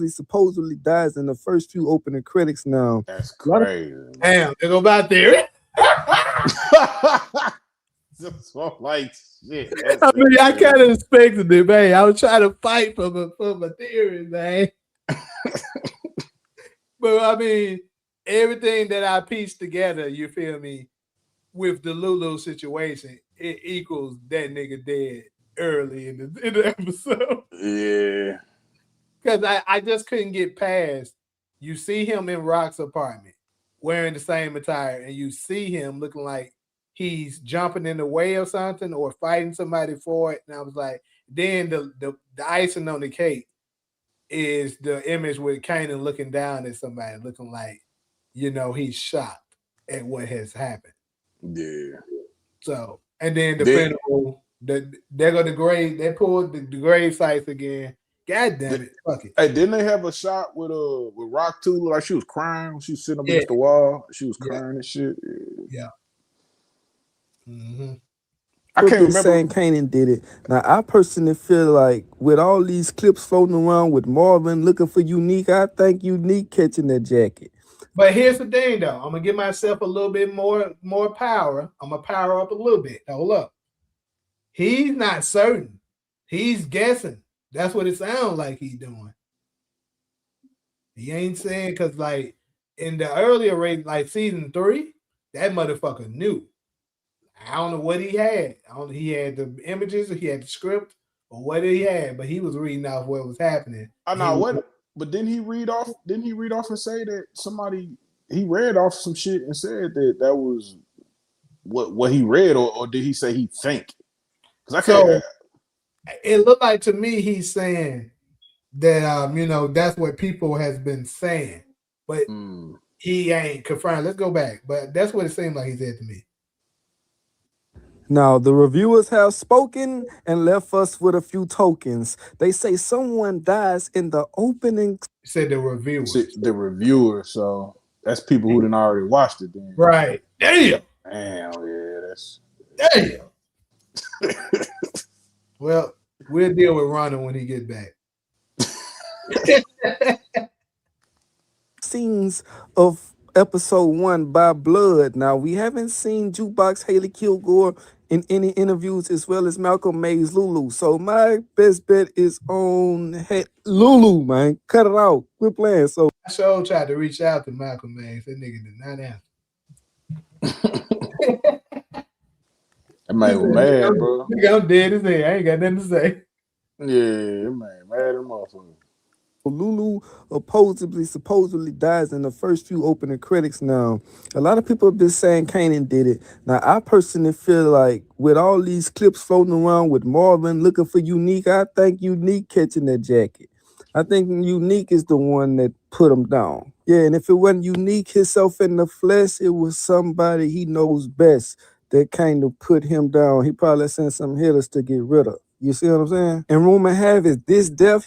Speaker 8: supposedly dies in the first few opening credits now.
Speaker 7: That's crazy.
Speaker 3: Damn, they go back there.
Speaker 7: Just like shit.
Speaker 3: I mean, I kind of expected it, man. I was trying to fight for my theory, man. But I mean, everything that I pieced together, you feel me, with the Lulu situation, it equals that nigga dead early in the episode.
Speaker 7: Yeah.
Speaker 3: Because I just couldn't get past, you see him in Rock's apartment wearing the same attire, and you see him looking like he's jumping in the way or something or fighting somebody for it. And I was like, then the icing on the cake is the image with Kanan looking down at somebody, looking like, you know, he's shocked at what has happened.
Speaker 7: Yeah.
Speaker 3: So, and then the funeral, they go the grave, they pulled the grave sites again. God damn it. Fuck it.
Speaker 7: Hey, didn't they have a shot with Rock too? Like she was crying when she was sitting up against the wall. She was crying and shit.
Speaker 3: Yeah. Mm-hmm.
Speaker 8: I can't remember saying Kanan did it. Now, I personally feel like with all these clips floating around with Marvin looking for Unique, I think Unique catching that jacket.
Speaker 3: But here's the thing, though. I'm gonna give myself a little bit more power. I'm gonna power up a little bit. Hold up. He's not certain. He's guessing. That's what it sounds like he's doing. He ain't saying, because like in the earlier rate, like season 3, that motherfucker knew. I don't know what he had. I don't know, he had the images, or he had the script, or what he had, but he was reading off what was happening.
Speaker 7: I know what, but didn't he read off? Didn't he read off and say that he read off some shit and said that was what he read, or did he say he think? Because I can't.
Speaker 3: it looked like to me he's saying that that's what people has been saying, but he ain't confirmed. Let's go back, but that's what it seemed like he said to me.
Speaker 12: Now, the reviewers have spoken and left us with a few tokens. They say someone dies in the opening.
Speaker 3: Said the reviewers.
Speaker 7: The reviewers, so that's people who done already watched it then.
Speaker 3: Right. Damn,
Speaker 7: yeah, that's
Speaker 3: damn. Well, we'll deal with Ronald when he get back.
Speaker 12: Scenes of episode 1 by blood. Now, we haven't seen Jukebox Haley Kilgore in any interviews, as well as Malcolm Mays Lulu. So my best bet is on Lulu, man. Cut it out. We're playing. So
Speaker 3: I sure tried to reach out to Malcolm Mays. That nigga did not answer.
Speaker 7: That man was mad, bro.
Speaker 3: Nigga, I'm dead as hell. I ain't got nothing to say.
Speaker 7: Yeah, man, mad as a motherfucker.
Speaker 12: Lulu supposedly dies in the first few opening credits. Now, a lot of people have been saying Kanan did it. Now, I personally feel like with all these clips floating around with Marvin looking for Unique, I think Unique catching that jacket. I think Unique is the one that put him down. Yeah, and if it wasn't Unique himself in the flesh, it was somebody he knows best that kind of put him down. He probably sent some hitters to get rid of. You see what I'm saying? And rumor have it, his death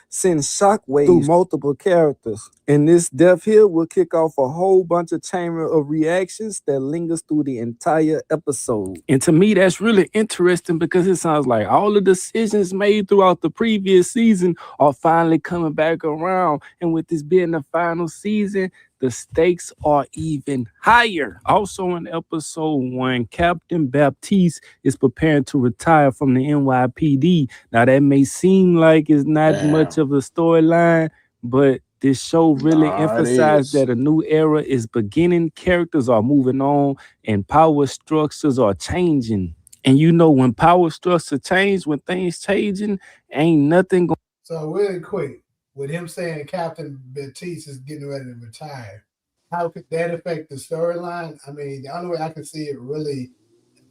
Speaker 12: sends shockwaves through multiple characters. And this death here will kick off a whole bunch of chamber of reactions that lingers through the entire episode. And to me, that's really interesting because it sounds like all the decisions made throughout the previous season are finally coming back around. And with this being the final season, the stakes are even higher. Also in episode 1, Captain Baptiste is preparing to retire from the NYPD. Now that may seem like it's not much of a storyline, but this show really emphasized that a new era is beginning, characters are moving on, and power structures are changing. And when power structures change, when things changing, ain't nothing going.
Speaker 3: So really quick, with him saying Captain Baptiste is getting ready to retire, how could that affect the storyline? I mean, the only way I can see it really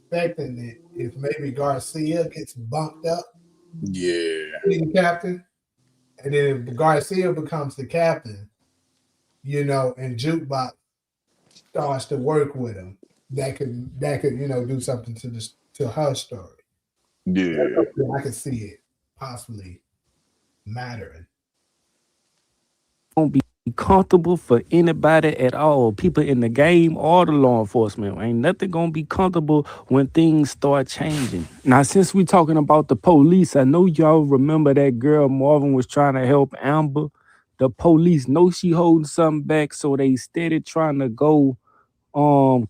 Speaker 3: affecting it is maybe Garcia gets bumped up.
Speaker 7: Yeah.
Speaker 3: Being captain. And then if Garcia becomes the captain, and Jukebox starts to work with him, that could do something to her story.
Speaker 7: Yeah.
Speaker 3: I can see it possibly mattering.
Speaker 12: Won't be comfortable for anybody at all, people in the game or the law enforcement. Ain't nothing gonna be comfortable when things start changing. Now, since we talking about the police, I know y'all remember that girl Marvin was trying to help Amber. The police know she holding something back, so they steady trying to go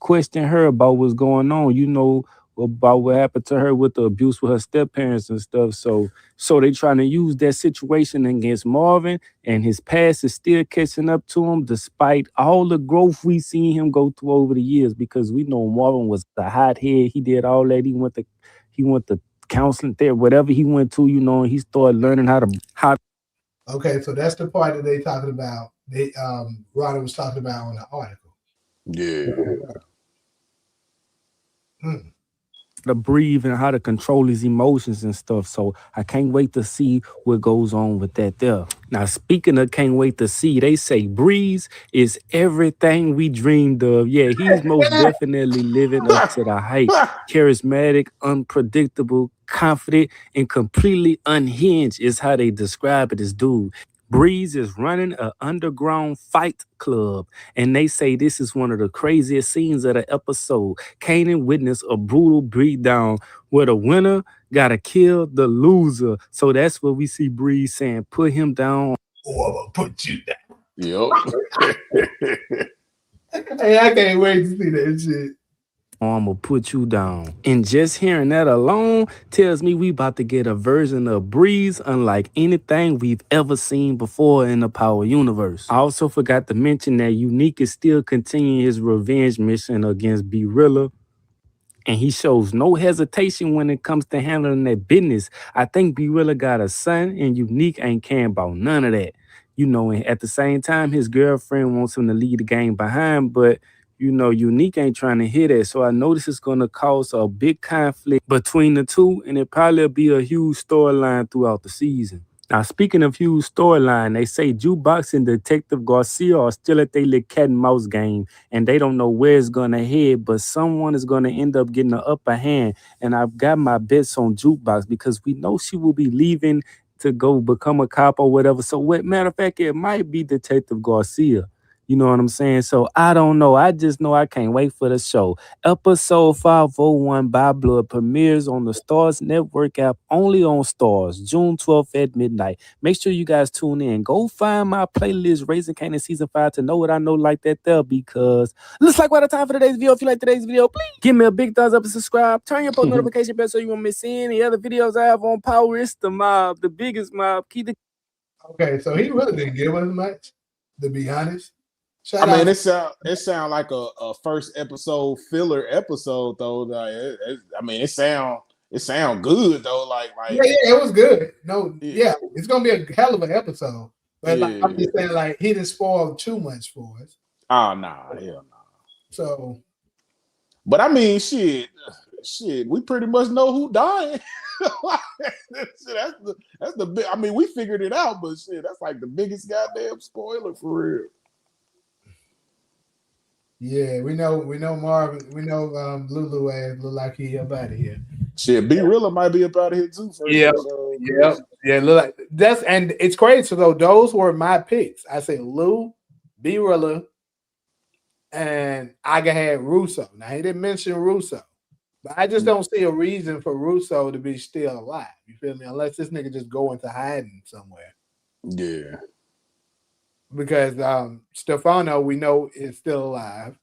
Speaker 12: question her about what's going on, about what happened to her with the abuse with her step-parents and stuff. So they trying to use that situation against Marvin, and his past is still catching up to him despite all the growth we seen him go through over the years, because we know Marvin was the hothead. He did all that. He went to counseling there, whatever he went to, and he started learning how.
Speaker 3: Okay, so that's the part that they talking about. Ronald was talking about on the article.
Speaker 7: Yeah.
Speaker 12: To breathe and how to control his emotions and stuff. So I can't wait to see what goes on with that there. Now, speaking of can't wait to see, they say Breeze is everything we dreamed of. Yeah, he's most definitely living up to the hype. Charismatic, unpredictable, confident, and completely unhinged is how they describe it as dude. Breeze is running an underground fight club, and they say this is one of the craziest scenes of the episode. Kanan witnessed a brutal beatdown where the winner gotta kill the loser. So that's what we see Breeze saying, put him down.
Speaker 3: Oh, I'm gonna put you down.
Speaker 7: Yep.
Speaker 3: Hey, I can't wait to see that shit.
Speaker 12: I'm gonna put you down. And just hearing that alone tells me we about to get a version of Breeze unlike anything we've ever seen before in the Power universe. I also forgot to mention that Unique is still continuing his revenge mission against B-Rilla, and he shows no hesitation when it comes to handling that business. I think B-Rilla got a son, and Unique ain't caring about none of that. And at the same time, his girlfriend wants him to leave the game behind, but Unique ain't trying to hear that. So I know this is gonna cause a big conflict between the two, and it probably will be a huge storyline throughout the season. Now, speaking of huge storyline, they say Jukebox and Detective Garcia are still at their little cat and mouse game, and they don't know where it's gonna head, but someone is gonna end up getting the upper hand. And I've got my bets on Jukebox because we know she will be leaving to go become a cop or whatever. So, matter of fact, it might be Detective Garcia. You know what I'm saying? So I don't know. I just know I can't wait for the show. Episode 501 by Blood premieres on the Stars Network app only on Stars, June 12th at midnight. Make sure you guys tune in. Go find my playlist, Raising Kanan Season 5, to know what I know like that there, because looks like we're out of time for today's video. If you like today's video, please give me a big thumbs up and subscribe. Turn your post notification bell so you won't miss any other videos I have on Power. It's the mob, the biggest mob. Keep the
Speaker 3: Okay, so he really didn't give us much, to be honest.
Speaker 7: I mean, it sound like a first episode filler episode though. Like, it sound good though. Like
Speaker 3: yeah, it was good. No,
Speaker 7: yeah.
Speaker 3: it's gonna be a hell of an episode. But like, I'm just
Speaker 7: Yeah.
Speaker 3: saying, like, he didn't spoil too much for us.
Speaker 7: Oh nah, hell no.
Speaker 3: So,
Speaker 7: But I mean, shit, we pretty much know who dying. that's the big. I mean, we figured it out, but shit, that's like the biggest goddamn spoiler for real.
Speaker 3: yeah, we know Marvin, we know Lulu ass look like he up out of here.
Speaker 7: Shit, B Rilla might be up out of here too.
Speaker 3: Yeah, look like that's, and it's crazy though. Those were my picks. I said Lou, B Rilla, and I had Russo. Now he didn't mention Russo, but I just don't see a reason for Russo to be still alive. You feel me? Unless this nigga just go into hiding somewhere.
Speaker 7: Yeah.
Speaker 3: Because Stefano, we know, is still alive,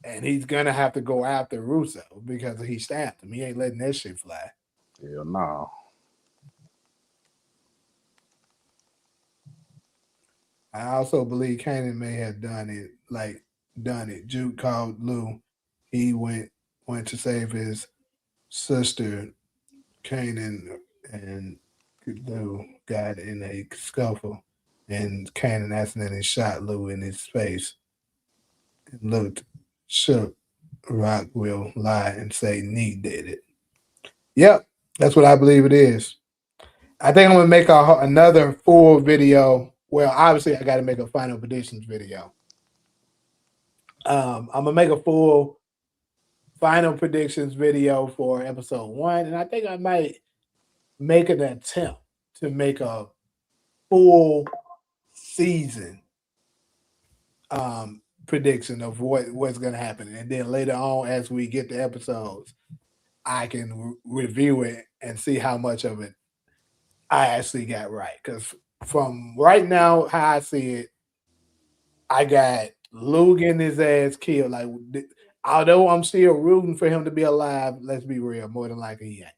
Speaker 3: and he's gonna have to go after Russo because he stabbed him. He ain't letting that shit fly.
Speaker 7: Hell no.
Speaker 3: I also believe Kanan may have done it. Juke called Lou. He went to save his sister. Kanan and Lou got in a scuffle, and Kanan accidentally shot Lou in his face. And looked shook. Rock will lie and say Neat did it. Yep, that's what I believe it is. I think I'm gonna make another full video. Well, obviously, I got to make a final predictions video. I'm gonna make a full final predictions video for episode 1, and I think I might make an attempt to make a full season prediction of what's gonna happen, and then later on, as we get the episodes, I can review it and see how much of it I actually got right. Because from right now, how I see it, I got Lou getting his ass killed. Like, although I'm still rooting for him to be alive, let's be real, more than likely he ain't.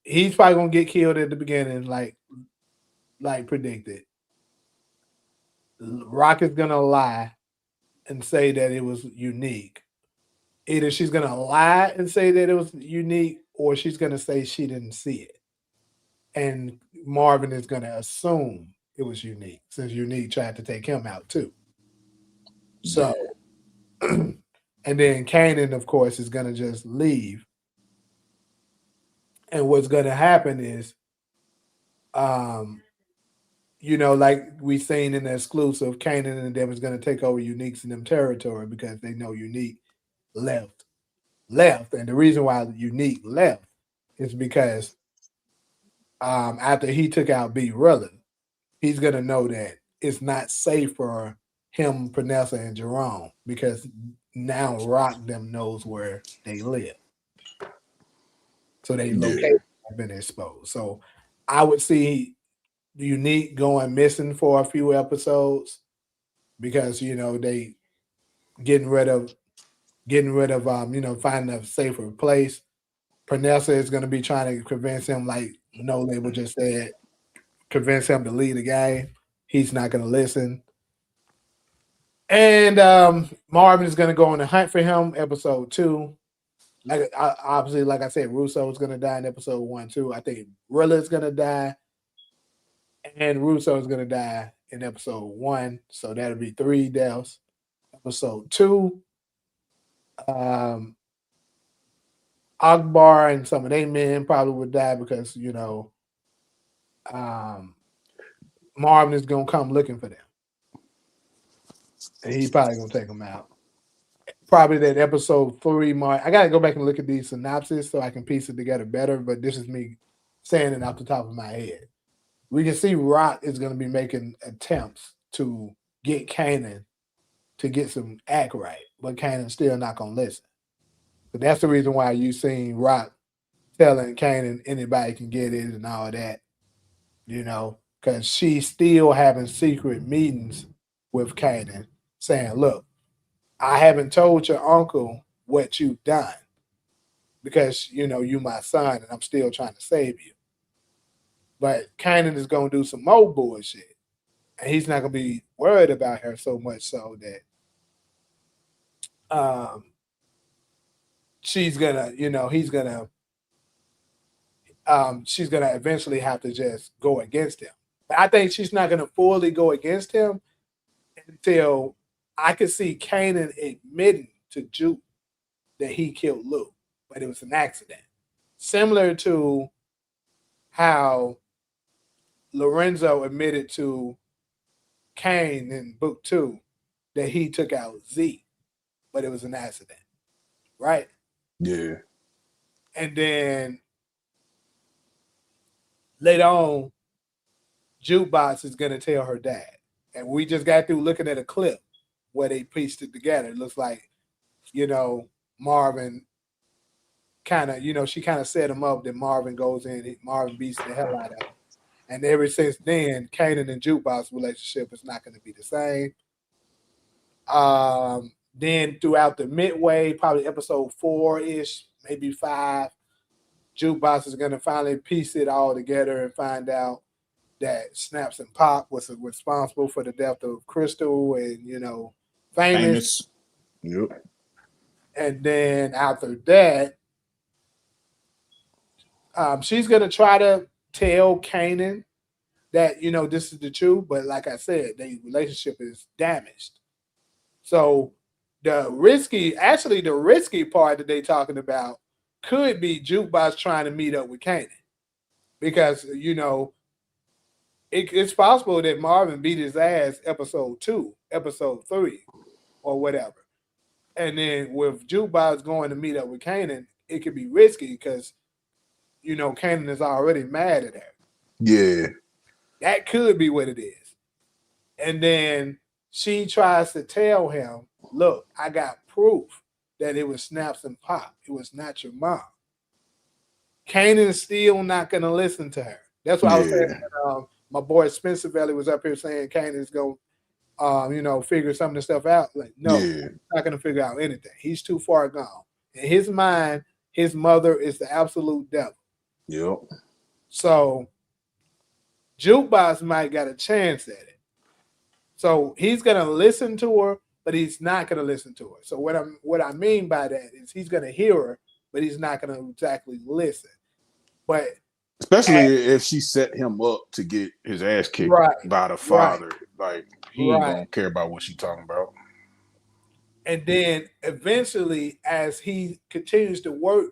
Speaker 3: He's probably gonna get killed at the beginning, like predicted. Rock is gonna lie and say that it was Unique. Either she's gonna lie and say that it was Unique, or she's gonna say she didn't see it. And Marvin is gonna assume it was Unique, since Unique tried to take him out too. So, and then Kanan, of course, is gonna just leave. And what's gonna happen is, like we seen in the exclusive, Kanan and them is gonna take over Unique's in them territory because they know Unique left. And the reason why Unique left is because after he took out B Rilla, he's gonna know that it's not safe for him, Panessa, and Jerome, because now Rock them knows where they live. So they location have been exposed. So I would see Unique going missing for a few episodes because they getting rid of finding a safer place. Panessa is going to be trying to convince him, like No Label just said, convince him to lead the game. He's not going to listen. And Marvin is going to go on the hunt for him, episode 2. Obviously, like I said, Russo is going to die in episode 1 too. I think Rilla is going to die, and Russo is going to die in episode 1. So that'll be 3 deaths. episode 2. Akbar and some of their men probably would die because, Marvin is going to come looking for them. And he's probably going to take them out. Probably that episode 3 mark. I got to go back and look at these synopses so I can piece it together better, but this is me saying it off the top of my head. We can see Rock is going to be making attempts to get Kanan to get some act right, but Kanan's still not going to listen. But that's the reason why you seen Rock telling Kanan anybody can get it and all that, because she's still having secret meetings with Kanan saying, look, I haven't told your uncle what you've done because, you my son and I'm still trying to save you. But Kanan is going to do some more bullshit. And he's not going to be worried about her so much so that she's going to, she's going to eventually have to just go against him. But I think she's not going to fully go against him until I could see Kanan admitting to Juke that he killed Lou, but it was an accident. Similar to how Lorenzo admitted to Kane in book 2 that he took out Z, but it was an accident, right?
Speaker 7: Yeah.
Speaker 3: And then later on, Jukebox is going to tell her dad. And we just got through looking at a clip where they pieced it together. It looks like, Marvin kind of, she kind of set him up that Marvin goes in, Marvin beats the hell out of him. And ever since then, Kanan and Jukebox relationship is not going to be the same. Then throughout the midway, probably episode 4-ish, maybe 5, Jukebox is going to finally piece it all together and find out that Snaps and Pop was responsible for the death of Crystal and, Famous.
Speaker 7: Yep.
Speaker 3: And then after that, she's going to try to tell Kanan that, this is the truth. But like I said, the relationship is damaged. So the risky part that they're talking about could be Jukebox trying to meet up with Kanan. Because, it's possible that Marvin beat his ass episode 2, episode 3, or whatever. And then with Jukebox going to meet up with Kanan, it could be risky because, Kanan is already mad at her.
Speaker 7: Yeah.
Speaker 3: That could be what it is. And then she tries to tell him, look, I got proof that it was Snaps and Pop. It was not your mom. Kanan's still not going to listen to her. That's what I was saying. My boy Spencer Valley was up here saying Kanan's going to, figure some of the stuff out. Like, no, he's not going to figure out anything. He's too far gone. In his mind, his mother is the absolute devil.
Speaker 7: Yep.
Speaker 3: So Jukebox might got a chance at it. So he's going to listen to her, but he's not going to listen to her. So what I mean by that is he's going to hear her, but he's not going to exactly listen. But
Speaker 7: especially if she set him up to get his ass kicked by the father. Like, he ain't going to care about what she's talking about.
Speaker 3: And then eventually, as he continues to work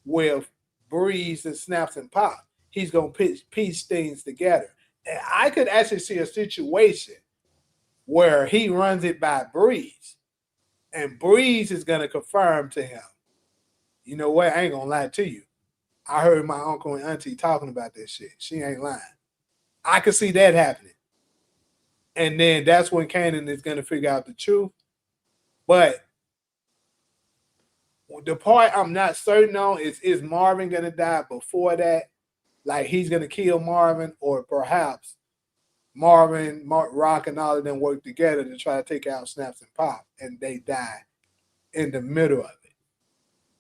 Speaker 3: with Breeze and Snaps and Pop, he's going to piece things together. And I could actually see a situation where he runs it by Breeze, and Breeze is going to confirm to him, you know what, I ain't going to lie to you. I heard my uncle and auntie talking about this shit. She ain't lying. I could see that happening. And then that's when Kanan is going to figure out the truth. But the part I'm not certain on is Marvin going to die before that? Like, he's going to kill Marvin, or perhaps Marvin, Rock, and all of them work together to try to take out Snaps and Pop, and they die in the middle of it.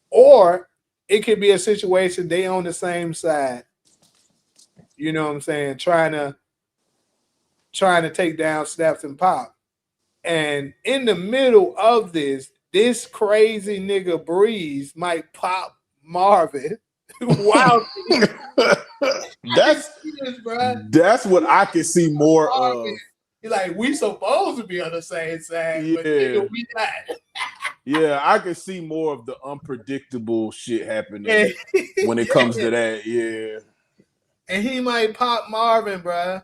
Speaker 3: Or it could be a situation they on the same side, you know what I'm saying, trying to take down Snaps and Pop. And in the middle of this crazy nigga Breeze might pop Marvin. Wow.
Speaker 7: That's what I can see more of.
Speaker 3: He's like, we supposed to be on the same side, but nigga, we not.
Speaker 7: Yeah, I can see more of the unpredictable shit happening
Speaker 3: Yeah.
Speaker 7: when it comes to that. Yeah.
Speaker 3: And he might pop Marvin, bruh.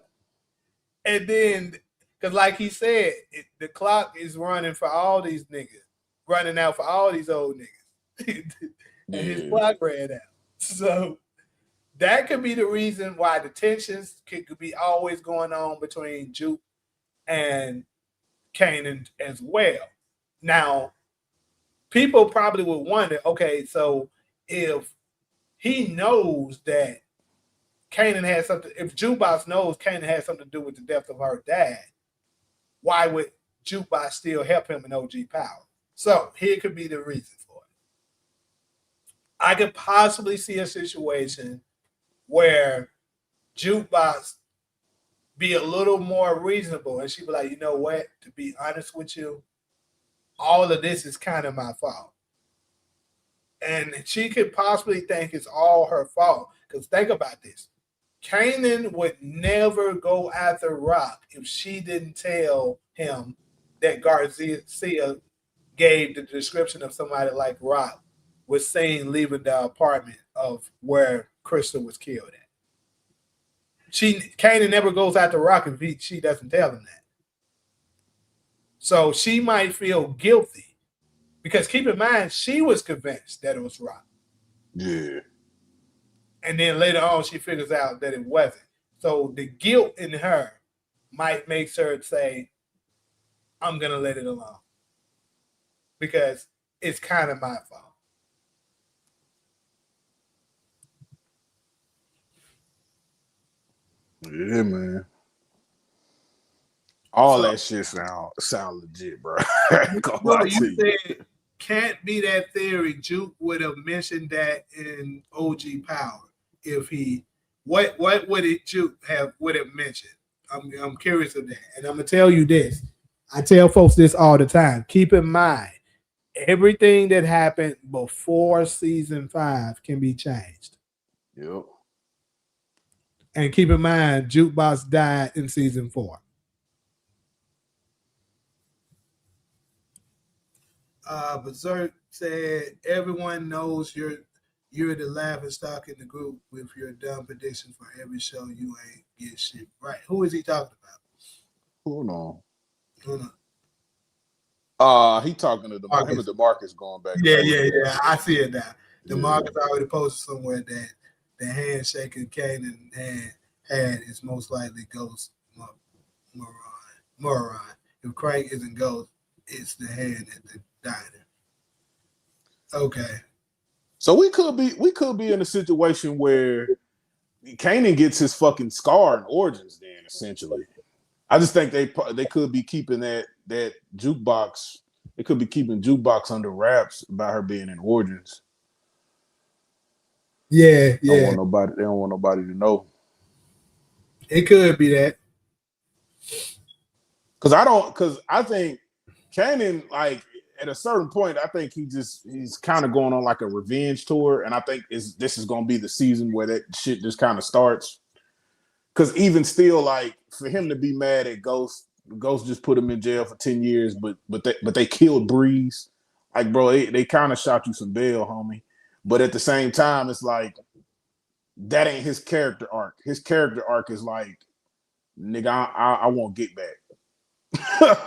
Speaker 3: And then, because like he said, the clock is running for all these niggas, running out for all these old niggas. And his clock ran out. So that could be the reason why the tensions could be always going on between Juke and Kanan as well. Now, people probably would wonder, okay, so if he knows that Kanan has something, if Jukebox knows Kanan has something to do with the death of her dad, why would Jukebox still help him in OG Power? So here could be the reason for it. I could possibly see a situation where Jukebox be a little more reasonable and she'd be like, you know what, to be honest with you, all of this is kind of my fault. And she could possibly think it's all her fault. Because think about this. Kanan would never go after Rock if she didn't tell him that Garcia gave the description of somebody like Rock was seen leaving the apartment of where Crystal was killed at. Kanan never goes after Rock if she doesn't tell him that. So she might feel guilty because keep in mind, she was convinced that it was Rock.
Speaker 7: Yeah.
Speaker 3: And then later on, she figures out that it wasn't. So the guilt in her might make her say, I'm going to let it alone because it's kind of my fault.
Speaker 7: Yeah, man. All that shit sound legit, bro.
Speaker 3: Bro, you said can't be that theory. Juke would have mentioned that in OG Power if he what would it Juke would have mentioned? I'm curious of that. And I'm gonna tell you this. I tell folks this all the time. Keep in mind, everything that happened before season 5 can be changed.
Speaker 7: Yep.
Speaker 3: And keep in mind, Jukebox died in season 4. Berserk said, everyone knows you're the laughing stock in the group with your dumb prediction for every show. You ain't get shit right. Who is he talking about?
Speaker 7: Hold on.
Speaker 3: Hold on.
Speaker 7: He talking to him and DeMarcus going back.
Speaker 3: Yeah. I see it now. DeMarcus already posted somewhere that the handshake Kanan had is most likely Ghost Moron. If Craig isn't Ghost, it's the hand at the diner. Okay.
Speaker 7: So we could be in a situation where Kanan gets his fucking scar in Origins then, essentially. I just think they could be keeping that Jukebox. They could be keeping Jukebox under wraps about her being in Origins.
Speaker 3: Yeah.
Speaker 7: They don't want nobody to know.
Speaker 3: It could be that.
Speaker 7: Because I think Kanan, like, at a certain point, I think he's kind of going on like a revenge tour, and I think this is going to be the season where that shit just kind of starts. Because even still, like, for him to be mad at Ghost just put him in jail for 10 years, but they killed Breeze. Like, bro, they kind of shot you some bail, homie. But at the same time, it's like that ain't his character arc. His character arc is like, nigga, I won't get back.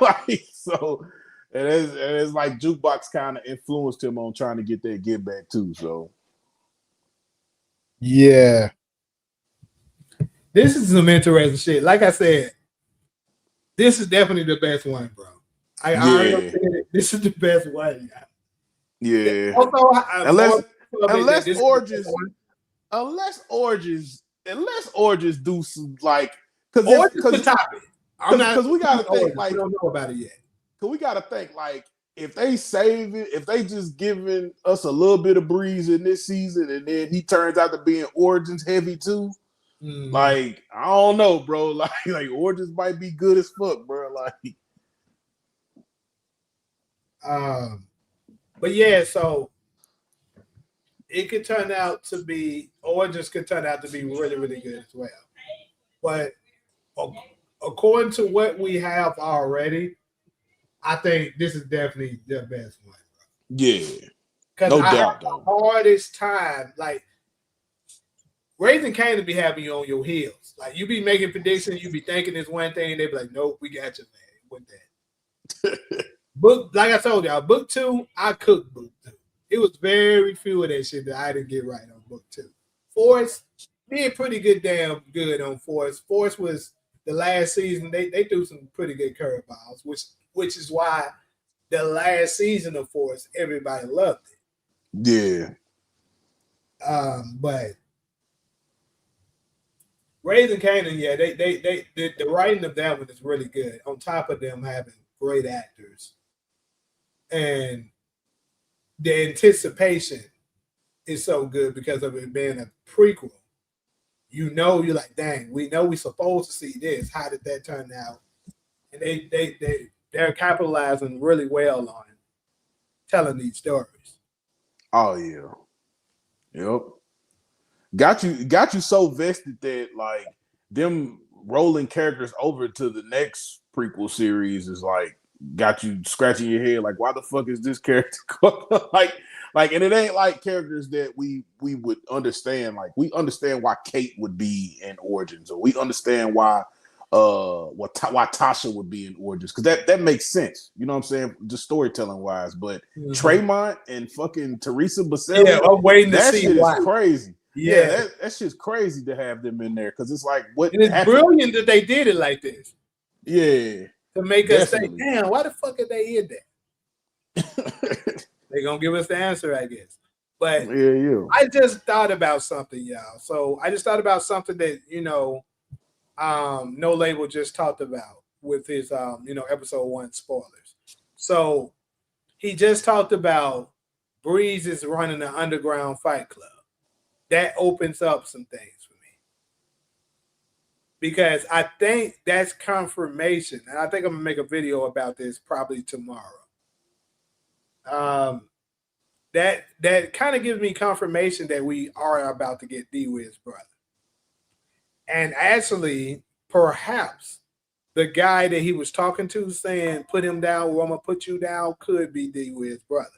Speaker 7: Like, so it is like Jukebox kind of influenced him on trying to get that get back too. So
Speaker 3: yeah, this is some interesting shit. Like I said, this is definitely the best one, bro. This is the best one.
Speaker 7: Yeah.
Speaker 3: Also,
Speaker 7: unless Origins do some like
Speaker 3: because topic.
Speaker 7: Because we gotta think like
Speaker 3: we don't know about it yet.
Speaker 7: Because we gotta think like if they save it, if they just giving us a little bit of Breeze in this season, and then he turns out to be in Origins heavy too. Mm-hmm. Like I don't know, bro. Like Origins might be good as fuck, bro. Like,
Speaker 3: but yeah, so it could turn out to be Origins could turn out to be really, really good as well. But according to what we have already, I think this is definitely the best one.
Speaker 7: Yeah,
Speaker 3: Because
Speaker 7: no
Speaker 3: I
Speaker 7: doubt
Speaker 3: have
Speaker 7: though.
Speaker 3: the hardest time, like Raising Kanan be having you on your heels. Like you be making predictions, you be thinking it's one thing, they be like, nope, we got you, man, with that. Book, like I told y'all, book 2, I cooked book 2. It was very few of that shit that I didn't get right on book 2. Force did pretty damn good on Force. Force was the last season, they threw some pretty good curveballs, which is why the last season of Force, everybody loved
Speaker 7: Yeah.
Speaker 3: it. But Raising Kanan, yeah, the writing of that one is really good. On top of them having great actors, and the anticipation is so good because of it being a prequel. You know, you're like, dang, we know we're supposed to see this. How did that turn out? And they're capitalizing really well on telling these stories.
Speaker 7: Oh yeah. Yep. Got you so vested that like them rolling characters over to the next prequel series is like got you scratching your head like why the fuck is this character like and it ain't like characters that we would understand. Like we understand why Kate would be in Origins, or we understand why why Tasha would be in Origins, because that makes sense, you know what I'm saying, just storytelling wise. But Tremont and fucking Teresa Baselli,
Speaker 3: Yeah, I'm waiting to
Speaker 7: that
Speaker 3: see
Speaker 7: shit
Speaker 3: why.
Speaker 7: is crazy.
Speaker 3: Yeah,
Speaker 7: that shit's crazy to have them in there, because it's like what
Speaker 3: and it's
Speaker 7: happened.
Speaker 3: brilliant that they did it like this.
Speaker 7: Yeah,
Speaker 3: to make
Speaker 7: definitely.
Speaker 3: us think, damn, why the fuck are they in there? They're gonna give us the answer, I guess. But
Speaker 7: yeah.
Speaker 3: I just thought about something, y'all. So I just thought about something that, No Label just talked about with his episode 1 spoilers. So he just talked about Breeze is running an underground fight club. That opens up some things for me. Because I think that's confirmation. And I think I'm gonna make a video about this probably tomorrow. That kind of gives me confirmation that we are about to get D-Wiz's brother. And actually, perhaps the guy that he was talking to saying, put him down or I'm going to put you down, could be D-Wiz's brother.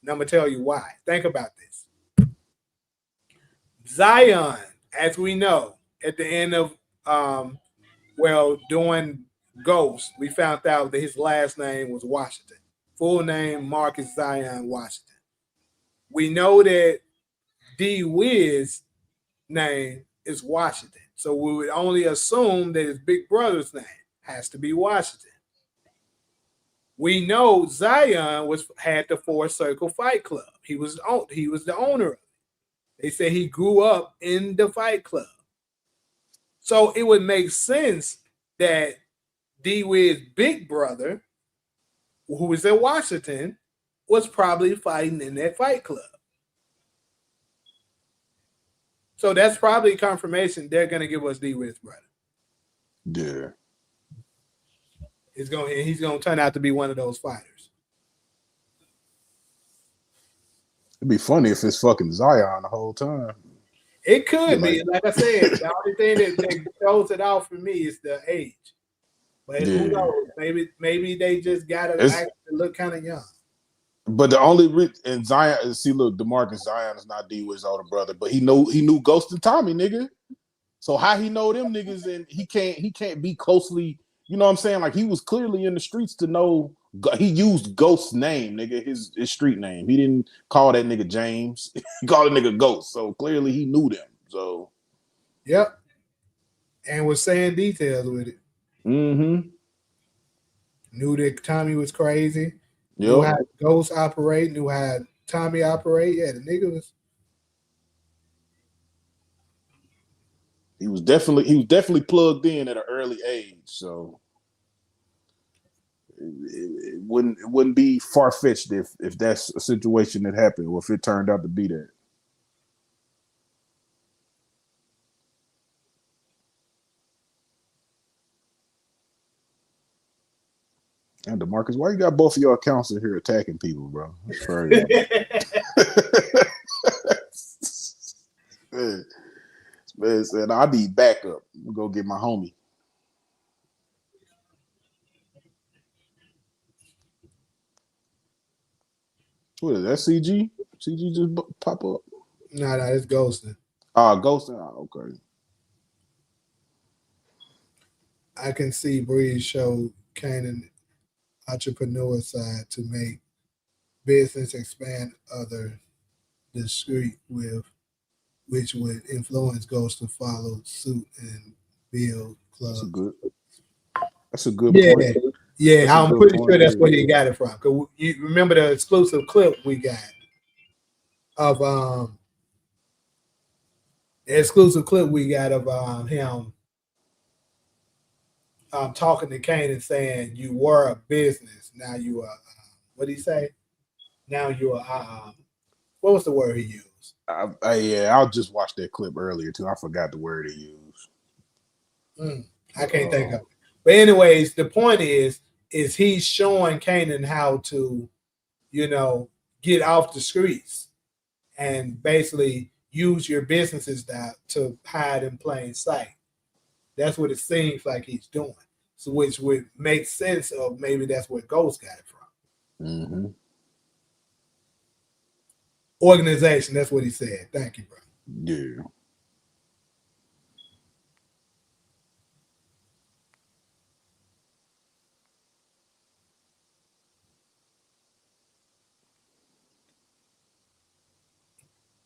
Speaker 3: And I'm going to tell you why. Think about this. Zion, as we know, at the end of, doing Ghost, we found out that his last name was Washington. Full name, Marcus Zion Washington. We know that D-Wiz name is Washington. So we would only assume that his big brother's name has to be Washington. We know Zion had the Four Circle Fight Club. He was the owner of it. They say he grew up in the Fight Club. So it would make sense that D-Wiz's big brother, who was in Washington, was probably fighting in that Fight Club. So that's probably confirmation they're going to give us D-Wiz's brother.
Speaker 7: Yeah.
Speaker 3: He's going to turn out to be one of those fighters.
Speaker 7: It'd be funny if it's fucking Zion the whole time.
Speaker 3: It could be. Like I said, the only thing that throws it off for me is the age. But who knows? Maybe they just got to look kind of young.
Speaker 7: But the only and Zion, see, look, DeMarcus Zion is not D-Wiz's older brother, but he knew Ghost and Tommy, nigga. So how he know them niggas, and he can't be closely, you know what I'm saying? Like he was clearly in the streets to know. He used Ghost's name, nigga, his street name. He didn't call that nigga James. He called that nigga Ghost. So clearly he knew them. So
Speaker 3: yep, and was saying details with it.
Speaker 7: Mm-hmm.
Speaker 3: Knew that Tommy was crazy.
Speaker 7: Yep.
Speaker 3: Knew how Ghost operate. Knew how Tommy operate. Yeah, the nigga was.
Speaker 7: He was definitely plugged in at an early age. So it wouldn't be far fetched if that's a situation that happened, or if it turned out to be that. And DeMarcus, why you got both of your accounts in here attacking people, bro? That's crazy. Man said, I need backup. I'm gonna go get my homie. What is that? CG? CG just pop up.
Speaker 3: No, it's ghosting.
Speaker 7: Ghosting. Okay.
Speaker 3: I can see Breeze show Kanan entrepreneur side to make business expand other discreet with which would influence Ghost to follow suit and build clubs.
Speaker 7: That's a good
Speaker 3: Yeah,
Speaker 7: point.
Speaker 3: yeah.
Speaker 7: That's a
Speaker 3: I'm
Speaker 7: good
Speaker 3: pretty
Speaker 7: point,
Speaker 3: sure that's
Speaker 7: yeah.
Speaker 3: where he got it from. Cause you remember the exclusive clip we got of him talking to Kane and saying you were a business, now you are what did he say? Now you are what was the word he used?
Speaker 7: I just watched that clip earlier too. I forgot the word he used.
Speaker 3: I can't think of it. But anyways, the point is he's showing Kanan how to, get off the streets and basically use your businesses to hide in plain sight. That's what it seems like he's doing. So which would make sense of maybe that's where Ghost got it from.
Speaker 7: Mm-hmm.
Speaker 3: Organization, that's what he said. Thank you, bro.
Speaker 7: Yeah.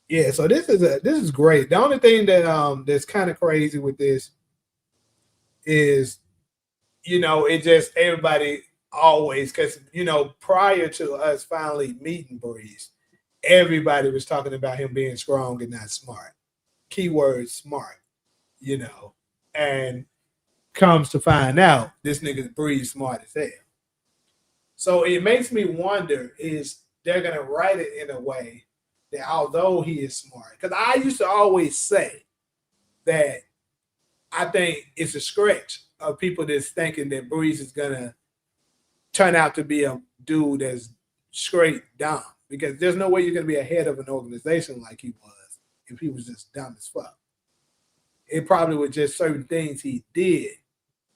Speaker 3: Yeah, so this is great. The only thing that that's kind of crazy with this is, it just everybody always, because prior to us finally meeting Breeze, everybody was talking about him being strong and not smart. Keyword smart, and comes to find out this nigga's Breeze smart as hell. So it makes me wonder, is they're gonna write it in a way that although he is smart, because I used to always say that I think it's a stretch of people that's thinking that Breeze is gonna turn out to be a dude that's straight dumb, because there's no way you're gonna be a head of an organization like he was if he was just dumb as fuck. It probably was just certain things he did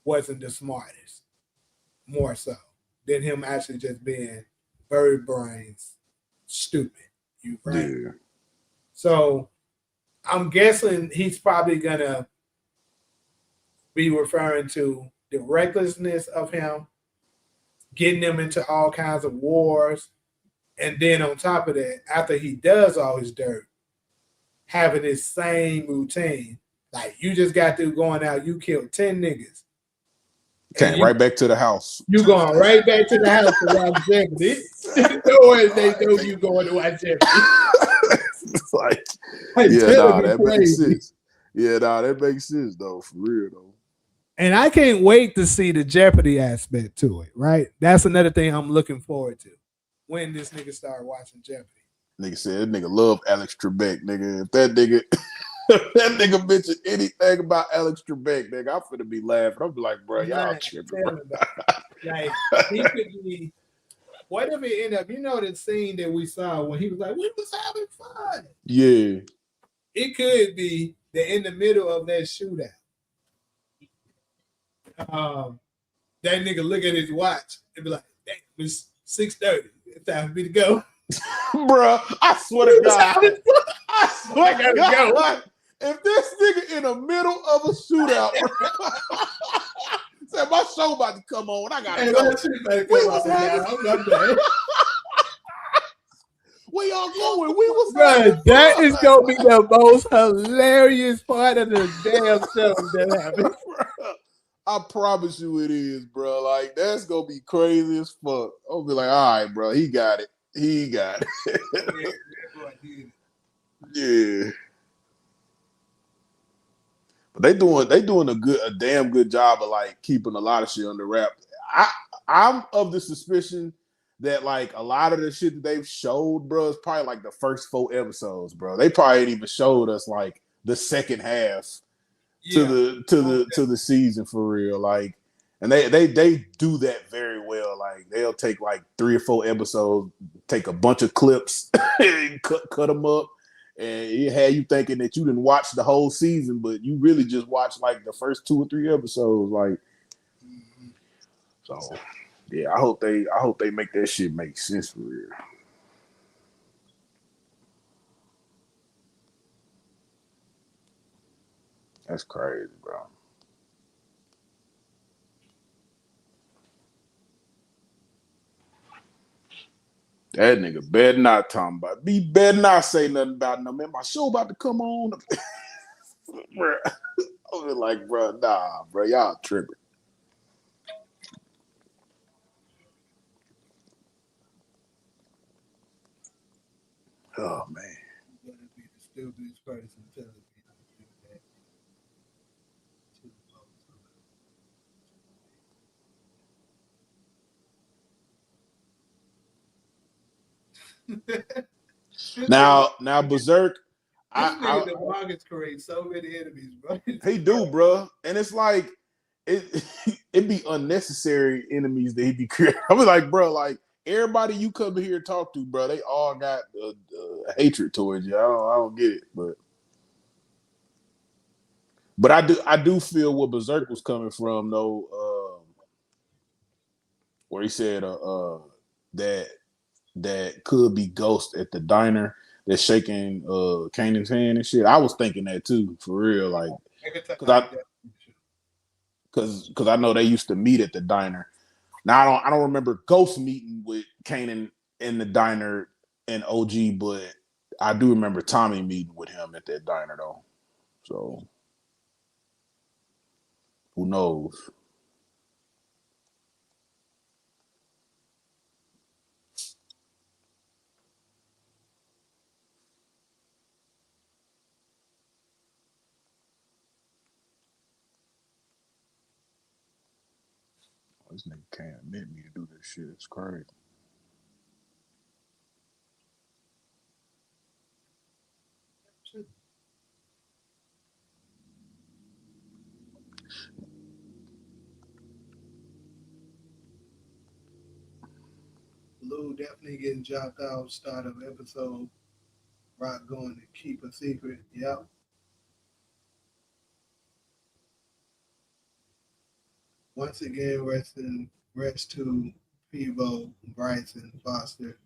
Speaker 3: wasn't the smartest, more so than him actually just being bird brains stupid. You right?
Speaker 7: Yeah.
Speaker 3: So I'm guessing he's probably gonna be referring to the recklessness of him, getting them into all kinds of wars, and then on top of that, after he does all his dirt, having his same routine. Like you just got through going out, you killed 10 niggas.
Speaker 7: Came right back to the house.
Speaker 3: You going right back to the house to watch Jeopardy. Knowing they know you going to watch Jeopardy.
Speaker 7: It's like, that makes sense. Yeah, that makes sense though, for real though.
Speaker 3: And I can't wait to see the Jeopardy aspect to it, right? That's another thing I'm looking forward to when this nigga start watching Jeopardy.
Speaker 7: Nigga said that nigga love Alex Trebek, nigga. If that nigga that nigga mentioned anything about Alex Trebek, nigga, I'm finna be laughing. I'll be like, bro, y'all tripping, bro.
Speaker 3: Like, he could be, what if it end up, the scene that we saw when he was like, we was having fun.
Speaker 7: Yeah.
Speaker 3: It could be that in the middle of that shootout, that nigga look at his watch and be like, damn, it's 6:30. It's time for me to go.
Speaker 7: Bruh, I swear to God. I swear to God. If this nigga in the middle of a shootout, said my show about to come on, I gotta go. We was having where y'all going? We was
Speaker 3: having that is gonna be the most hilarious part of the damn show that happened.
Speaker 7: I promise you it is, bro. Like, that's gonna be crazy as fuck. I'll be like, all right, bro, he got it. He got it. Yeah. But they doing a damn good job of like keeping a lot of shit under wrap. I'm of the suspicion that like a lot of the shit that they've showed, bro, is probably like the first 4 episodes, bro. They probably ain't even showed us like the second half to the season for real. Like, and they do that very well. Like, they'll take like 3 or 4 episodes, take a bunch of clips, and cut them up, and it had you thinking that you didn't watch the whole season, but you really just watched like the first 2 or 3 episodes. Like, so yeah, I hope they make that shit make sense for real. That's crazy, bro. That nigga better not talking about. He better not say nothing about no man. My show about to come on. Bro. I was like, bro, nah, bro, y'all tripping. Oh man.
Speaker 13: You're gonna be the stupidest person telling me to do that.
Speaker 7: Now Berserk,
Speaker 13: This nigga
Speaker 7: I
Speaker 13: the Marcus create so many enemies, bro.
Speaker 7: he do, bro, and it's like it it be unnecessary enemies that he be creating. I was like, bro, like everybody you come here and talk to, bro, they all got hatred towards you. I don't get it, but I do feel where Berserk was coming from though, where he said that could be Ghost at the diner that's shaking Kanan's hand and shit. I was thinking that too, for real, like because I know they used to meet at the diner. Now I don't remember Ghost meeting with Kanan in the diner and OG, but I do remember Tommy meeting with him at that diner though. So who knows? This nigga can't admit me to do this shit. It's crazy.
Speaker 13: Lou definitely getting dropped out. Start of episode. Rock going to keep a secret. Yep. Once again, rest to Peebo, Bryson, Foster,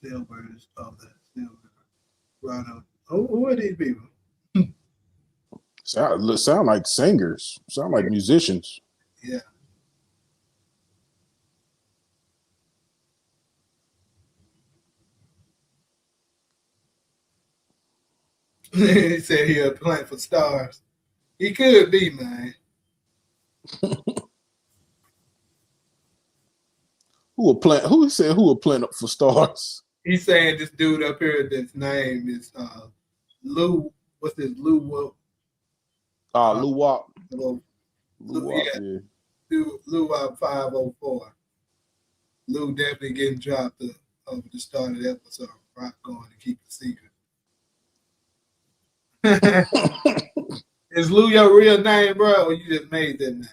Speaker 13: Silvers of the Silver Grotto. Who are these people?
Speaker 7: Sound like singers. Sound like musicians.
Speaker 13: Yeah. He said he a plant for stars. He could be, man.
Speaker 7: Who said who a plant for stars?
Speaker 13: He's saying this dude up here, this name is Lou. What's this? Lou Wop.
Speaker 7: Lou Wop.
Speaker 13: Lou
Speaker 7: Wop, yeah.
Speaker 13: Lou Wop 504. Lou definitely getting dropped over the start of the episode. Rock going to keep the secret. Is Lou your real name, bro, or you just made that name?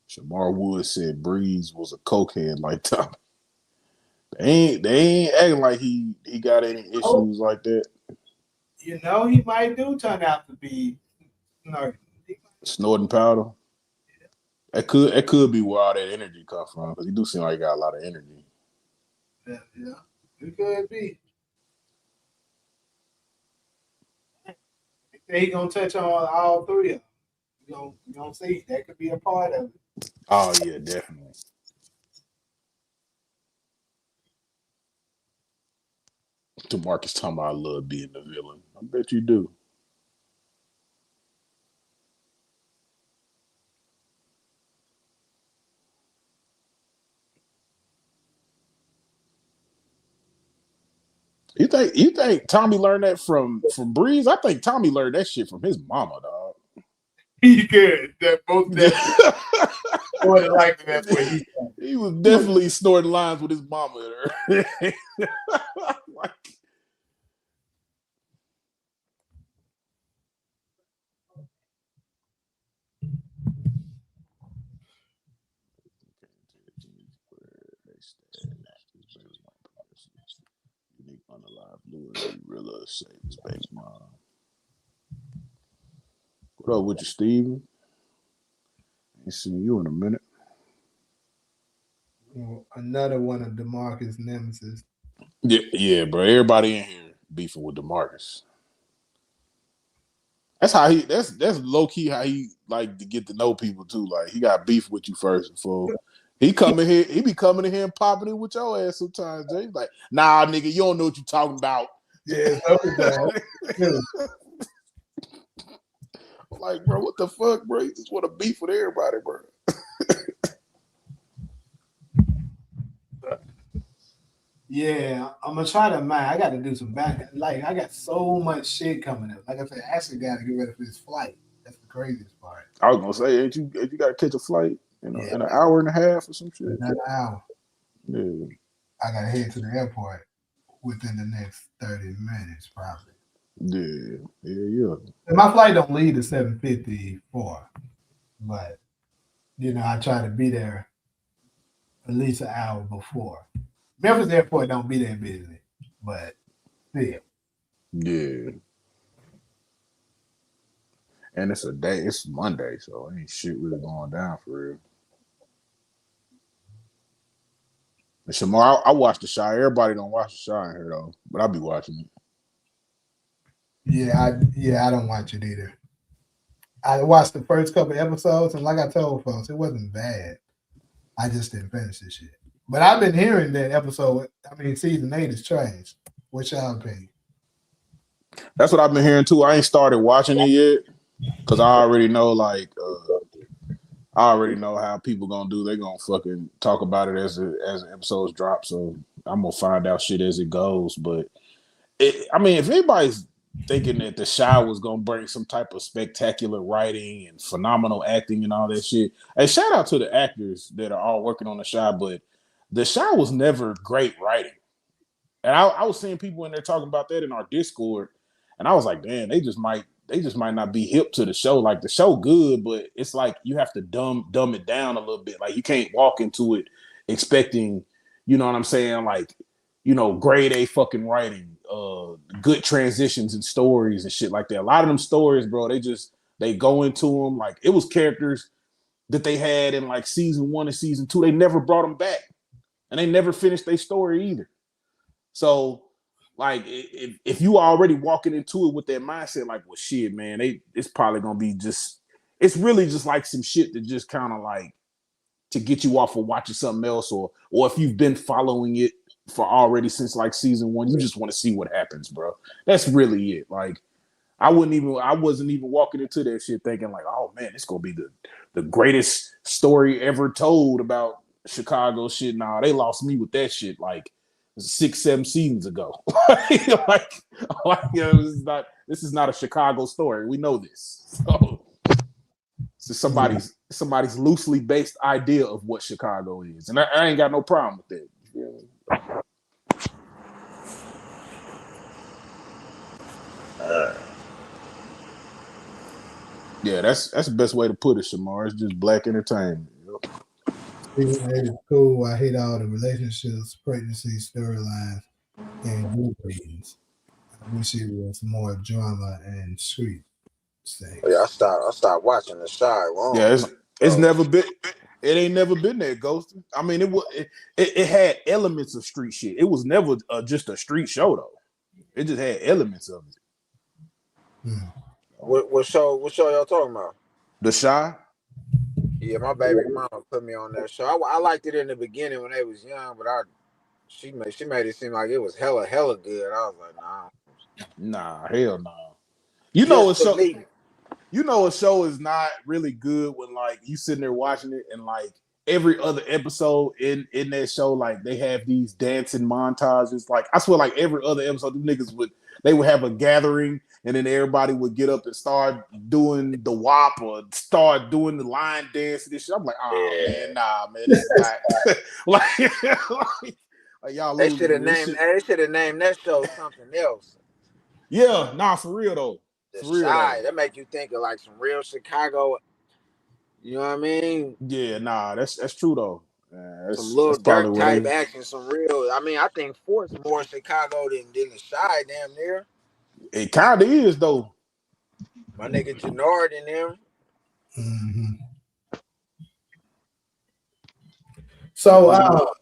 Speaker 7: Shamar Woods said Breeze was a cokehead like Tommy. They ain't acting like he got any issues like that.
Speaker 13: You know, he might do turn out to be
Speaker 7: Snorting powder. That could be where all that energy comes from, because he do seem like he got a lot of energy.
Speaker 13: Yeah, it could be. He gonna touch on all three of them. You gonna see that could be a part of it.
Speaker 7: Oh yeah, definitely. DeMarcus talking about I love being the villain. I bet you do. You think Tommy learned that from Breeze? I think Tommy learned that shit from his mama, dog.
Speaker 13: He could. That both more than likely that's what
Speaker 7: he was definitely snorting lines with his mama. Unique unalive Louis Rilla saved his baby mom. What up with you, Steven? Ain't seen you in a minute.
Speaker 13: Well, Another one of DeMarcus' nemesis.
Speaker 7: Yeah, bro. Everybody in here beefing with DeMarcus. That's how he. That's low key how he like to get to know people too. Like he got beef with you first before he come in here. He be coming in here and popping it with your ass sometimes. Jay, like, nah, nigga, you don't know what you talking about.
Speaker 13: Yeah, up and down.
Speaker 7: Like, bro, what the fuck, bro? You just want to beef with everybody, bro.
Speaker 13: Yeah, I'm gonna try to mind. I got to do some back. Like I got so much shit coming up. Like I said, Ashley got to get ready for his flight. That's the craziest part.
Speaker 7: I was gonna say, ain't you got to catch a flight in an hour and a half or some shit?
Speaker 13: Another hour.
Speaker 7: Yeah.
Speaker 13: I gotta head to the airport within the next 30 minutes, probably.
Speaker 7: Yeah.
Speaker 13: And my flight don't leave at 7:54, but I try to be there at least an hour before. Memphis Airport don't be that busy, but still.
Speaker 7: Yeah. And it's Monday, so ain't shit really going down for real. And Shamar, I watch The Shy. Everybody don't watch The Shy in here though, but I'll be watching it.
Speaker 13: Yeah, I don't watch it either. I watched the first couple episodes, and like I told folks, it wasn't bad. I just didn't finish this shit. But I've been hearing that season 8 is trash. What's y'all opinion?
Speaker 7: That's what I've been hearing too. I ain't started watching it yet because I already know how people gonna do. They gonna fucking talk about it as the episodes drop. So I'm gonna find out shit as it goes. But if anybody's thinking that The Shy was gonna bring some type of spectacular writing and phenomenal acting and all that shit, hey, shout out to the actors that are all working on The Shy. But The Shy was never great writing, and I was seeing people in there talking about that in our Discord, and I was like, damn, they just might not be hip to the show. Like the show good, but it's like you have to dumb it down a little bit. Like you can't walk into it expecting, you know what I'm saying, like, grade A fucking writing, good transitions and stories and shit like that. A lot of them stories, bro, they go into them like it was characters that they had in like season 1 and season 2. They never brought them back, and they never finished their story either. So, like, if you already walking into it with that mindset, like, well, shit, man, it's probably gonna be it's really just like some shit that just kind of like to get you off of watching something else, or if you've been following it for already since like season 1, you just want to see what happens, bro. That's really it. Like, I wasn't even walking into that shit thinking like, oh man, it's gonna be the greatest story ever told about Chicago shit. Nah, they lost me with that shit like 6-7 seasons ago. This is not a Chicago story. We know this. So it's somebody's loosely based idea of what Chicago is, and I ain't got no problem with that. Yeah, that's the best way to put it, Shamar. It's just black entertainment.
Speaker 13: It's cool. I hate all the relationships, pregnancy storylines, and group readings. I wish it was more drama and street things.
Speaker 8: Yeah, I stopped watching The Shy.
Speaker 7: Yeah, it's never been. It ain't never been that, Ghost. I mean, it had elements of street shit. It was never just a street show though. It just had elements of it.
Speaker 8: What show y'all talking about?
Speaker 7: The Shy.
Speaker 8: Yeah, my baby mama put me on that show. I liked it in the beginning when they was young, but she made it seem like it was hella good. I was like,
Speaker 7: nah, hell no. You know a show is not really good when like you sitting there watching it and like every other episode in that show, like they have these dancing montages. Like I swear, like every other episode, the niggas would have a gathering and then everybody would get up and start doing the WAP or start doing the line dance and this shit. I'm like, man, nah, man, this is not like y'all.
Speaker 8: They should have named that show something else.
Speaker 7: Yeah, nah, for real though.
Speaker 8: The Shy, that make you think of like some real Chicago. You know what I mean?
Speaker 7: Yeah, nah, that's true though.
Speaker 8: Some little dark type action, some real. I mean, I think Fort's more Chicago than The Shy, damn near.
Speaker 7: It kind of is though.
Speaker 8: My nigga Jannard in them.
Speaker 13: Mm-hmm. So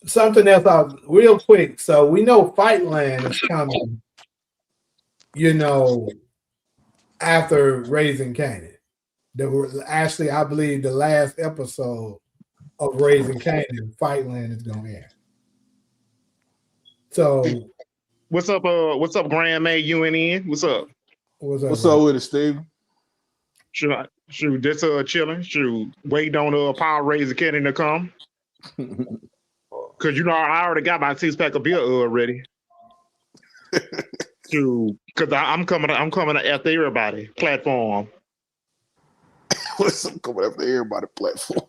Speaker 13: something else real quick. So we know Fightland is coming, after Raising Kanan. Actually, I believe the last episode of Raising Kanan, Fightland is gonna air. So
Speaker 14: What's up, Grand May UNN? What's up?
Speaker 7: What's up with it, Steven?
Speaker 14: Shoot, just chilling. Shoot, waiting on Power Raising Kenny to come. Cause I already got my 6-pack of beer ready. Shoot, cause I'm coming after everybody platform.
Speaker 7: What's up coming after everybody platform?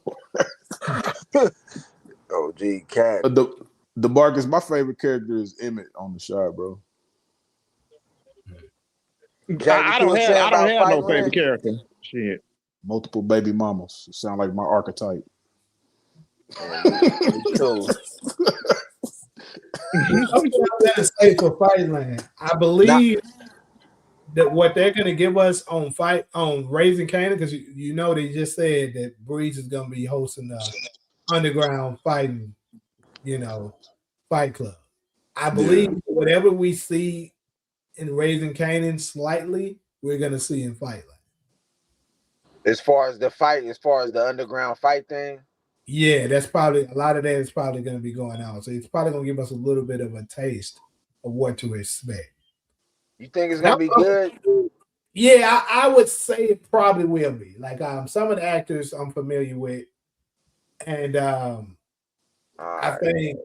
Speaker 8: OG Cat.
Speaker 7: The Marcus, my favorite character is Emmett on the show, bro.
Speaker 14: I don't have no favorite character. Shit.
Speaker 7: Multiple baby mamas. Sound like my archetype.
Speaker 8: Me too.
Speaker 13: I'm gonna say for Fightland, I believe that what they're gonna give us on Raising Kanan, because they just said that Breeze is gonna be hosting the underground fighting, fight club. I believe whatever we see in Raising Kanan slightly, we're gonna see in Fightland.
Speaker 8: As far as the underground fight thing.
Speaker 13: Yeah, that's probably a lot of that is probably going to be going on. So it's probably going to give us a little bit of a taste of what to expect.
Speaker 8: You think it's going to be good?
Speaker 13: Yeah, I would say it probably will be. Like some of the actors I'm familiar with, and I think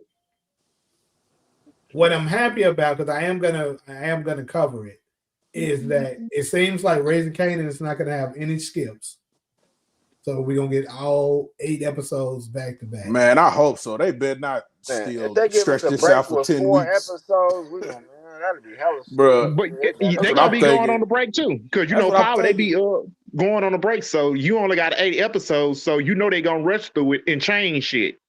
Speaker 13: what I'm happy about, because I am gonna cover it, is that it seems like Raising Kanan is not going to have any skips. So we're gonna get all 8 episodes back to back.
Speaker 7: Man, I hope so. They better not still stretch this out for 10 weeks.
Speaker 8: Episodes, that'd be hella.
Speaker 7: Bro,
Speaker 14: but they gonna be going on the break too, because Power they be going on the break. So you only got 8 episodes, so they gonna rush through it and change shit.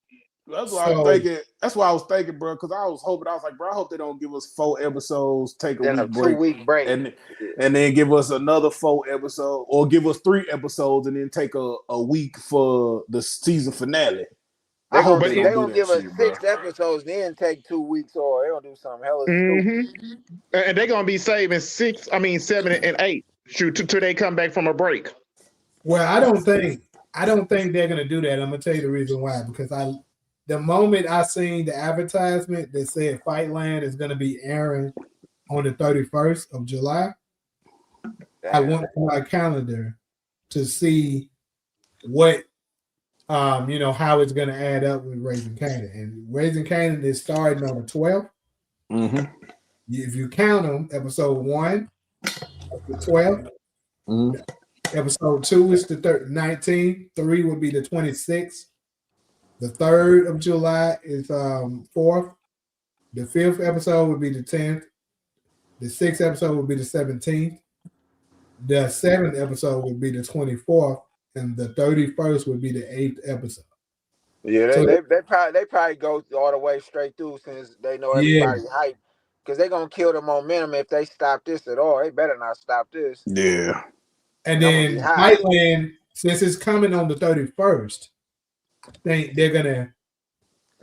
Speaker 7: That's what I was thinking. That's what I was thinking, bro. Because I was like, bro, I hope they don't give us 4 episodes, take a week break,
Speaker 8: 2-week break,
Speaker 7: and then give us another 4 episodes, or give us 3 episodes, and then take a week for the season finale.
Speaker 8: They're gonna give us 6 episodes, then take 2 weeks, or they're gonna do something hella stupid.
Speaker 14: And they're gonna be saving 7 and 8 till they come back from a break.
Speaker 13: Well, I don't think they're gonna do that. I'm gonna tell you the reason why. Because the moment I seen the advertisement that said Fightland is going to be airing on the 31st of July, I went to my calendar to see what, how it's going to add up with Raising Kanan. And Raising Kanan is starting on the 12th.
Speaker 7: Mm-hmm.
Speaker 13: If you count them, episode 1 the 12th. Mm-hmm. Episode 2 is the 19th. 3 would be the 26th. The 3rd of July is 4th. The 5th episode would be the 10th. The 6th episode would be the 17th. The 7th episode would be the 24th, and the 31st would be the 8th episode.
Speaker 8: Yeah, they probably go all the way straight through, since they know everybody's hype, because they're gonna kill the momentum if they stop this at all. They better not stop this.
Speaker 7: Yeah.
Speaker 13: And then Fightland, since it's coming on the 31st. They're gonna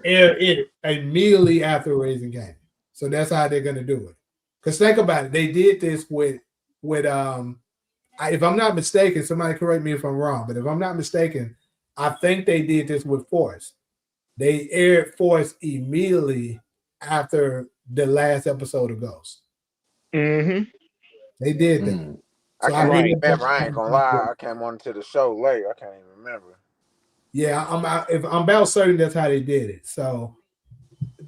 Speaker 13: air it immediately after Raising Kanan. So that's how they're gonna do it. Because think about it, they did this with if I'm not mistaken, somebody correct me if I'm wrong, but if I'm not mistaken, I think they did this with Force. They aired Force immediately after the last episode of Ghost.
Speaker 14: Mm-hmm.
Speaker 13: They did that.
Speaker 8: So I can't remember. I ain't gonna lie. I came on to the show late. I can't even remember.
Speaker 13: Yeah, I'm about certain that's how they did it. So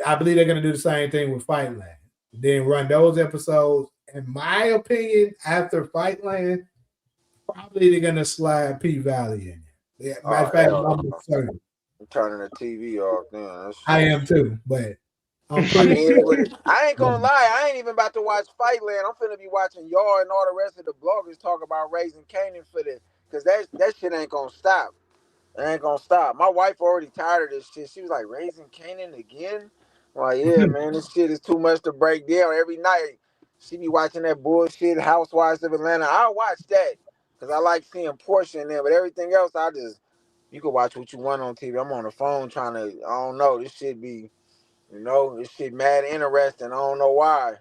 Speaker 13: I believe they're gonna do the same thing with Fightland. Then run those episodes. In my opinion, after Fightland, probably they're gonna slide P Valley in there. Yeah, matter of fact, I'm certain.
Speaker 8: I'm turning the TV off then.
Speaker 13: I am too, but
Speaker 8: I ain't gonna lie, I ain't even about to watch Fightland. I'm finna be watching y'all and all the rest of the bloggers talk about Raising Kanan because that shit ain't gonna stop. It ain't gonna stop. My wife already tired of this shit. She was like, Raising Kanan again? I'm like, yeah, man, this shit is too much to break down. Every night she be watching that bullshit Housewives of Atlanta. I'll watch that because I like seeing Portia in there, but everything else You can watch what you want on TV. I'm on the phone trying to. I don't know. This shit be, this shit mad interesting. I don't know why.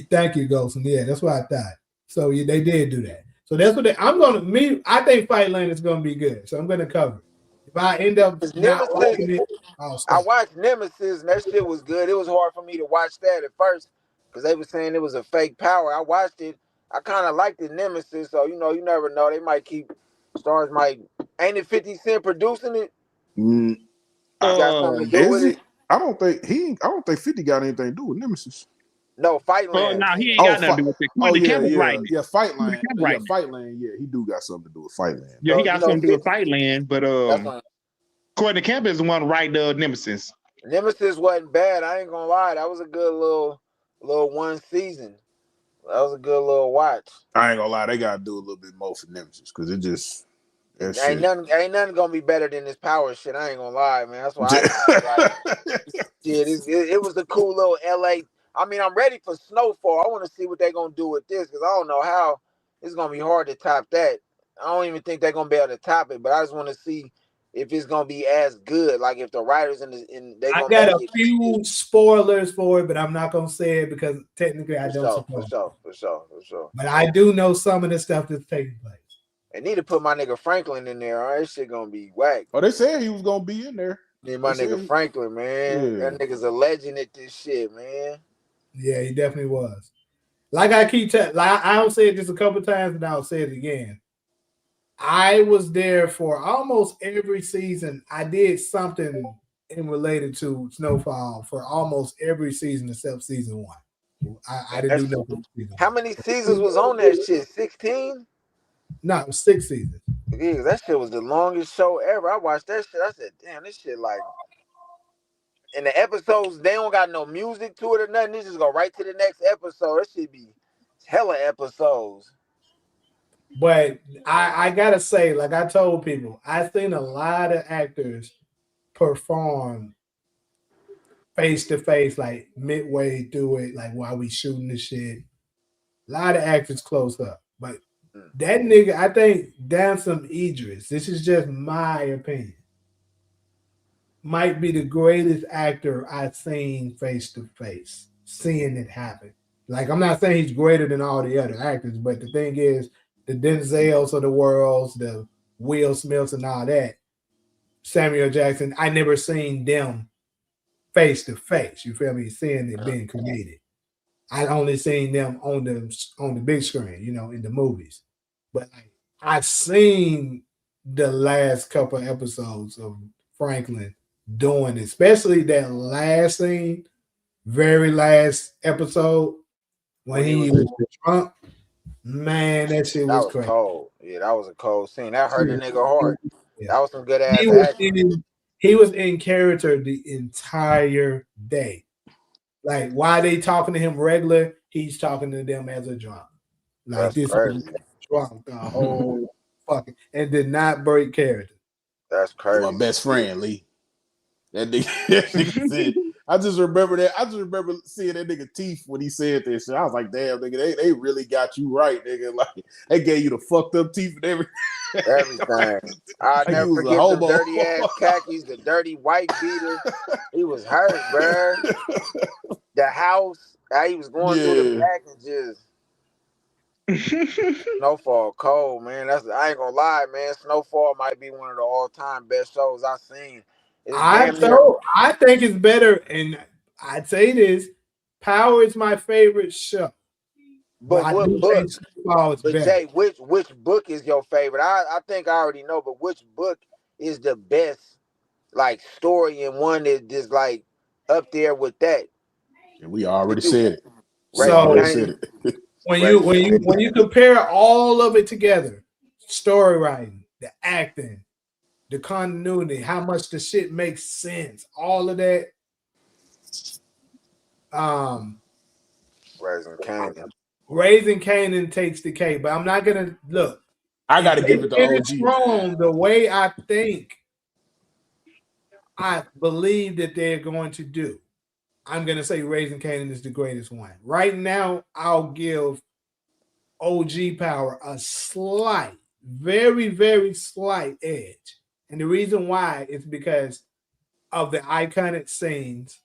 Speaker 13: Thank you, Ghost. And yeah, that's what I thought. So they did do that. So that's what I think Fight Lane is gonna be good. So I'm gonna cover it. If I end up
Speaker 8: Cause
Speaker 13: not
Speaker 8: Nemesis,
Speaker 13: liking it, I'll
Speaker 8: I
Speaker 13: stop.
Speaker 8: watched Nemesis and that shit was good. It was hard for me to watch that at first because they were saying it was a fake power. I watched it. I kind of liked the Nemesis. So you never know. They might keep stars. Might ain't it 50 Cent producing it?
Speaker 7: Mm,
Speaker 8: He got something to do
Speaker 7: is
Speaker 8: with
Speaker 7: it?
Speaker 8: it.
Speaker 7: I don't think 50 got anything to do with Nemesis.
Speaker 8: No,
Speaker 14: Oh
Speaker 8: Fightland.
Speaker 14: no, he ain't
Speaker 7: Oh,
Speaker 14: got nothing to do with it.
Speaker 7: oh
Speaker 14: Quentin
Speaker 7: yeah,
Speaker 14: Campbell's
Speaker 7: yeah,
Speaker 14: writing it.
Speaker 7: yeah.
Speaker 14: Quentin Campbell writing it.
Speaker 7: Fight Lane. Yeah, he do got something to do with Fight Lane.
Speaker 14: Yeah, he
Speaker 8: So
Speaker 14: got something to do with
Speaker 8: 50.
Speaker 14: Fightland, but
Speaker 8: That's what
Speaker 14: Quentin Campbell is the one writing the Nemesis.
Speaker 8: Nemesis wasn't bad. I ain't gonna lie. That was a good little one season. That was a good little watch.
Speaker 7: I ain't gonna lie, they gotta do a little bit more for Nemesis because it just that
Speaker 8: Ain't
Speaker 7: shit.
Speaker 8: nothing gonna be better than this power shit. I ain't gonna lie, man. That's why I like shit. It was a cool little LA. I mean, I'm ready for Snowfall. I want to see what they're gonna do with this because I don't know how it's gonna be hard to top that. I don't even think they're gonna be able to top it, but I just want to see if it's gonna be as good. Like if the writers they
Speaker 13: I
Speaker 8: gonna
Speaker 13: got
Speaker 8: make
Speaker 13: a
Speaker 8: it.
Speaker 13: few spoilers for it, but I'm not gonna say it because technically I
Speaker 8: For
Speaker 13: don't
Speaker 8: sure, for
Speaker 13: support it.
Speaker 8: sure, for sure, for sure.
Speaker 13: But I do know some of the stuff that's taking place.
Speaker 8: They need to put my nigga Franklin in there. All right, this shit gonna be whack.
Speaker 7: Oh, they said he was gonna be in there.
Speaker 8: Need my
Speaker 7: They
Speaker 8: nigga
Speaker 7: said,
Speaker 8: Franklin, man.
Speaker 7: yeah.
Speaker 8: That nigga's a legend at this shit, man.
Speaker 13: Yeah, he definitely was. Like I keep telling, like I'll say it just a couple times, and I'll say it again. I was there for almost every season. I did something in related to Snowfall for almost every season except season one. I didn't do nothing.
Speaker 8: How many seasons was on that shit? 16?
Speaker 13: No, it was 6 seasons.
Speaker 8: Yeah, that shit was the longest show ever. I watched that shit. I said, damn, this shit like. And the episodes, they don't got no music to it or nothing. They just go right to the next episode. That should be hella episodes.
Speaker 13: But I gotta say, like I told people, I've seen a lot of actors perform face to face, like midway through it, like while we shooting the shit. A lot of actors close up. But that nigga, I think Dansom Idris, this is just my opinion, might be the greatest actor I've seen face to face, seeing it happen. Like, I'm not saying he's greater than all the other actors, but the thing is, the Denzels of the world, the Will Smiths and all that, Samuel Jackson, I never seen them face to face. You feel me? Seeing it being created. I only seen them on the big screen, in the movies. But like, I've seen the last couple of episodes of Franklin doing it, especially that last scene, very last episode when he was drunk. Man, that shit was crazy.
Speaker 8: Cold. Yeah, that was a cold scene. That hurt a nigga hard.
Speaker 13: Yeah.
Speaker 8: That was some good ass
Speaker 13: acting. He was in character the entire day. Like, why they talking to him regular, he's talking to them as a drunk. Like, this is drunk the whole fucking, and did not break character.
Speaker 8: That's crazy.
Speaker 7: My best friend, Lee. That nigga said, I just remember seeing that nigga teeth when he said this shit. I was like, damn, nigga, they really got you right, nigga. Like, they gave you the fucked up teeth and everything.
Speaker 8: Everything. I'll never forget the dirty ass khakis, the dirty white beater. He was hurt, bro. The house, how he was going through the back and just Snowfall cold, man. I ain't gonna lie, man. Snowfall might be one of the all-time best shows I've seen.
Speaker 13: I think it's better, and I'd say this: Power is my favorite show.
Speaker 8: But what book? But Jay, which book is your favorite? I think I already know, but which book is the best, like, story and one that just like up there with that?
Speaker 7: And we already said it.
Speaker 13: So when you compare all of it together, story writing, the acting, the continuity, how much the shit makes sense, all of that. Raising Kanan takes the cake, but I'm not gonna look.
Speaker 7: I gotta give it to OG.
Speaker 13: Strong the way I think, I believe that they're going to do. I'm gonna say Raising Kanan is the greatest one. Right now, I'll give OG Power a slight, very, very slight edge
Speaker 3: And the reason why is because of the iconic scenes,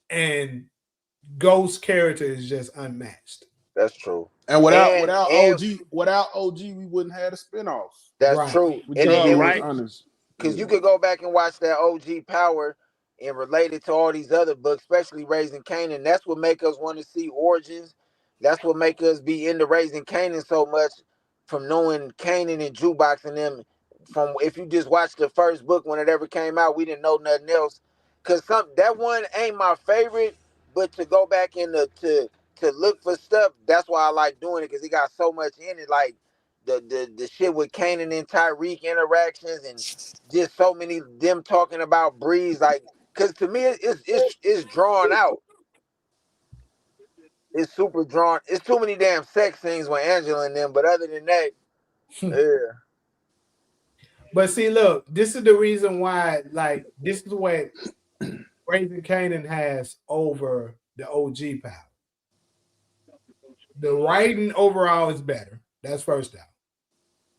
Speaker 3: and Ghost character is just unmatched.
Speaker 8: That's true.
Speaker 7: And without
Speaker 8: And
Speaker 7: OG, we wouldn't have a spinoff.
Speaker 8: that's
Speaker 3: Right.
Speaker 8: true.
Speaker 7: We
Speaker 8: And
Speaker 7: just being
Speaker 14: right.
Speaker 7: honest.
Speaker 8: because
Speaker 7: Yeah.
Speaker 8: you could go back and watch that OG Power and relate it to all these other books, especially Raising Kanan. That's what make us want to see Origins. That's what make us be into Raising Kanan so much, from knowing Kanan and Jukebox and them. From if you just watched the first book when it ever came out, we didn't know nothing else. Cause that one ain't my favorite, but to go back in to look for stuff, that's why I like doing it, because he got so much in it, like the shit with Kanan and Tyreek interactions, and just so many them talking about Breeze, like, cause to me it's drawn out. It's super drawn. It's too many damn sex scenes with Angela and them, but other than that, yeah.
Speaker 3: But see, look, this is the reason why, like, this is what Raising Kanan has over the OG Power. The writing overall is better. That's first out.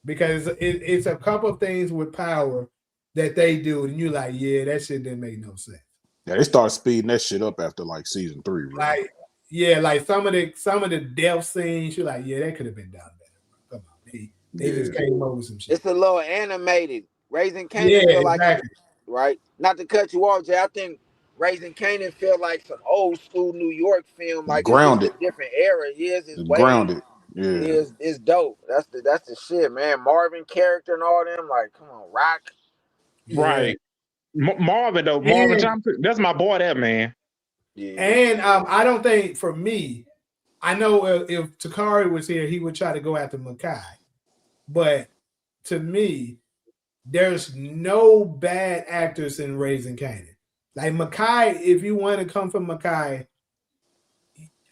Speaker 3: Because it's a couple of things with Power that they do, and you're like, yeah, that shit didn't make no sense.
Speaker 7: Yeah, they start speeding that shit up after like season 3, bro.
Speaker 3: Like, yeah, like some of the death scenes, you're like, yeah, that could have been done better. Come on, they just came over some shit.
Speaker 8: It's a little animated. Raising Kanan
Speaker 3: Yeah,
Speaker 8: feel like
Speaker 3: exactly.
Speaker 8: right. Not to cut you off, Jay. I think Raising Kanan feel like some old school New York film. Like it's just
Speaker 7: Grounded.
Speaker 8: a different era. Yes, it's way.
Speaker 7: Grounded. Yeah.
Speaker 8: It's dope. That's the shit, man. Marvin character and all them. Like, come on, Rock.
Speaker 14: Right. Marvin though, Marvin Thompson, that's my boy, that man.
Speaker 8: Yeah.
Speaker 3: And I don't think, for me, I know if Takari was here, he would try to go after Makai. But to me, there's no bad actors in Raising Kanan. Like Makai, if you want to come from Makai,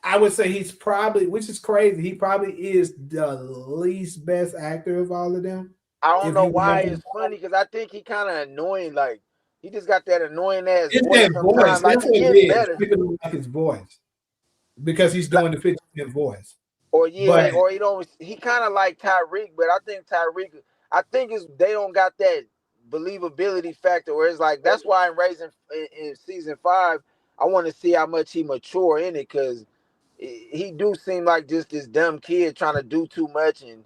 Speaker 3: I would say he's probably, which is crazy, he probably is the least best actor of all of them.
Speaker 8: I don't know why it's funny, because I think he kind of annoying. Like, he just got that annoying ass
Speaker 3: It's
Speaker 8: voice
Speaker 3: that
Speaker 8: sometimes.
Speaker 3: voice.
Speaker 8: Like,
Speaker 3: That's
Speaker 8: he
Speaker 3: what it
Speaker 8: gets
Speaker 3: is.
Speaker 8: better.
Speaker 3: People don't like his voice because he's doing the 50% voice.
Speaker 8: Or yeah,
Speaker 3: But
Speaker 8: or he kind of like Tyreek, but I think they don't got that believability factor where it's like, that's why in season 5, I want to see how much he mature in it, because he do seem like just this dumb kid trying to do too much, and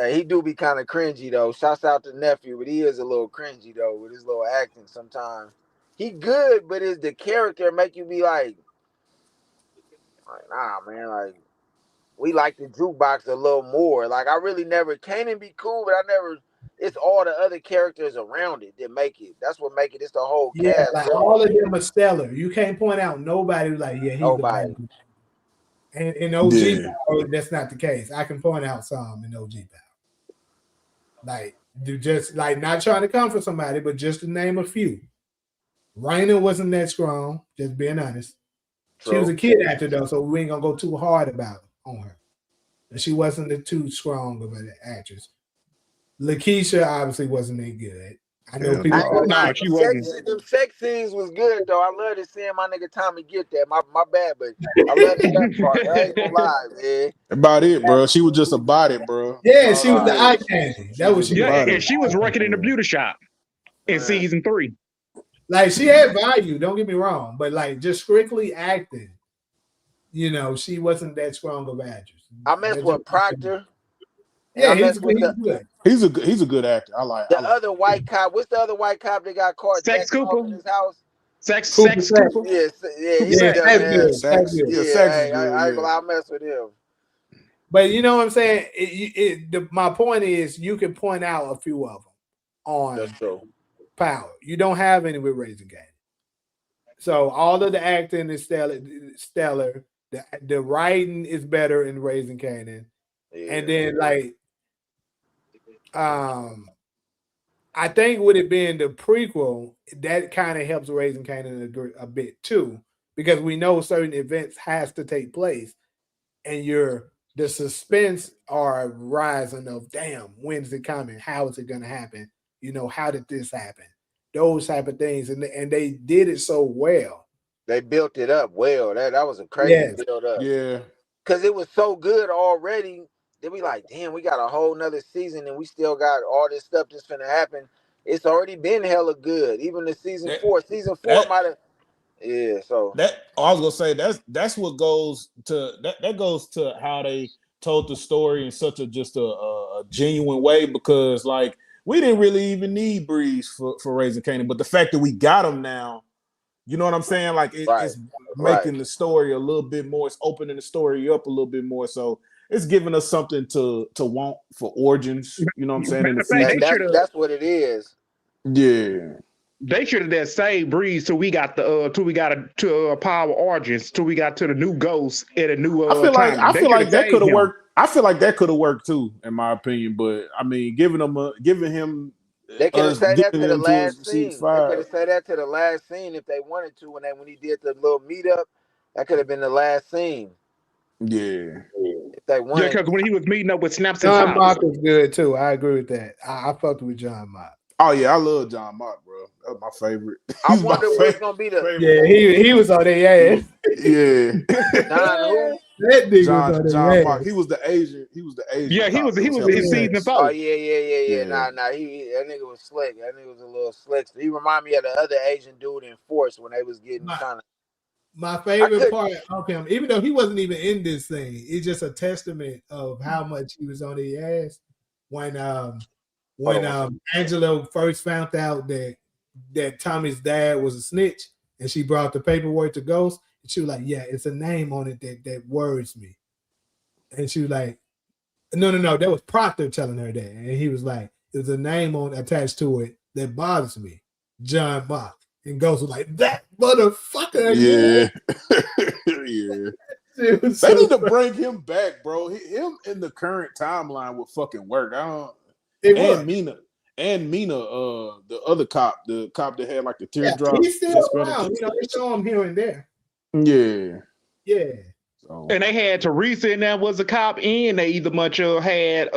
Speaker 8: he do be kind of cringy though. Shouts out to nephew, but he is a little cringy though with his little acting sometimes. He good, but is the character make you be like nah, man, like, we like the Jukebox a little more. Like, I really never, Kanan be cool, but I never, it's all the other characters around it that make it. That's what make it. It's the whole
Speaker 3: yeah,
Speaker 8: cast.
Speaker 3: like
Speaker 8: really.
Speaker 3: all of them are stellar. You can't point out nobody like, yeah, he's the best. And in OG Power, that's not the case. I can point out some in OG Power. Like, just like not trying to come for somebody, but just to name a few. Raina wasn't that strong, just being honest.
Speaker 8: True.
Speaker 3: She was a kid actor though, so we ain't gonna go too hard about on her. And she wasn't too strong of an actress. Lakeisha obviously wasn't that good. I know people.
Speaker 14: She wasn't.
Speaker 8: Them sex scenes was good though. I love to seeing my nigga Tommy get that. My bad, but I love that part. I ain't gonna lie, man.
Speaker 7: About it, bro. She was just a body, bro.
Speaker 3: Yeah, she was the eye candy. That was she.
Speaker 14: Yeah,
Speaker 3: Was.
Speaker 14: and she was working in the beauty shop in season 3.
Speaker 3: Like, she had value, don't get me wrong, but like just strictly acting, she wasn't that strong of an actress.
Speaker 8: I mess with Proctor.
Speaker 3: Yeah, he's good.
Speaker 7: He's a good actor. I like
Speaker 8: the other white cop. What's the other white cop that got caught
Speaker 14: Sex Cooper
Speaker 8: in his house?
Speaker 14: Sex Cooper.
Speaker 8: Yeah, he's
Speaker 3: Sex good.
Speaker 8: I mess with him.
Speaker 3: But you know what I'm saying? My point is, you can point out a few of them on Power. You don't have any with Raising Kanan. So all of the acting is stellar. The writing is better in Raising Kanan. Yeah. And then I think with it being the prequel, that kind of helps Raising Kanan a bit too, because we know certain events has to take place, and the suspense are rising of, damn, when's it coming? How is it going to happen? How did this happen? Those type of things, and they did it so well.
Speaker 8: They built it up well. That was a crazy build up.
Speaker 7: Yeah,
Speaker 8: because it was so good already. then we like, damn, we got a whole nother season and we still got all this stuff that's finna happen. It's already been hella good. Even the season four might have. Yeah, so
Speaker 7: I was gonna say that's what goes to that goes to how they told the story in such a just a genuine way, because like we didn't really even need Breeze for Raising Kanan, but the fact that we got him now, you know what I'm saying? Like it's making the story a little bit more. It's opening the story up a little bit more. So it's giving us something to want for origins. You know what I'm saying? In the future.
Speaker 8: That's what it is.
Speaker 7: Yeah.
Speaker 14: They should have just saved Breeze till we got to Power Origins, till we got to the new Ghost and a new
Speaker 7: I feel like that could have worked. I feel like that could have worked too, in my opinion. But I mean, giving him.
Speaker 8: They could have said that to the last scene.
Speaker 7: They
Speaker 8: could have said that to the last scene if they wanted to. When he did the little meetup, that could have been the last scene.
Speaker 7: Yeah.
Speaker 8: If they wanted.
Speaker 14: Yeah, because when he was meeting up with Snaps
Speaker 13: John
Speaker 14: and
Speaker 13: Mock
Speaker 14: Pops.
Speaker 13: was good too. I agree with that. I fucked with John Mock.
Speaker 7: Oh yeah, I love John Mock, bro. That's my favorite.
Speaker 8: I wonder what's gonna be the.
Speaker 13: Yeah, he was on their ass.
Speaker 7: Yeah.
Speaker 13: That nigga was
Speaker 7: John Mock. He was the Asian.
Speaker 14: Yeah, he was his season 4.
Speaker 8: Oh yeah. Nah. That nigga was slick. That nigga was a little slick. He reminded me of the other Asian dude in Force when they was getting kind of.
Speaker 13: My favorite part of him, even though he wasn't even in this thing, it's just a testament of how much he was on their ass when Angela first found out that Tommy's dad was a snitch, and she brought the paperwork to Ghost, and she was like, "Yeah, it's a name on it that worries me," and she was like, "No, that was Proctor telling her that," and he was like, "There's a name attached to it that bothers me, John Mock." And Ghost was like, "That motherfucker."
Speaker 7: Yeah. Yeah. They need to bring him back, bro. Him in the current timeline would fucking work. Mina, the other cop, the cop that had like the teardrop.
Speaker 13: He's still around. They show him here and there.
Speaker 7: Yeah.
Speaker 14: So. And they had Teresa in there was a cop, and they either much had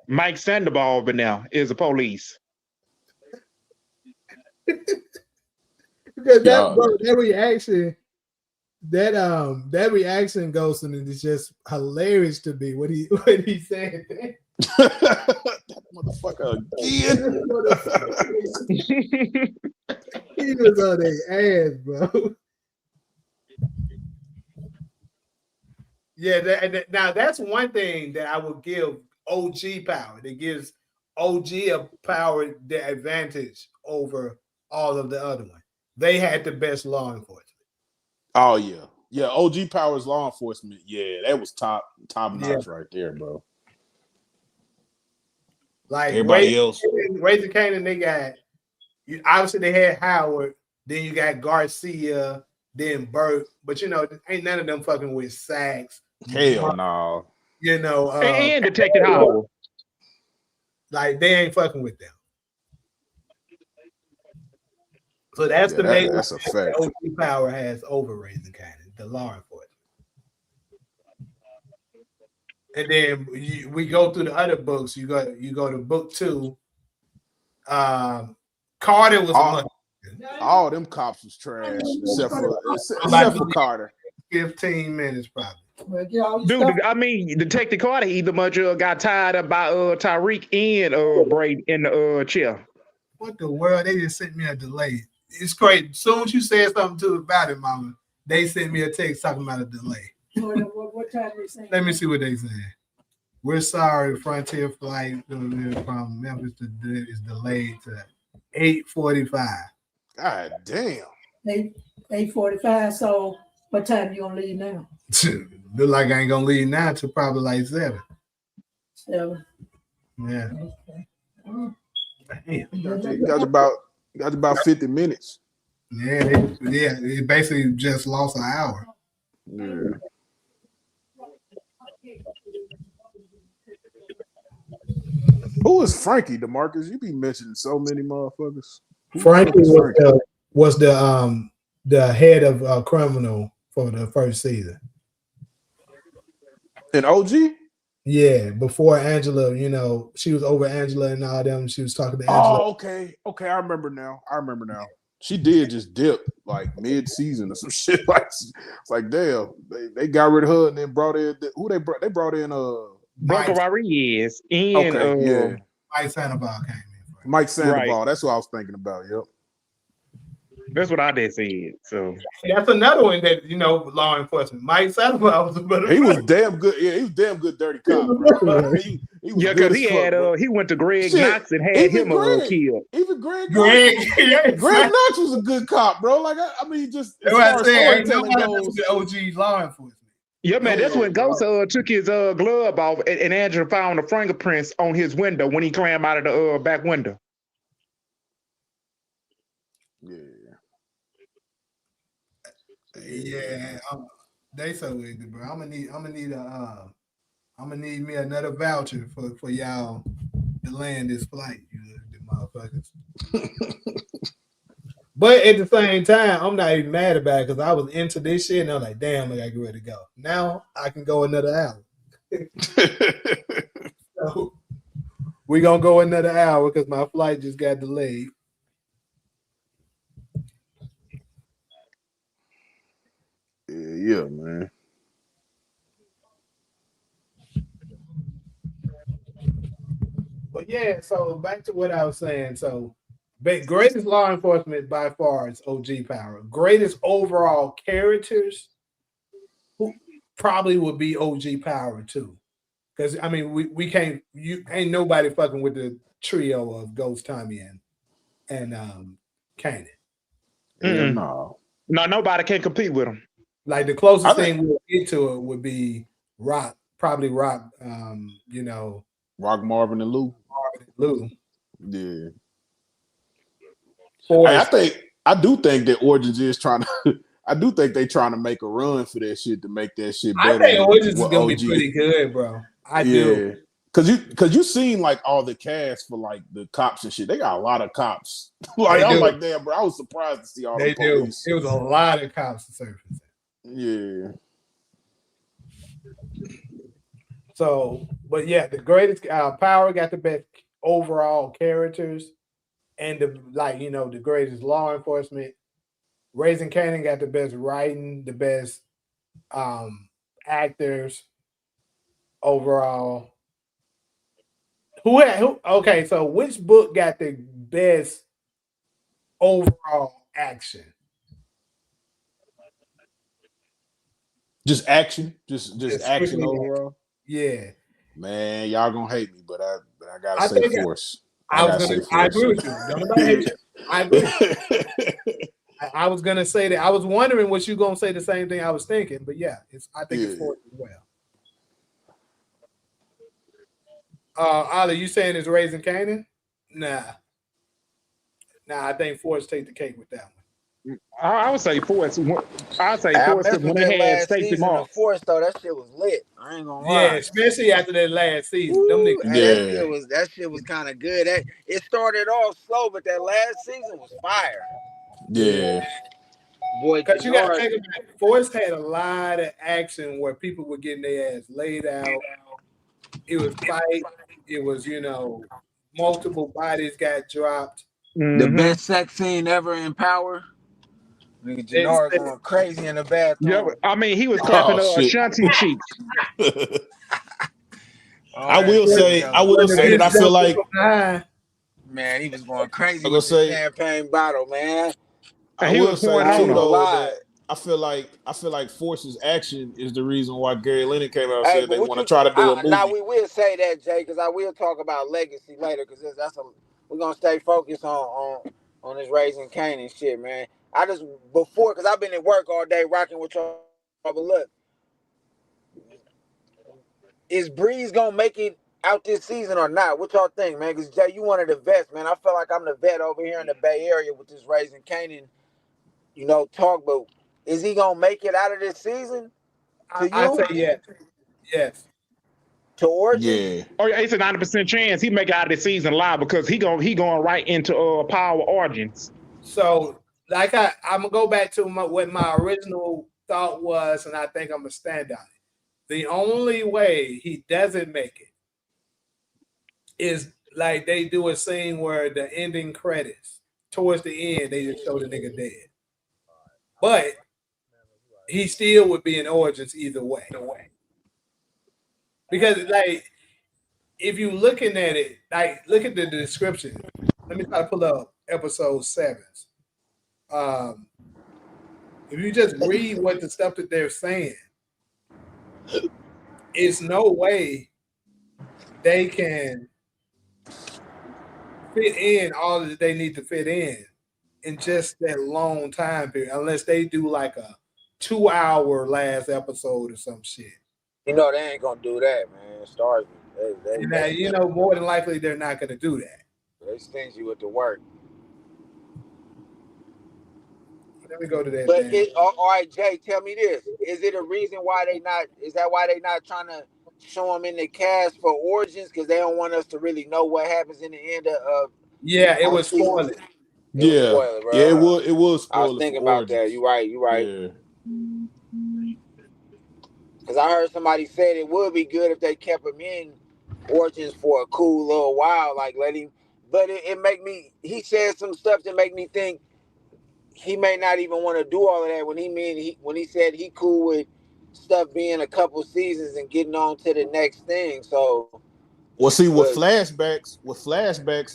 Speaker 14: Mike Sandoval in there as a police.
Speaker 13: Because that reaction goes and it's just hilarious to me when he said that.
Speaker 7: That motherfucker again.
Speaker 13: He was on their ass, bro. Yeah, now that's one thing that I would give OG power. That gives OG a power, the advantage over all of the other ones. They had the best law enforcement.
Speaker 7: Oh yeah. OG Power's law enforcement. Yeah, that was top notch right there, bro.
Speaker 13: Like
Speaker 7: everybody else,
Speaker 13: Raising Kanan, they got obviously they had Howard. Then you got Garcia. Then Burt. But ain't none of them fucking with Sachs.
Speaker 7: Hell no.
Speaker 14: And Detective Howard.
Speaker 13: Like they ain't fucking with them. So that's the main.
Speaker 7: That's a fact.
Speaker 13: OG Power has over Raising Kanan, the law enforcement. And then we go through the other books. You go to book 2. Carter was
Speaker 7: all them cops was trash except for Carter.
Speaker 13: 15 minutes probably.
Speaker 14: Dude, I mean, Detective Carter either much got tied up by Tyreek and Brady in the chair.
Speaker 13: What the world? They just sent me a delay. It's crazy. As soon as you said something about it, Mama, they sent me a text talking about a delay.
Speaker 2: What time they saying?
Speaker 13: Let me see what they saying. We're sorry, Frontier flight from Memphis is delayed to 8:45.
Speaker 7: God damn.
Speaker 2: 8:45. So what time you gonna leave now?
Speaker 13: Look like I ain't gonna leave now till probably like 7.
Speaker 2: 7.
Speaker 13: Yeah.
Speaker 2: Okay.
Speaker 13: Damn.
Speaker 7: You got about 50 minutes.
Speaker 13: Yeah, it basically just lost an hour.
Speaker 7: Yeah. Who is Frankie, DeMarcus? You be mentioning so many motherfuckers.
Speaker 13: Frankie was the head of criminal for the first season.
Speaker 7: And OG?
Speaker 13: Yeah, before Angela, she was over Angela and all them. She was talking to Angela.
Speaker 7: Oh, okay. I remember now. She did just dip like mid-season or some shit. Like, it's like damn, they got rid of her and then brought in who they brought. They brought in
Speaker 14: Blanca Rodriguez and
Speaker 7: Okay, yeah.
Speaker 13: Mike Sandoval came in.
Speaker 7: Mike Sandoval.
Speaker 14: Right.
Speaker 7: That's what I was thinking about. Yep.
Speaker 14: That's what I did said. So
Speaker 13: That's another one that law enforcement. Mike Sandoval was a better.
Speaker 7: He was damn good. Yeah, he was damn good dirty cop, bro. he was
Speaker 14: yeah,
Speaker 7: good
Speaker 14: because
Speaker 7: as fuck, bro.
Speaker 14: he went to Greg
Speaker 7: Shit,
Speaker 14: Knox and had him killed.
Speaker 7: Even Greg
Speaker 13: Greg
Speaker 7: Knox was a good cop, bro. Like I mean, just as
Speaker 13: That's what
Speaker 7: far
Speaker 13: I
Speaker 7: as
Speaker 13: said. Ain't
Speaker 7: storytelling
Speaker 13: nobody
Speaker 7: goes.
Speaker 13: the OG law enforcement.
Speaker 14: Yeah, man, that's when
Speaker 7: bro.
Speaker 14: Ghost took his glove off, and Angela found the fingerprints on his window when he climbed out of the back window.
Speaker 7: Yeah.
Speaker 13: Yeah, they so ignorant, bro. I'm gonna need me another voucher for y'all to land this flight, the motherfuckers. But at the same time, I'm not even mad about it because I was into this shit and I'm like, damn, I gotta get ready to go. Now I can go another hour. So we're gonna go another hour because my flight just got delayed.
Speaker 7: Yeah, man.
Speaker 13: But yeah, so back to what I was saying. So greatest law enforcement by far is OG Power. Greatest overall characters who probably would be OG Power too. Because I mean we can't ain't nobody fucking with the trio of Ghost Tommy and Kanan.
Speaker 7: Hell no.
Speaker 14: No, nobody can compete with him.
Speaker 13: Like the closest thing we'll get to it would be Rock, probably Rock,
Speaker 7: Rock Marvin and Lou. Yeah. Hey, I do think that Origins is trying to I do think they trying to make a run for that shit to make that shit better.
Speaker 13: I think Origins is gonna be pretty good, bro. I do.
Speaker 7: Cause you seen like all the cast for like the cops and shit. They got a lot of cops. Like I'm like, damn, bro. I was surprised to see all the police.
Speaker 13: It was a lot of cops surfacing.
Speaker 7: Yeah.
Speaker 13: So, but yeah, the greatest Power got the best overall characters, and the greatest law enforcement. Raising Kanan got the best writing, the best actors overall. Okay, so which book got the best overall action?
Speaker 7: Just action, just action overall.
Speaker 13: Yeah,
Speaker 7: man, y'all gonna hate me, but I gotta say Force.
Speaker 13: I agree with you. Don't nobody hate you. I agree. I was gonna say that. I was wondering what you gonna say the same thing I was thinking, but yeah, I think it's Force as well. Ollie, you saying it's Raising Kanan? Nah, I think Force take the cake with that one.
Speaker 14: I would say Force. I'd say Force because when they had Stacey Marks.
Speaker 8: Force though, that shit was lit. I ain't gonna lie.
Speaker 13: Yeah, especially after that last season. Them niggas,
Speaker 8: that shit was kind of good. It started off slow, but that last season was fire.
Speaker 7: Yeah.
Speaker 13: Boy, because you got to think about it. Force had a lot of action where people were getting their ass laid out. It was fight. It was multiple bodies got dropped.
Speaker 8: The best sex scene ever in Power. Nigga Jannard going crazy in the bathroom.
Speaker 14: Yeah, I mean he was clapping Ashanti cheeks.
Speaker 7: I will say that I feel like
Speaker 8: man, he was going crazy with the champagne bottle, man.
Speaker 7: I will say too though that I feel like Force's action is the reason why Gary Leonard came out and said they want to try to do a movie.
Speaker 8: Now we will say that, Jay, because I will talk about legacy later, because we're gonna stay focused on this Raising Kanan shit, man. Because I've been at work all day rocking with y'all, but look, is Breeze gonna make it out this season or not? What y'all think, man? Because Jay, you one of the vets, man. I feel like I'm the vet over here in the Bay Area with this Raising Kanan, talk, but is he gonna make it out of this season?
Speaker 13: I say yes.
Speaker 8: To Origins?
Speaker 7: Yeah.
Speaker 14: Oh yeah, it's a 90% chance he make it out of the season live because he going right into Power Origins.
Speaker 13: So I'm gonna go back to what my original thought was, and I think I'm gonna stand on it. The only way he doesn't make it is like they do a scene where the ending credits, towards the end, they just show the nigga dead. But he still would be in Origins either way.
Speaker 3: Because like if you looking at it, like look at the description. Let me try to pull up episode 7. Um, if you just read what the stuff that they're saying, it's no way they can fit in all that they need to fit in just that long time period, unless they do like a 2 hour last episode or some shit.
Speaker 8: You know they ain't gonna do that, man. Stars,
Speaker 3: And now, you know, more than likely they're not going to do that.
Speaker 8: they stingy with the work.
Speaker 3: Let me go to that.
Speaker 8: But all right, Jay, tell me this: is it a reason why they not? Is that why they not trying to show them in the cast for Origins? Because they don't want us to really know what happens in the end of.
Speaker 3: Yeah, it was spoiling.
Speaker 7: Yeah,
Speaker 8: spoiler, bro.
Speaker 7: yeah, it was.
Speaker 8: I was thinking about that. You right.
Speaker 7: Yeah.
Speaker 8: Because I heard somebody said it would be good if they kept him in Origins for a cool little while, like let him. But it make me. He said some stuff that make me think he may not even want to do all of that. When he said he cool with stuff being a couple seasons and getting on to the next thing. So.
Speaker 7: Well, see, with flashbacks,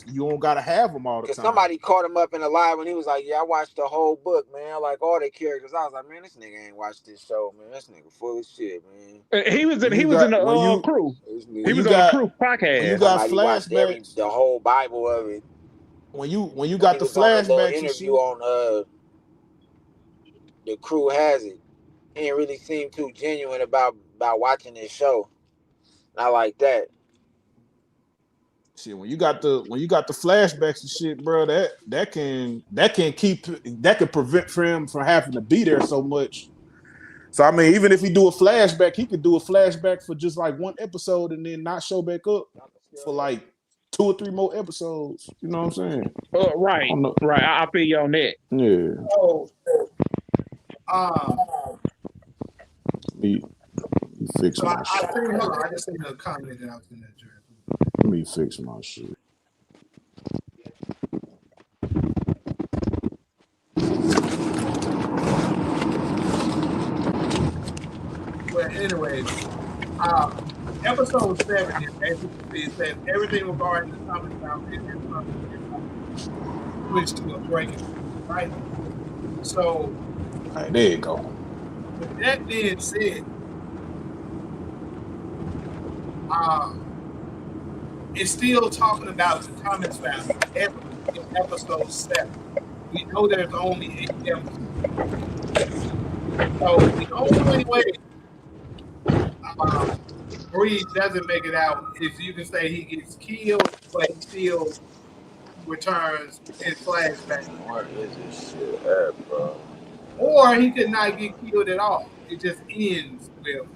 Speaker 7: you don't gotta have them all the time.
Speaker 8: Somebody caught him up in a lie when he was like, "Yeah, I watched the whole book, man. I like all the characters." I was like, "Man, this nigga ain't watched this show, man. This nigga full of shit, man."
Speaker 14: He was in the crew. He was on the crew podcast.
Speaker 7: When you got flashbacks,
Speaker 8: the whole Bible of it.
Speaker 7: When you got the flashbacks,
Speaker 8: interview on the crew has it. He didn't really seem too genuine about watching this show. Not like that.
Speaker 7: Shit, when you got the flashbacks and shit, bro, that can prevent him from having to be there so much. So I mean, even if he do a flashback, he could do a flashback for just like one episode and then not show back up for like 2 or 3 more episodes. You know what I'm saying?
Speaker 14: Right. I feel you on that.
Speaker 7: Yeah.
Speaker 3: So,
Speaker 7: Let me fix my shit.
Speaker 3: I just seen a comment that I was in that journal.
Speaker 7: Let me fix my shit.
Speaker 3: Well, anyways, episode 7 is basically it says everything regarding the comic foundation switched to a breaking point, right? So,
Speaker 7: all right, there you go.
Speaker 3: With that being said, it's still talking about the Thomas family in episode 7. We know there's only 8 episodes. So the only way Breed doesn't make it out is you can say he gets killed, but he still returns in flashback.
Speaker 8: What is this shit at, bro?
Speaker 3: Or he could not get killed at all. It just ends with,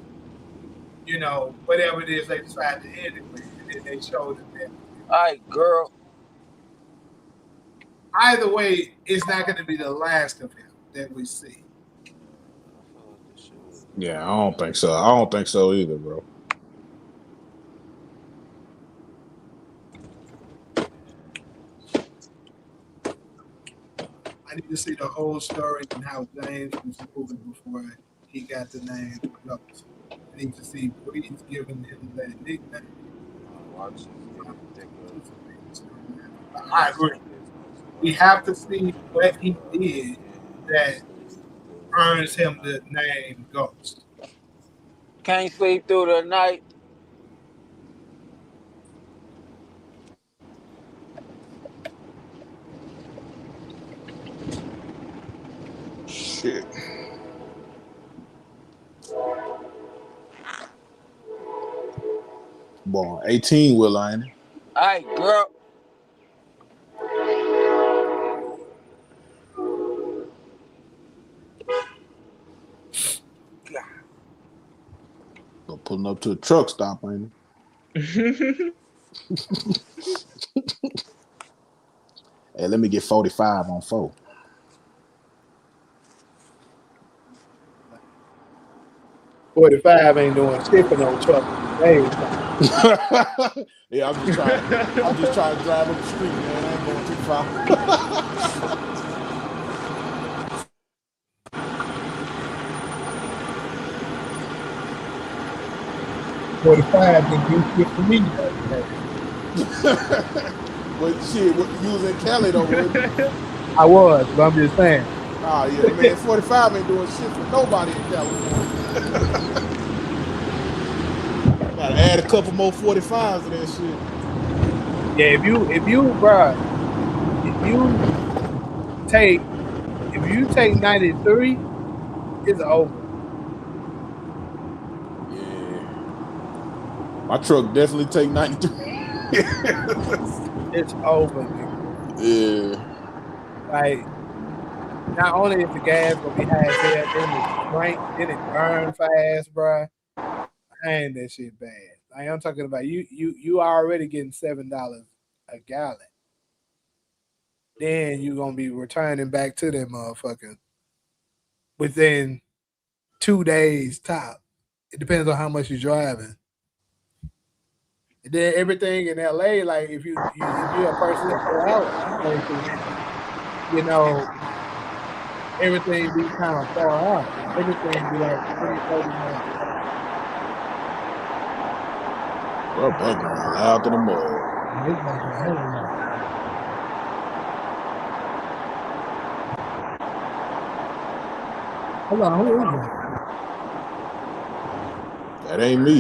Speaker 3: you know, whatever it is they decide to end it with. And then they showed it.
Speaker 8: All right, girl.
Speaker 3: Either way, it's not going to be the last of him that we see.
Speaker 7: Yeah, I don't think so. I don't think so either, bro.
Speaker 3: I need to see the whole story and how James was moving before he got the name Ghost. I need to see Breed's giving him that nickname. I agree. We have to see what he did that earns him the name Ghost.
Speaker 8: Can't sleep through the night.
Speaker 7: Shit. Boy, 18 will ain't it?
Speaker 8: All right, girl.
Speaker 7: Pulling up to a truck stop, ain't it? Hey, let me get 45 on 4.
Speaker 3: $45 ain't doing shit for no truck. Hey.
Speaker 7: Yeah, I'm just trying to drive up the street, man. I ain't going too far.
Speaker 3: 45 didn't do shit for me.
Speaker 7: But shit, you was in Cali though, wasn't you?
Speaker 3: I was, but I'm just saying.
Speaker 7: Oh yeah, man, 45 ain't doing shit for nobody in California. Gotta add a couple more 45s to that shit.
Speaker 3: Yeah, if you take 93, it's over.
Speaker 7: Yeah. My truck definitely take 93.
Speaker 3: It's over, nigga.
Speaker 7: Yeah.
Speaker 3: Like, not only is the gas gonna be high as hell, then it burn fast, bro. Ain't that shit bad. Like, I'm talking about you already getting $7 a gallon. Then you gonna be returning back to that motherfucker within 2 days top. It depends on how much you're driving. And then everything in LA, like if you're a person that go out places, you know, everything be kind of far out. Everything be like 20, 30 minutes.
Speaker 7: Bro, background loud to the mud.
Speaker 3: His background hella loud. Hold on, who is that?
Speaker 7: That ain't me.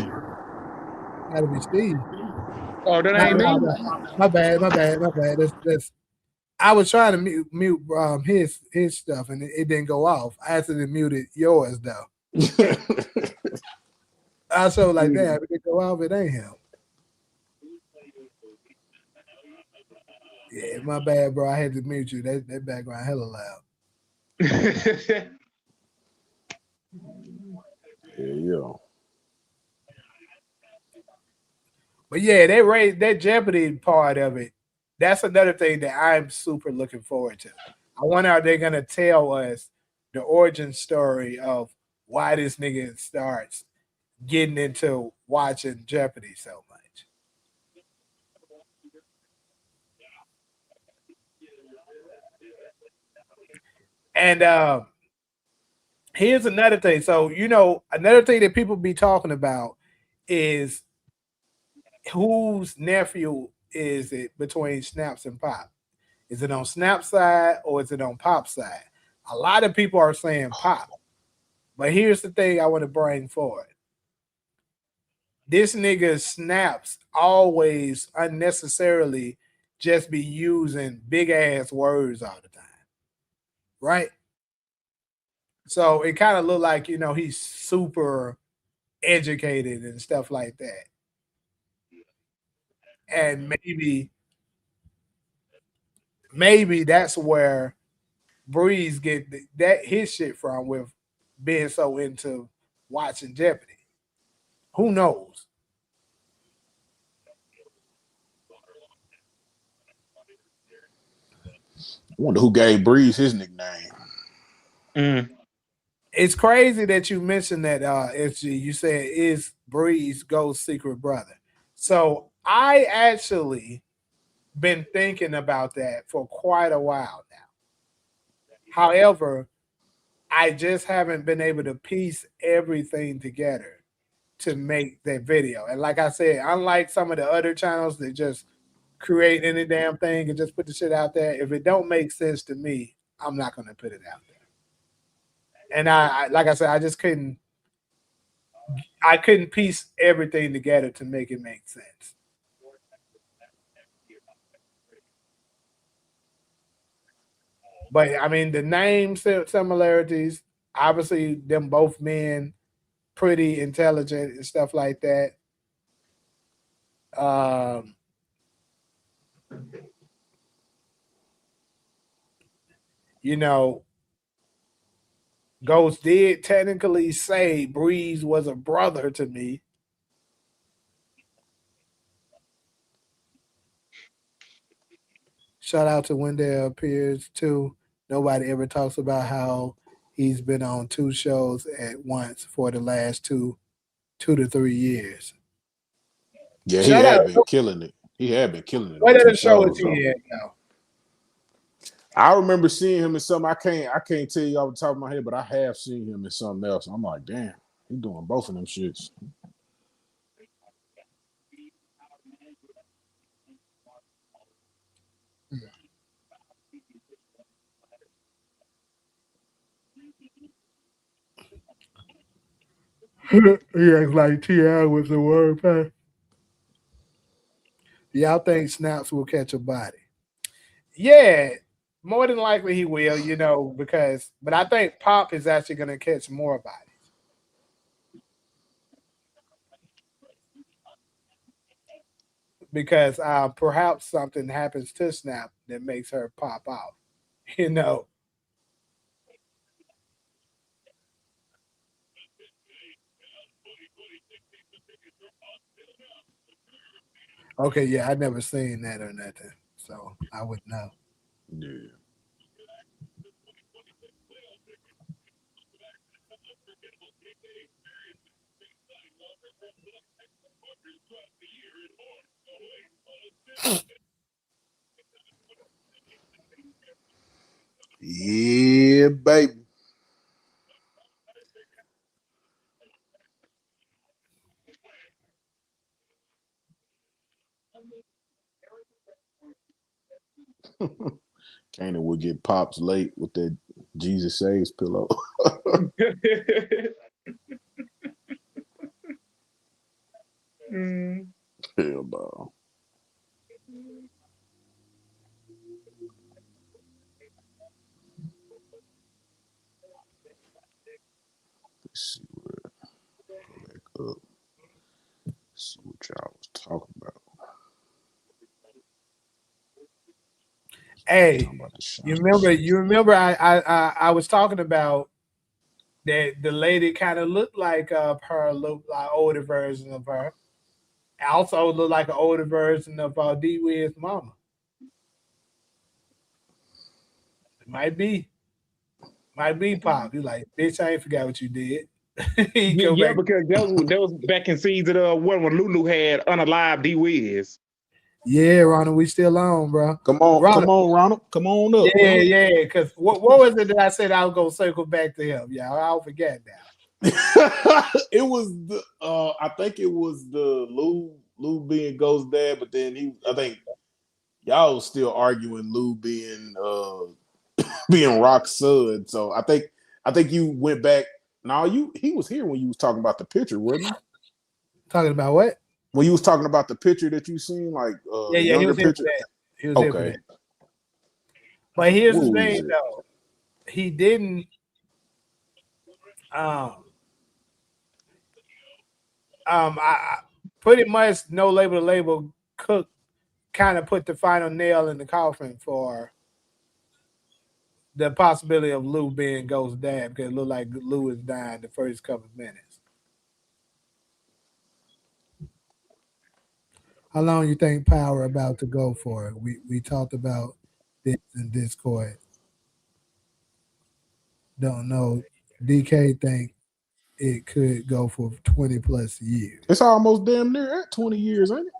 Speaker 3: Gotta be Steve.
Speaker 14: Oh, that ain't me.
Speaker 3: My bad. That's I was trying to mute his stuff and it didn't go off. I accidentally muted yours though. I so like that. If it go off, it ain't him. Yeah, my bad, bro. I had to mute you. That background hella loud.
Speaker 7: Yeah.
Speaker 3: But yeah, that Jeopardy part of it. That's another thing that I'm super looking forward to. I wonder how they're gonna tell us the origin story of why this nigga starts getting into watching Jeopardy so much. And here's another thing. So, another thing that people be talking about is whose nephew is it between Snaps and Pop? Is it on Snap side or is it on Pop side? A lot of people are saying Pop. But here's the thing I want to bring forward. This nigga Snaps always unnecessarily just be using big ass words all the time. Right? So it kind of looked like, he's super educated and stuff like that. And maybe that's where Breeze get that his shit from with being so into watching Jeopardy. Who knows?
Speaker 7: I wonder who gave Breeze his nickname.
Speaker 3: It's crazy that you mentioned that, SG. You said is Breeze Ghost's secret brother. So I actually been thinking about that for quite a while now. However, I just haven't been able to piece everything together to make that video. And like I said, unlike some of the other channels that just create any damn thing and just put the shit out there, if it don't make sense to me, I'm not going to put it out there. And I like I said, I couldn't piece everything together to make it make sense. But I mean, the name similarities, obviously, them both men, pretty intelligent and stuff like that. You know, Ghost did technically say Breeze was a brother to me. Shout out to Wendell Pierce too. Nobody ever talks about how he's been on 2 shows at once for the last 2 to 3 years.
Speaker 7: Yeah, he
Speaker 3: Shout out.
Speaker 7: had been killing it. He had been killing it on
Speaker 3: What
Speaker 7: 2
Speaker 3: other show is
Speaker 7: shows.
Speaker 3: he at now?
Speaker 7: I remember seeing him in something. I can't tell you off the top of my head, but I have seen him in something else. I'm like, damn, he doing both of them shits.
Speaker 13: He acts like T.I. was the word pack. Y'all think Snaps will catch a body?
Speaker 3: Yeah, more than likely he will, but I think Pop is actually going to catch more bodies. Because perhaps something happens to Snap that makes her pop out, you know. Okay, yeah, I never seen that or nothing, so I would know.
Speaker 7: Yeah. Yeah, baby. Kanan would get pops late with that Jesus saves pillow.
Speaker 14: Mm.
Speaker 7: Hell no. Let's see where go back up. See what y'all was talking about.
Speaker 3: Hey,
Speaker 7: Talking about the
Speaker 3: you
Speaker 7: shiny
Speaker 3: remember?
Speaker 7: shit.
Speaker 3: You remember? I was talking about that the lady kind of looked like her, looked like older version of her. Also looked like an older version of D Wid's mama. It might be Pop. You like, bitch, I ain't forgot what you did. He
Speaker 14: Yeah,
Speaker 3: go
Speaker 14: yeah,
Speaker 3: back.
Speaker 14: because that was back in season when Lulu had unalive D Wiz.
Speaker 3: Yeah, Ronald, we still on, bro.
Speaker 7: Come
Speaker 3: Ronald.
Speaker 7: on, Ronald. Come on up,
Speaker 3: Yeah,
Speaker 7: bro.
Speaker 3: yeah. Because what was it that I said I was gonna circle back to him? Yeah, I'll forget now.
Speaker 7: It was the I think it was the Lou being Ghost's dad, but then I think y'all was still arguing Lou being being Rock's son. So I think you went back. No, he was here when you was talking about the picture, wasn't he?
Speaker 3: Talking about what?
Speaker 7: When you was talking about the picture that you seen, like
Speaker 3: Yeah,
Speaker 7: the
Speaker 3: yeah. He
Speaker 7: younger
Speaker 3: was here for
Speaker 7: picture.
Speaker 3: that. He was here for
Speaker 7: Okay.
Speaker 3: that. But here's
Speaker 7: What
Speaker 3: the
Speaker 7: was
Speaker 3: thing,
Speaker 7: it?
Speaker 3: though. He didn't. Um. I pretty much no label to label. Cook kind of put the final nail in the coffin for the possibility of Lou being Ghost's dad, because it looked like Lou is dying the first couple of minutes. How long you think Power about to go for? We talked about this in Discord. Don't know. DK think it could go for 20 plus years.
Speaker 7: It's almost damn near at 20 years, ain't it?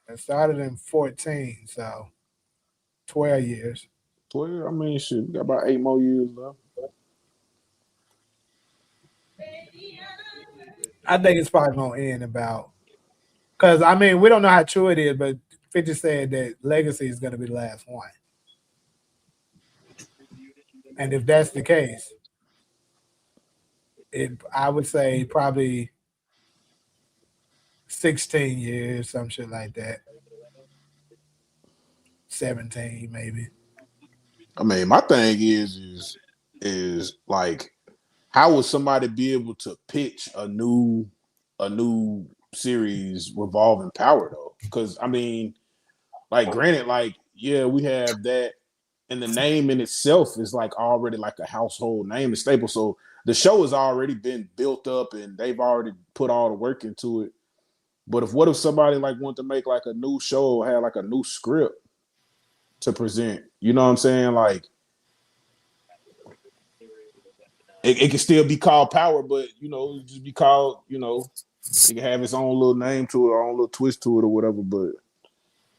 Speaker 3: It started in 14, so 12 years.
Speaker 7: 12. I mean, shit, we got about 8 more years left.
Speaker 3: I think it's probably gonna end about, because I mean we don't know how true it is, but 50 said that Legacy is gonna be the last one. And if that's the case, I would say probably 16 years, some shit like that. 17 maybe.
Speaker 7: I mean, my thing is like, how would somebody be able to pitch a new series revolving Power though? Because I mean, like, granted, like, yeah, we have that, and the name in itself is like already like a household name and staple. So the show has already been built up, and they've already put all the work into it. But what if somebody like wanted to make like a new show, or had like a new script to present? You know what I'm saying? Like, it can still be called Power, but just be called, it can have its own little name to it, or own little twist to it, or whatever. But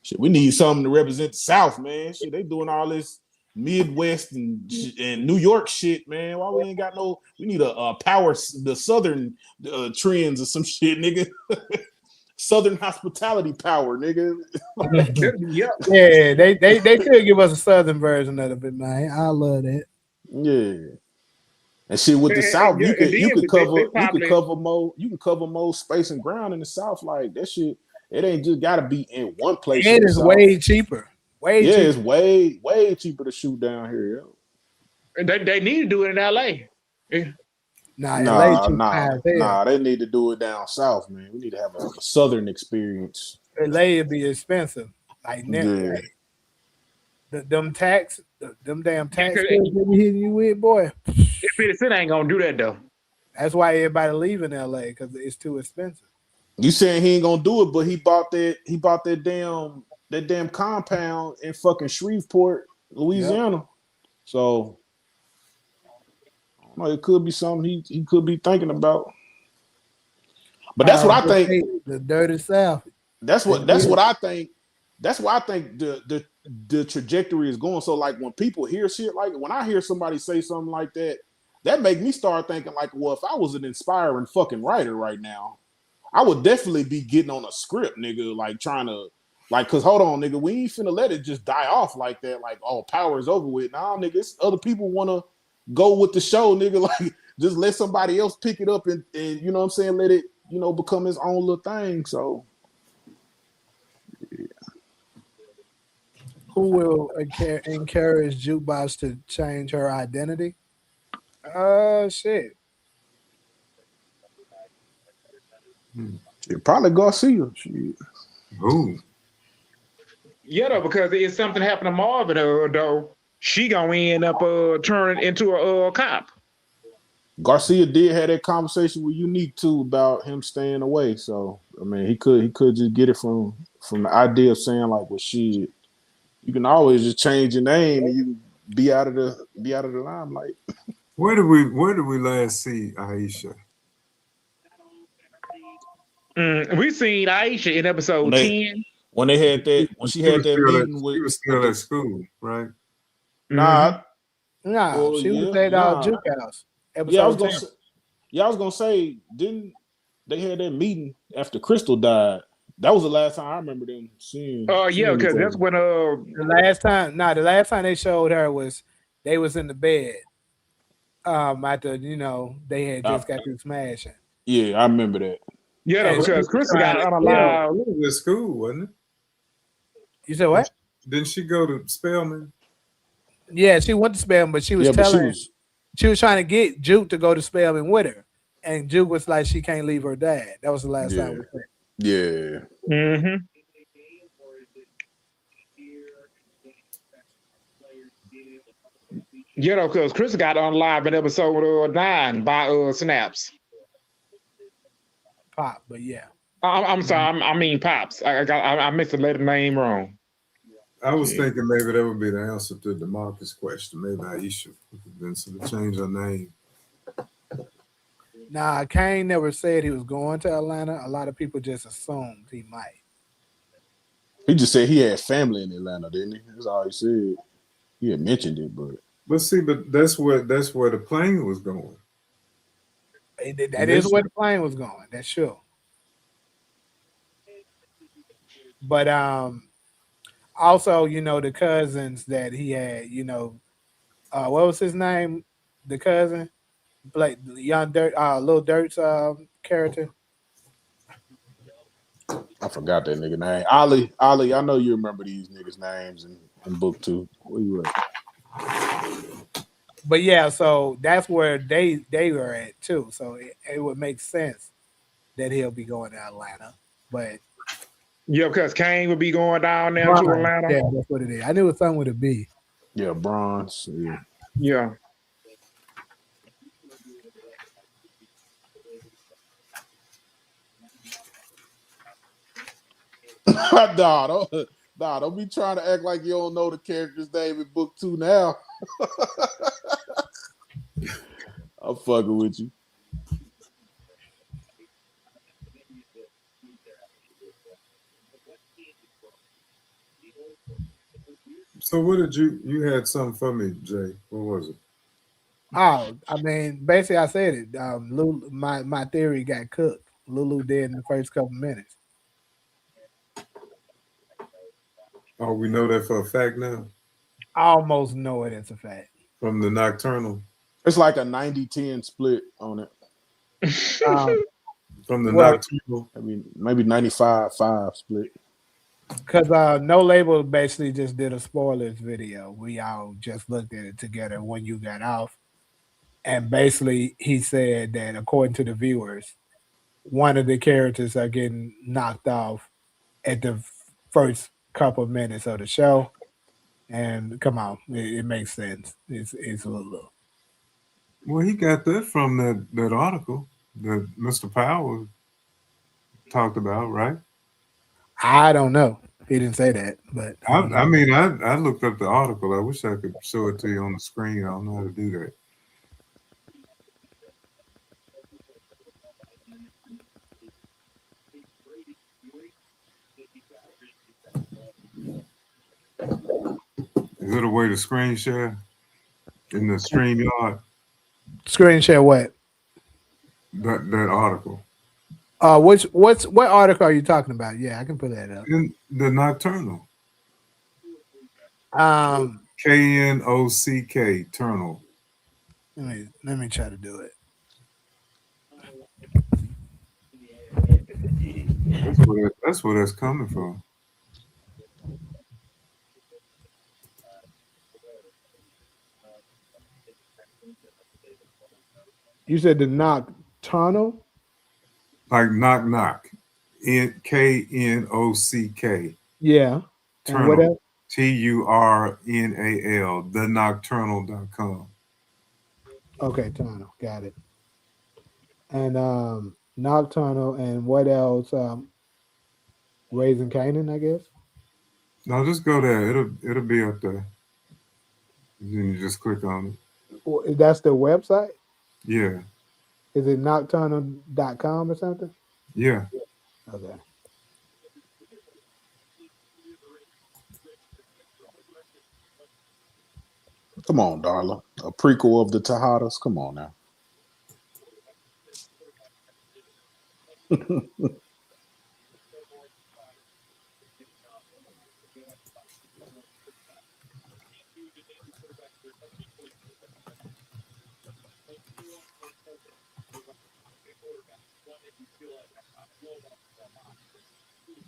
Speaker 7: shit, we need something to represent the South, man. Shit, they doing all this Midwest and New York shit, man. Why we ain't got no? We need a Power, the Southern trends or some shit, nigga. Southern hospitality Power, nigga.
Speaker 14: Yep.
Speaker 3: Yeah, they could give us a southern version of it, man. I love that.
Speaker 7: Yeah. And shit with the South,
Speaker 14: Yeah, and
Speaker 7: you
Speaker 14: then
Speaker 7: could cover more space and ground in the South. Like that shit, it ain't just gotta be in one place in
Speaker 3: It
Speaker 7: the
Speaker 3: is
Speaker 7: South.
Speaker 3: way cheaper. Way
Speaker 7: Yeah,
Speaker 3: cheaper.
Speaker 7: it's way cheaper to shoot down here. Yo.
Speaker 14: And they need to do it in LA. Yeah.
Speaker 3: LA cheap high as hell.
Speaker 7: They need to do it down south, man. We need to have a southern experience.
Speaker 3: LA would be expensive. Like
Speaker 7: Yeah.
Speaker 3: them damn tax
Speaker 14: Yeah,
Speaker 3: bills they be hitting you with, boy.
Speaker 14: 50 Cent ain't gonna do that though.
Speaker 3: That's why everybody leaving LA because it's too expensive.
Speaker 7: You saying he ain't gonna do it, but he bought that damn compound in fucking Shreveport, Louisiana. Yep. So I don't know, it could be something he could be thinking about. But that's what I think.
Speaker 3: The dirty South.
Speaker 7: That's what I think. That's why I think the trajectory is going. So like when people hear shit like when I hear somebody say something like that, that make me start thinking like, well, if I was an inspiring fucking writer right now, I would definitely be getting on a script, nigga, like trying to cause hold on, nigga, we ain't finna let it just die off like that, like oh, power is over with. Nah, nigga, it's other people wanna go with the show, nigga. Like just let somebody else pick it up and you know what I'm saying, let it, become its own little thing. So
Speaker 3: Who will encourage Jukebox to change her identity? Shit.
Speaker 7: Probably Garcia. Shit.
Speaker 6: Ooh.
Speaker 14: Yeah, though, because if something happened to Marvin, though, she gonna end up turning into a cop.
Speaker 7: Garcia did have that conversation with Unique too about him staying away. So I mean, he could just get it from the idea of saying like, well, shit, you can always just change your name and you can be out of the limelight.
Speaker 6: Where did we last see Aisha?
Speaker 14: We seen Aisha in episode 10.
Speaker 7: When she had that meeting with,
Speaker 6: she was still at school, right?
Speaker 7: Nah,
Speaker 3: she was at Juke House.
Speaker 7: I was gonna say, didn't they had that meeting after Crystal died? That was the last time I remember them seeing.
Speaker 14: Yeah, because that's when
Speaker 3: the last time they showed her was they was in the bed. After they had just got through smashing.
Speaker 7: Yeah, I remember that.
Speaker 14: Yeah, because Crystal got unalive.
Speaker 6: She was at school, wasn't it?
Speaker 3: You said what?
Speaker 6: Didn't she go to Spelman?
Speaker 3: Yeah, she went to Spelman, but she was she was trying to get Juke to go to Spelman with her, and Juke was like, she can't leave her dad. That was the last time we met.
Speaker 7: Yeah.
Speaker 14: Mm-hmm. Yeah, because Chris got unalive in episode 9 by Snaps.
Speaker 3: Pop, but yeah.
Speaker 14: I'm sorry. I mean Pops. I mixed the letter name wrong.
Speaker 6: I was thinking maybe that would be the answer to DeMarcus' question. Maybe Aisha then to change her name.
Speaker 3: Nah, Kane never said he was going to Atlanta. A lot of people just assumed he might.
Speaker 7: He just said he had family in Atlanta, didn't he? That's all he said. He had mentioned it, but
Speaker 6: that's where the plane was going.
Speaker 3: That is where the plane was going. That's sure. But also, the cousins that he had, what was his name? The cousin, like young Dirt, Lil Durk's character.
Speaker 7: I forgot that nigga name. Ali, I know you remember these niggas' names in book 2. Where you at?
Speaker 3: But yeah, so that's where they were at too. So it would make sense that he'll be going to Atlanta. But
Speaker 14: yeah, because Kane would be going down there to Atlanta.
Speaker 3: Yeah, that's what it is. I knew it was something with a B.
Speaker 7: Yeah, Bronze. Yeah.
Speaker 14: Yeah.
Speaker 7: Don't be trying to act like you don't know the character's name in book 2 now. I'm fucking with you.
Speaker 6: So what did you had something for me, Jay? What was it?
Speaker 3: Oh, I mean, basically I said it. Lulu, my theory got cooked. Lulu did in the first couple minutes.
Speaker 6: Oh, we know that for a fact now?
Speaker 3: I almost know it as a fact.
Speaker 6: From the Nocturnal?
Speaker 7: It's like a 90-10 split on it.
Speaker 6: From the
Speaker 3: Well,
Speaker 6: nocturnal.
Speaker 7: I mean, maybe 95-5 split.
Speaker 3: Because No Label basically just did a spoilers video. We all just looked at it together when you got off. And basically, he said that according to the viewers, one of the characters are getting knocked off at the first couple of minutes of the show. And come on, it makes sense. It's a little.
Speaker 6: Well, he got that from that article that Mr. Powell talked about, right?
Speaker 3: I don't know. He didn't say that, but
Speaker 6: I mean, I looked up the article. I wish I could show it to you on the screen. I don't know how to do that. Is it a way to screen share in the StreamYard?
Speaker 3: Screen share what?
Speaker 6: That article.
Speaker 3: What article are you talking about? Yeah, I can put that up.
Speaker 6: In the Nocturnal. KNOCK Turnal.
Speaker 3: Let me try to do it.
Speaker 6: That's where that's coming from.
Speaker 3: You said the Nocturnal?
Speaker 6: Like knock knock. KNOCK.
Speaker 3: Yeah. And what else?
Speaker 6: TURNAL. TheNocturnal.com.
Speaker 3: Okay, Turnal. Got it. And Nocturnal and what else? Raising Kanan, I guess.
Speaker 6: No, just go there. It'll be up there. And then you just click on it.
Speaker 3: That's the website?
Speaker 6: Yeah.
Speaker 3: Is it nocturnal.com or something?
Speaker 6: Yeah.
Speaker 3: Okay.
Speaker 7: Come on, Darla. A prequel of the Tejadas. Come on now.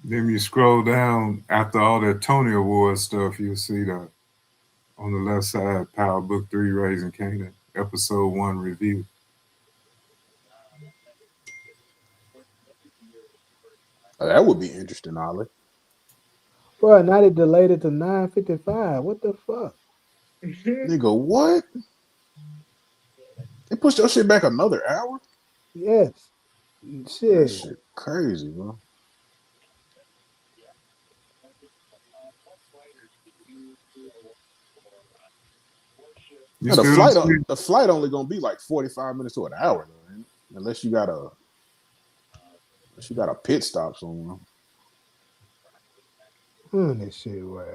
Speaker 6: Then you scroll down after all that Tony Award stuff, you'll see that on the left side, Power Book 3 Raising Kanan, Episode 1 review.
Speaker 7: That would be interesting, Ollie.
Speaker 3: Bro, now they delayed it to 9:55. What the fuck?
Speaker 7: Nigga, what? They pushed your shit back another hour?
Speaker 3: Yes. Shit.
Speaker 7: That shit crazy, bro. Now, the flight only gonna be like 45 minutes to an hour, though, ain't it? Unless you got a pit stop somewhere.
Speaker 3: This shit, wow.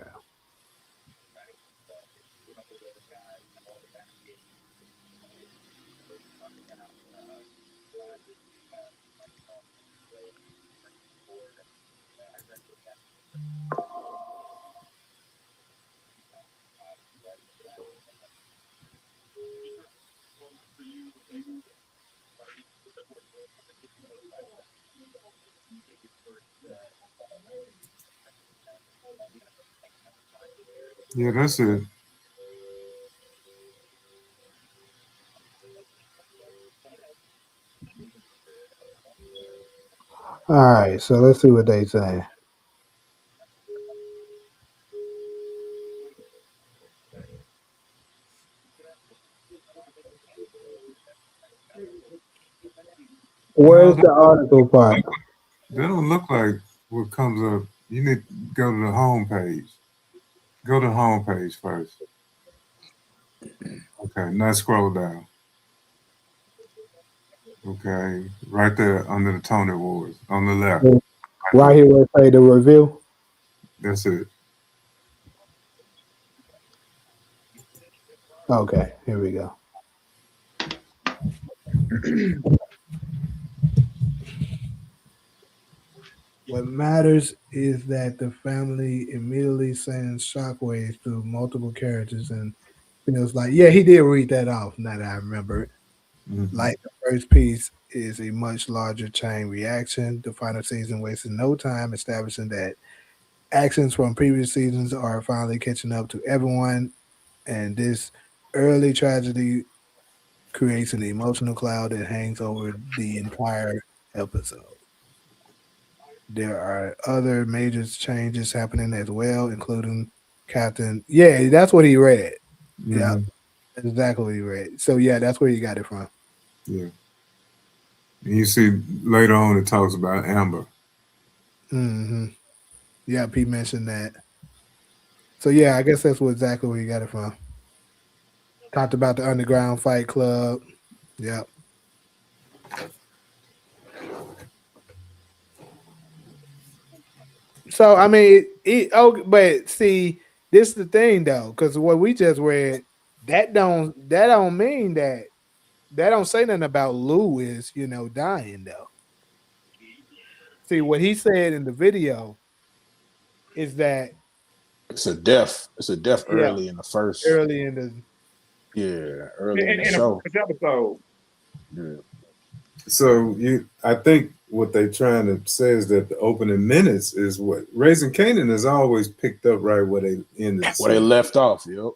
Speaker 6: Yeah, that's it.
Speaker 3: All right, so let's see what they say. Where's the article part?
Speaker 6: They don't look like what comes up. You need to go to the home page. Go to the home page first. Okay, now scroll down. Okay, right there under the Tony Awards on the left.
Speaker 3: Right here where it say the review.
Speaker 6: That's it.
Speaker 3: Okay, here we go. What matters is that the family immediately sends shockwaves through multiple characters and
Speaker 13: feels like. Yeah, he did read that off. Now that I remember it. Like the first piece is a much larger chain reaction. The final season wasted no time establishing that actions from previous seasons are finally catching up to everyone, and this early tragedy creates an emotional cloud that hangs over the entire episode. There are other major changes happening as well, including Captain. Yeah, that's what he read. Yeah, that's exactly what he read. So yeah, that's where he got it from.
Speaker 6: Yeah. And you see later on it talks about Amber.
Speaker 13: Mm-hmm. Yeah, Pete mentioned that. So yeah, I guess that's exactly where he got it from. Talked about the underground fight club. Yep. So I mean, but see, this is the thing though, because what we just read, that don't mean that don't say nothing about Lou is dying though. See what he said in the video is that
Speaker 7: It's a death. It's a death
Speaker 13: yeah,
Speaker 7: early in the first.
Speaker 13: early in the
Speaker 7: Early in the
Speaker 14: In the
Speaker 7: show.
Speaker 14: first episode.
Speaker 7: Yeah.
Speaker 6: So I think what they're trying to say is that the opening minutes is what Raising Kanan has always picked up right where they ended.
Speaker 7: Where they left off, yep.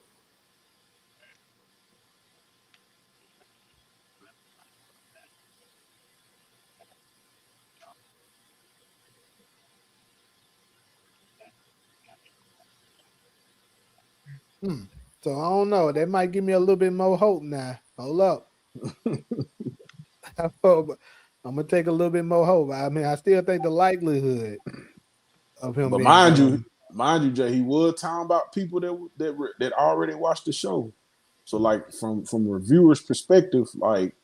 Speaker 13: So I don't know. That might give me a little bit more hope now. Hold up. I'm gonna take a little bit more hope. I mean, I still think the likelihood of him
Speaker 7: But
Speaker 13: being
Speaker 7: mind you, Jay, he was talking about people that already watched the show. So like from a reviewer's perspective, like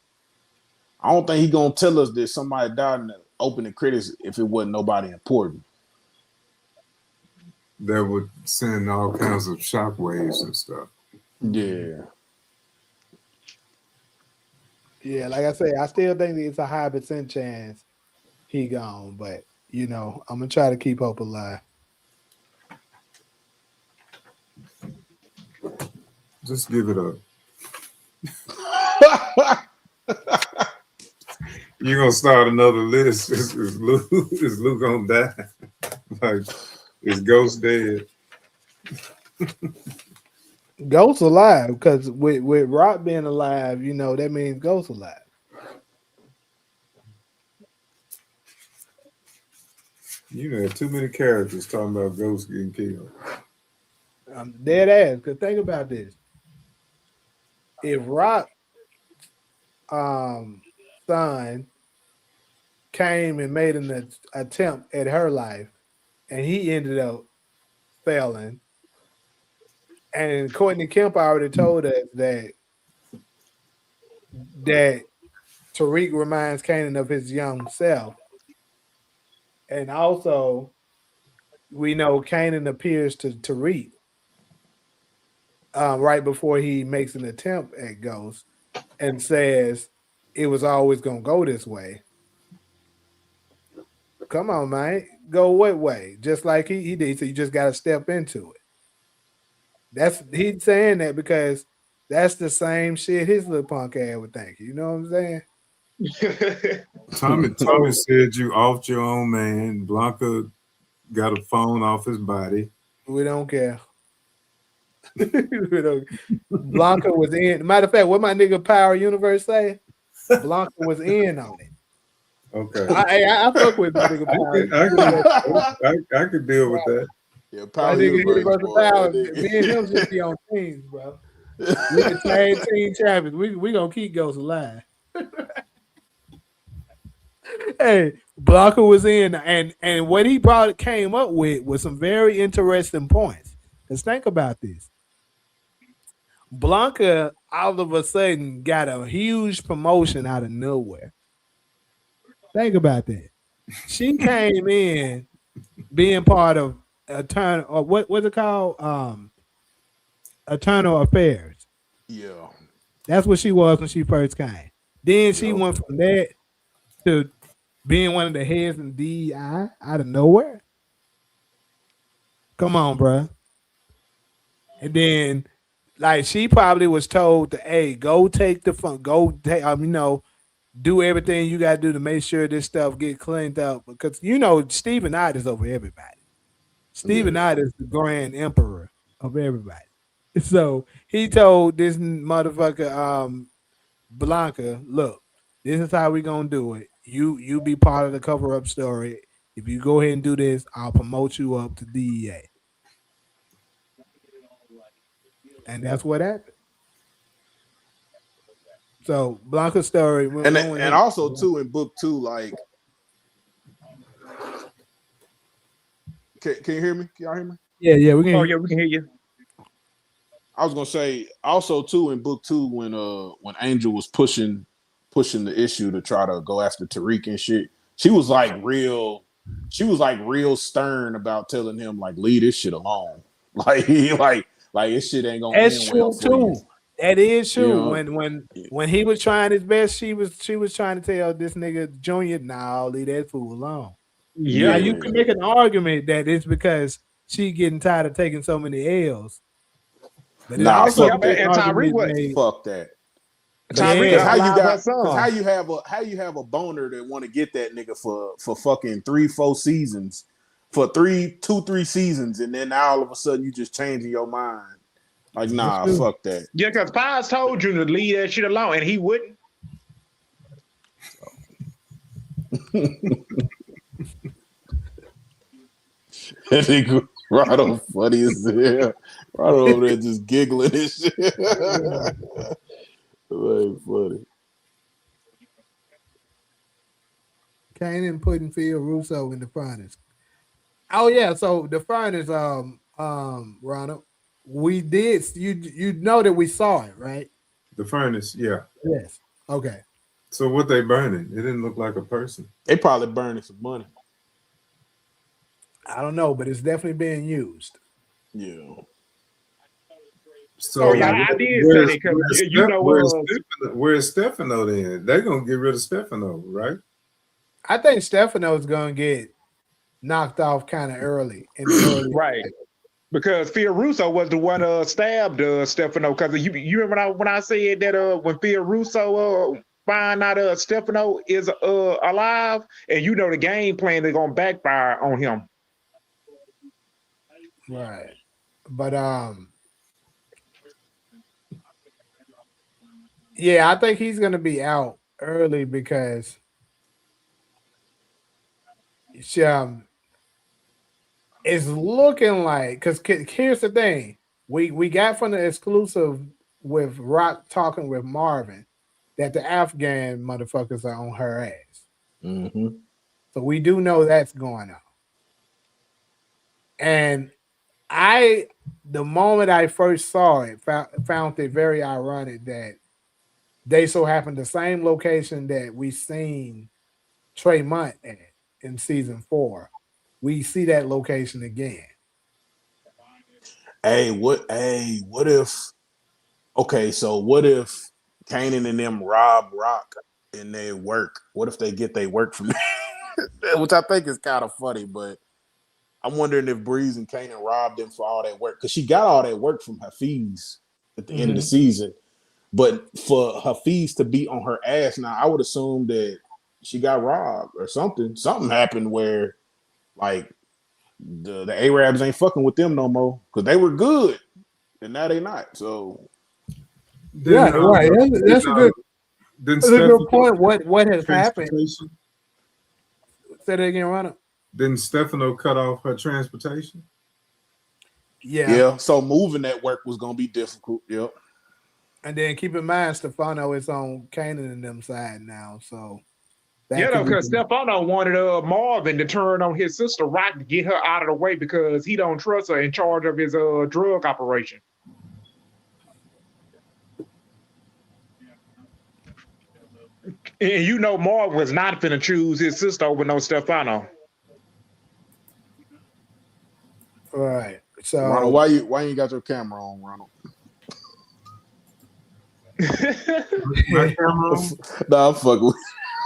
Speaker 7: I don't think he gonna tell us that somebody died in the opening credits if it wasn't nobody important.
Speaker 6: That would send all kinds of shockwaves and stuff.
Speaker 7: Yeah.
Speaker 13: Yeah, like I say, I still think it's a high percent chance he gone, but I'm gonna try to keep hope alive.
Speaker 6: Just give it up. You're gonna start another list. Is Luke gonna die? Like, is Ghost dead?
Speaker 13: Ghost alive, because with Rock being alive, that means Ghost alive.
Speaker 6: You have too many characters talking about Ghost getting killed.
Speaker 13: I'm dead ass. Because think about this: if Rock, son came and made an attempt at her life, and he ended up failing, and Courtney Kemp already told us that Tariq reminds Kanan of his young self, and also we know Kanan appears to Tariq right before he makes an attempt at Ghost and says it was always gonna go this way. Come on, man. Go what way? Just like he did. So you just gotta step into it. He's saying that because that's the same shit his little punk ass would think. You know what I'm saying?
Speaker 6: Tommy said you offed your own man. Blanca got a phone off his body.
Speaker 13: We don't care. Blanca was in. Matter of fact, what my nigga Power Universe say? Blanca was in on it.
Speaker 6: Okay.
Speaker 13: I fuck with my nigga Power.
Speaker 6: I could deal with that.
Speaker 7: Yeah,
Speaker 13: My nigga Universal Power. Me and him just be on teams, bro. We the tag team champions. We gonna keep Ghost alive. Hey, Blanca was in, and what he came up with was some very interesting points. Let's think about this. Blanca all of a sudden got a huge promotion out of nowhere. Think about that. She came in being part of what's it called? Eternal Affairs.
Speaker 7: Yeah.
Speaker 13: That's what she was when she first came. Then she went from that to being one of the heads in DEI out of nowhere. Come on, bro. And then
Speaker 3: like she probably was told to, hey, go take the phone, go take, do everything you gotta do to make sure this stuff get cleaned up because Stephen Knight is over everybody. Stephen
Speaker 6: Yeah.
Speaker 3: Knight is the grand emperor of everybody. So he told this motherfucker, Blanca, look, this is how we gonna do it. You be part of the cover up story. If you go ahead and do this, I'll promote you up to DEA. And that's what happened. So Blanca's story went
Speaker 7: And
Speaker 3: with
Speaker 7: and
Speaker 3: him.
Speaker 7: also too in book 2, like, can you hear me? Can y'all hear me?
Speaker 3: Yeah, we can.
Speaker 14: Oh yeah, we can hear you.
Speaker 7: I was gonna say also too in book 2 when Angel was pushing the issue to try to go after Tariq and shit, she was like real stern about telling him like leave this shit alone. Like this shit ain't gonna
Speaker 3: That's
Speaker 7: end well
Speaker 3: true
Speaker 7: for you.
Speaker 3: too. That is
Speaker 7: You
Speaker 3: true.
Speaker 7: know?
Speaker 3: When he was trying his best, she was trying to tell this nigga Junior, nah, leave that fool alone.
Speaker 14: Yeah.
Speaker 3: Now you can make an argument that it's because she getting tired of taking so many L's. But it also
Speaker 14: fuck that. And Tyreek what?
Speaker 7: Fuck that.
Speaker 14: Tyreek
Speaker 7: Because
Speaker 14: how
Speaker 7: how you have a boner that want to get that nigga for fucking 3-4 seasons, for 2-3 seasons, and then now all of a sudden you just changing your mind. Like, nah, fuck that.
Speaker 14: Yeah, because Pies told you to leave that shit alone, and he wouldn't.
Speaker 7: That nigga Rado funny as hell. Rado over there just giggling and shit. Like, funny.
Speaker 3: Kanan putting Phil Russo in the finals. Oh yeah, so the finals, Ronald, we did. You know that we saw it, right?
Speaker 6: The furnace, yeah.
Speaker 3: Yes. Okay.
Speaker 6: So what they burning? It didn't look like a person.
Speaker 7: They probably burning some money.
Speaker 3: I don't know, but it's definitely being used.
Speaker 7: Yeah.
Speaker 6: So
Speaker 14: I did say that because you know
Speaker 6: where's Stefano then? They're gonna get rid of Stefano, right?
Speaker 3: I think Stefano's gonna get knocked off kind of early.
Speaker 14: Right. Because Phil Russo was the one stabbed Stefano. Because you remember when I said that when Phil Russo find out Stefano is alive, and you know the game plan is gonna backfire on him.
Speaker 3: Right. But yeah, I think he's gonna be out early because it's looking like, because here's the thing, we got from the exclusive with Rock talking with Marvin that the Afghan motherfuckers are on her ass.
Speaker 7: Mm-hmm.
Speaker 3: So we do know that's going on. And the moment I first saw it, found it very ironic that they so happened the same location that we seen Tremont at in season 4. We see that location again.
Speaker 7: What if Kanan and them rob Rock in their work? What if they get their work from there? Which I think is kind of funny, but I'm wondering if Breeze and Kanan robbed them for all that work, because she got all that work from Hafiz at the end of the season. But for Hafiz to be on her ass now, I would assume that she got robbed or something. Something happened where, like, the Arabs ain't fucking with them no more because they were good and now they not. So
Speaker 3: yeah, right. That's a good point. What has happened? Say that again, Ronald.
Speaker 6: Didn't Stefano cut off her transportation?
Speaker 3: Yeah.
Speaker 7: So moving that work was gonna be difficult. Yep.
Speaker 3: And then keep in mind, Stefano is on Kanan and them side now. So
Speaker 14: because Stefano wanted Marvin to turn on his sister Rock to get her out of the way because he don't trust her in charge of his drug operation. And you know Marvin was not finna choose his sister over no Stefano.
Speaker 3: All right. So
Speaker 7: Ronald, why you ain't got your camera on, Ronald?
Speaker 6: My camera on?
Speaker 7: Nah, I'm fucking with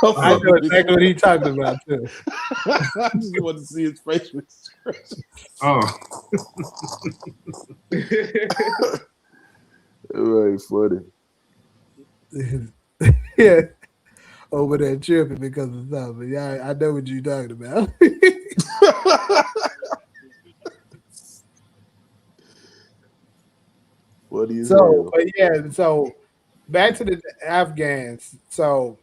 Speaker 3: I know exactly what he talked about too.
Speaker 7: I just want to see his facial expression.
Speaker 6: Oh.
Speaker 7: Right, funny.
Speaker 3: Yeah, over there tripping because of something. Yeah, I know what you're talking about.
Speaker 7: Funny as
Speaker 3: So,
Speaker 7: hell.
Speaker 3: but yeah, so back to the Afghans. So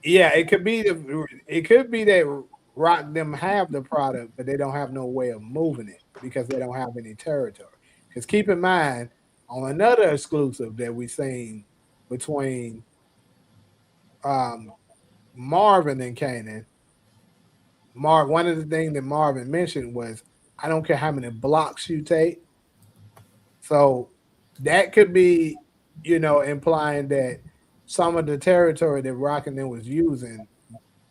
Speaker 3: yeah, it could be that Rock them have the product, but they don't have no way of moving it because they don't have any territory. Because keep in mind, on another exclusive that we seen between um, Marvin and Kanan, one of the things that Marvin mentioned was, I don't care how many blocks you take. So that could be, implying that some of the territory that Rock and them was using,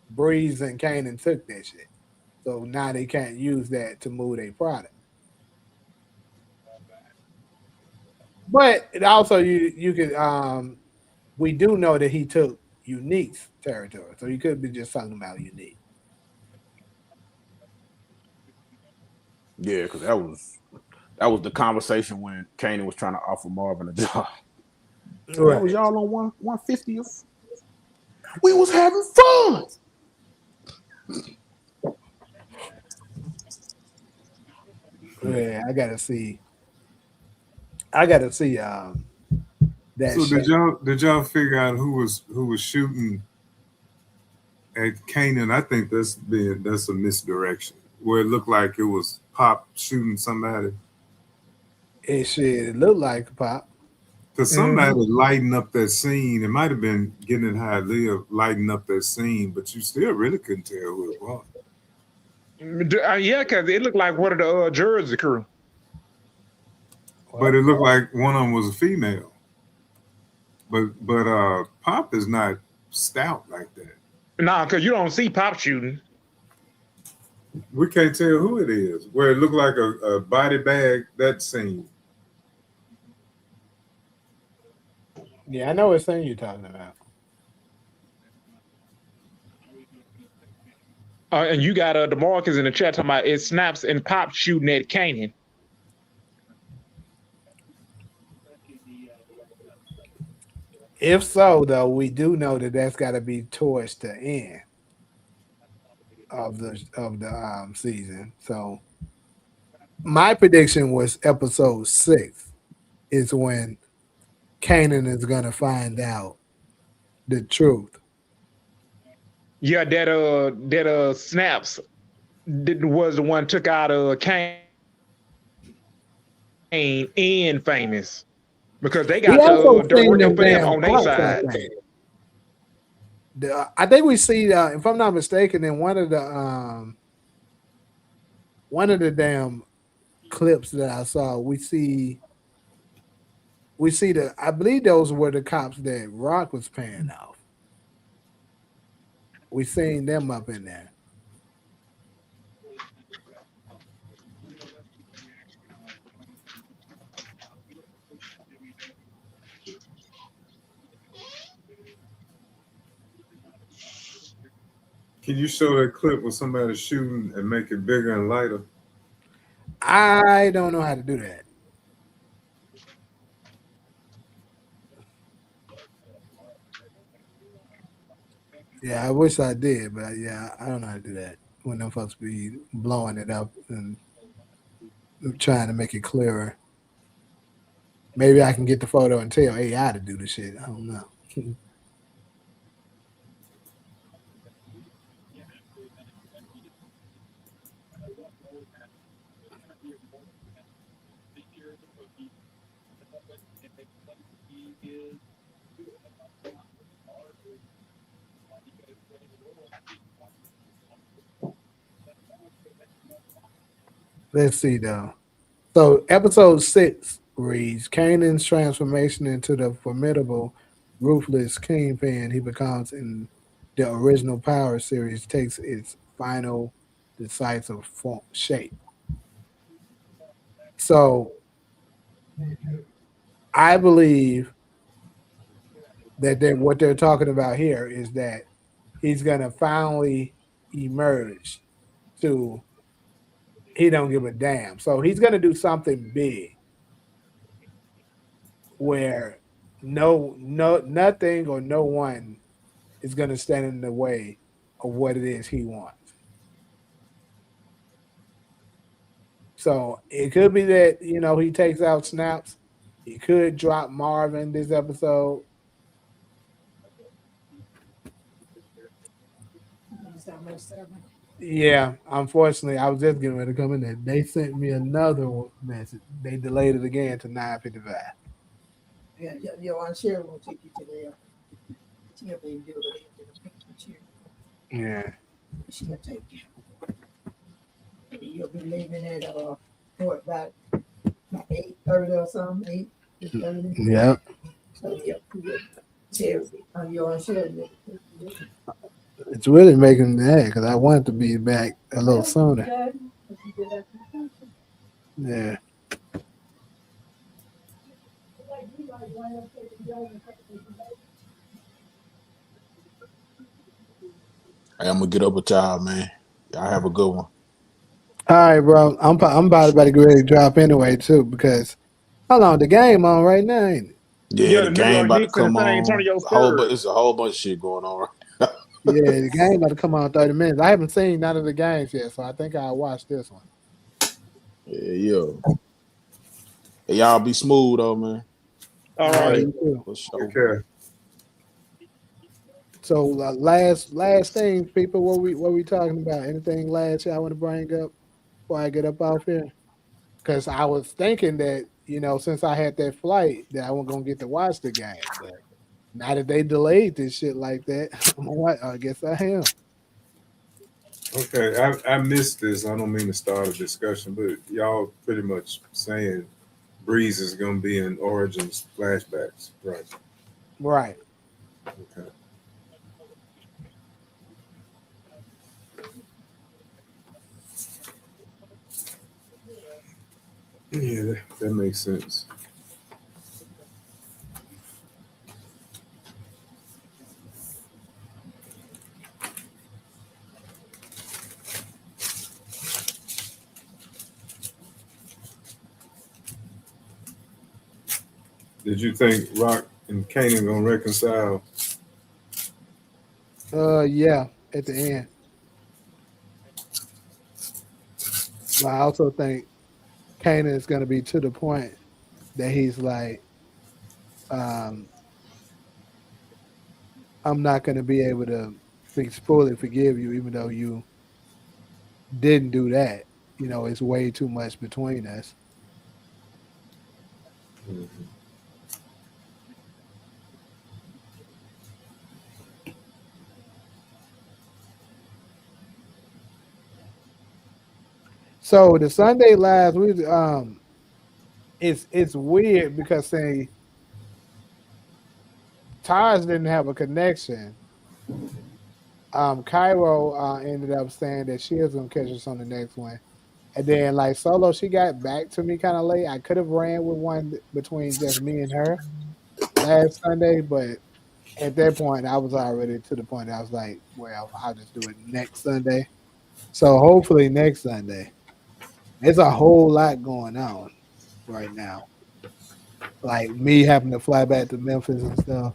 Speaker 3: Breeze and Kanan took that shit. So now they can't use that to move their product. But it also you could we do know that he took Unique's territory. So you could be just talking about Unique.
Speaker 7: Yeah, because that was the conversation when Kanan was trying to offer Marvin a job. Man, was
Speaker 3: Right.
Speaker 7: y'all on 150th? We was having fun.
Speaker 3: Yeah, I gotta see that
Speaker 6: So
Speaker 3: shit.
Speaker 6: did y'all figure out who was shooting at Canaan? I think that's a misdirection. Where it looked like it was Pop shooting somebody.
Speaker 3: It looked like Pop.
Speaker 6: Because somebody lighting up that scene, it might have been getting it how it live, lighting up that scene, but you still really couldn't tell who it was.
Speaker 14: Yeah, because it looked like one of the Jersey crew.
Speaker 6: But it looked like one of them was a female. But Pop is not stout like that.
Speaker 14: Nah, because you don't see Pop shooting.
Speaker 6: We can't tell who it is. Where it looked like a body bag, that scene.
Speaker 3: Yeah, I know what scene you're talking about.
Speaker 14: And you got DeMarcus in the chat talking about it snaps and Pop shooting at Kanan.
Speaker 3: If so, though, we do know that that's got to be towards the end of the season. So my prediction was episode 6 is when Kanan is gonna find out the truth.
Speaker 14: Yeah, that snaps was the one took out Kane and Famous because they
Speaker 3: We
Speaker 14: got
Speaker 3: also
Speaker 14: the
Speaker 3: seen
Speaker 14: working
Speaker 3: them
Speaker 14: for them
Speaker 3: damn
Speaker 14: on their
Speaker 3: pops, I
Speaker 14: side.
Speaker 3: think. I think we see, if I'm not mistaken, in one of the damn clips that I saw, we see I believe those were the cops that Rock was paying off. We seen them up in there.
Speaker 6: Can you show that clip with somebody shooting and make it bigger and lighter?
Speaker 3: I don't know how to do that. Yeah, I wish I did, but yeah, I don't know how to do that when them folks be blowing it up and trying to make it clearer. Maybe I can get the photo and tell AI to do the shit. I don't know. Let's see though. So episode 6 reads Kanan's transformation into the formidable, ruthless kingpin he becomes in the original Power series takes its final decisive shape. So I believe that what they're talking about here is that he's gonna finally emerge to he don't give a damn. So he's gonna do something big. where nothing or no one is going to stand in the way of what it is he wants. So it could be that he takes out snaps. He could drop Marvin this episode. Yeah, unfortunately, I was just getting ready to come in there. They sent me another message. They delayed it again to 9:55.
Speaker 2: Yeah, your Aunt Cheryl will take you to there. She'll be able to get a picture.
Speaker 3: Yeah.
Speaker 2: She'll take you. You'll be leaving at what, about 8:30 or something, 8:30.
Speaker 3: Yep.
Speaker 2: So Cheryl, your Aunt Cheryl.
Speaker 3: It's really making me mad because I wanted to be back a little sooner. Yeah.
Speaker 7: Hey, I'm gonna get up with y'all, man. Y'all have a good one.
Speaker 3: All right, bro. I'm about to get ready to drop anyway too because hold on, the game on right now, ain't it?
Speaker 7: Yeah,
Speaker 14: Yeah,
Speaker 7: the
Speaker 14: the New
Speaker 7: game
Speaker 14: York
Speaker 7: about to
Speaker 14: Knicks and
Speaker 7: come
Speaker 14: San
Speaker 7: on.
Speaker 14: Antonio Spurs.
Speaker 7: It's a whole bunch of shit going on.
Speaker 3: Yeah, the game about to come on in 30 minutes. I haven't seen none of the games yet, so I think I'll watch this one.
Speaker 7: Yeah. Hey, y'all be smooth though, man.
Speaker 14: All
Speaker 3: All right,
Speaker 14: right.
Speaker 3: you too.
Speaker 7: For sure.
Speaker 6: Okay.
Speaker 3: So last thing, people, what we talking about? Anything last y'all want to bring up before I get up off here? Because I was thinking that since I had that flight, that I wasn't gonna get to watch the game, but now that they delayed this shit like that, I guess I am.
Speaker 6: Okay, I missed this. I don't mean to start a discussion, but y'all pretty much saying Breeze is going to be in Origins flashbacks, right?
Speaker 3: Right.
Speaker 6: Okay. Yeah, that makes sense. Did you think Rock and Kanan gonna reconcile?
Speaker 3: Yeah, at the end. But I also think Kanan is gonna be to the point that he's like, um, I'm not gonna be able to fully forgive you, even though you didn't do that. It's way too much between us.
Speaker 6: Mhm.
Speaker 3: So the Sunday lives, it's weird because say Taj didn't have a connection. Cairo ended up saying that she was gonna catch us on the next one, and then like Solo, she got back to me kind of late. I could have ran with one between just me and her last Sunday, but at that point, I was already to the point. I was like, well, I'll just do it next Sunday. So hopefully next Sunday. There's a whole lot going on right now. Like me having to fly back to Memphis and stuff.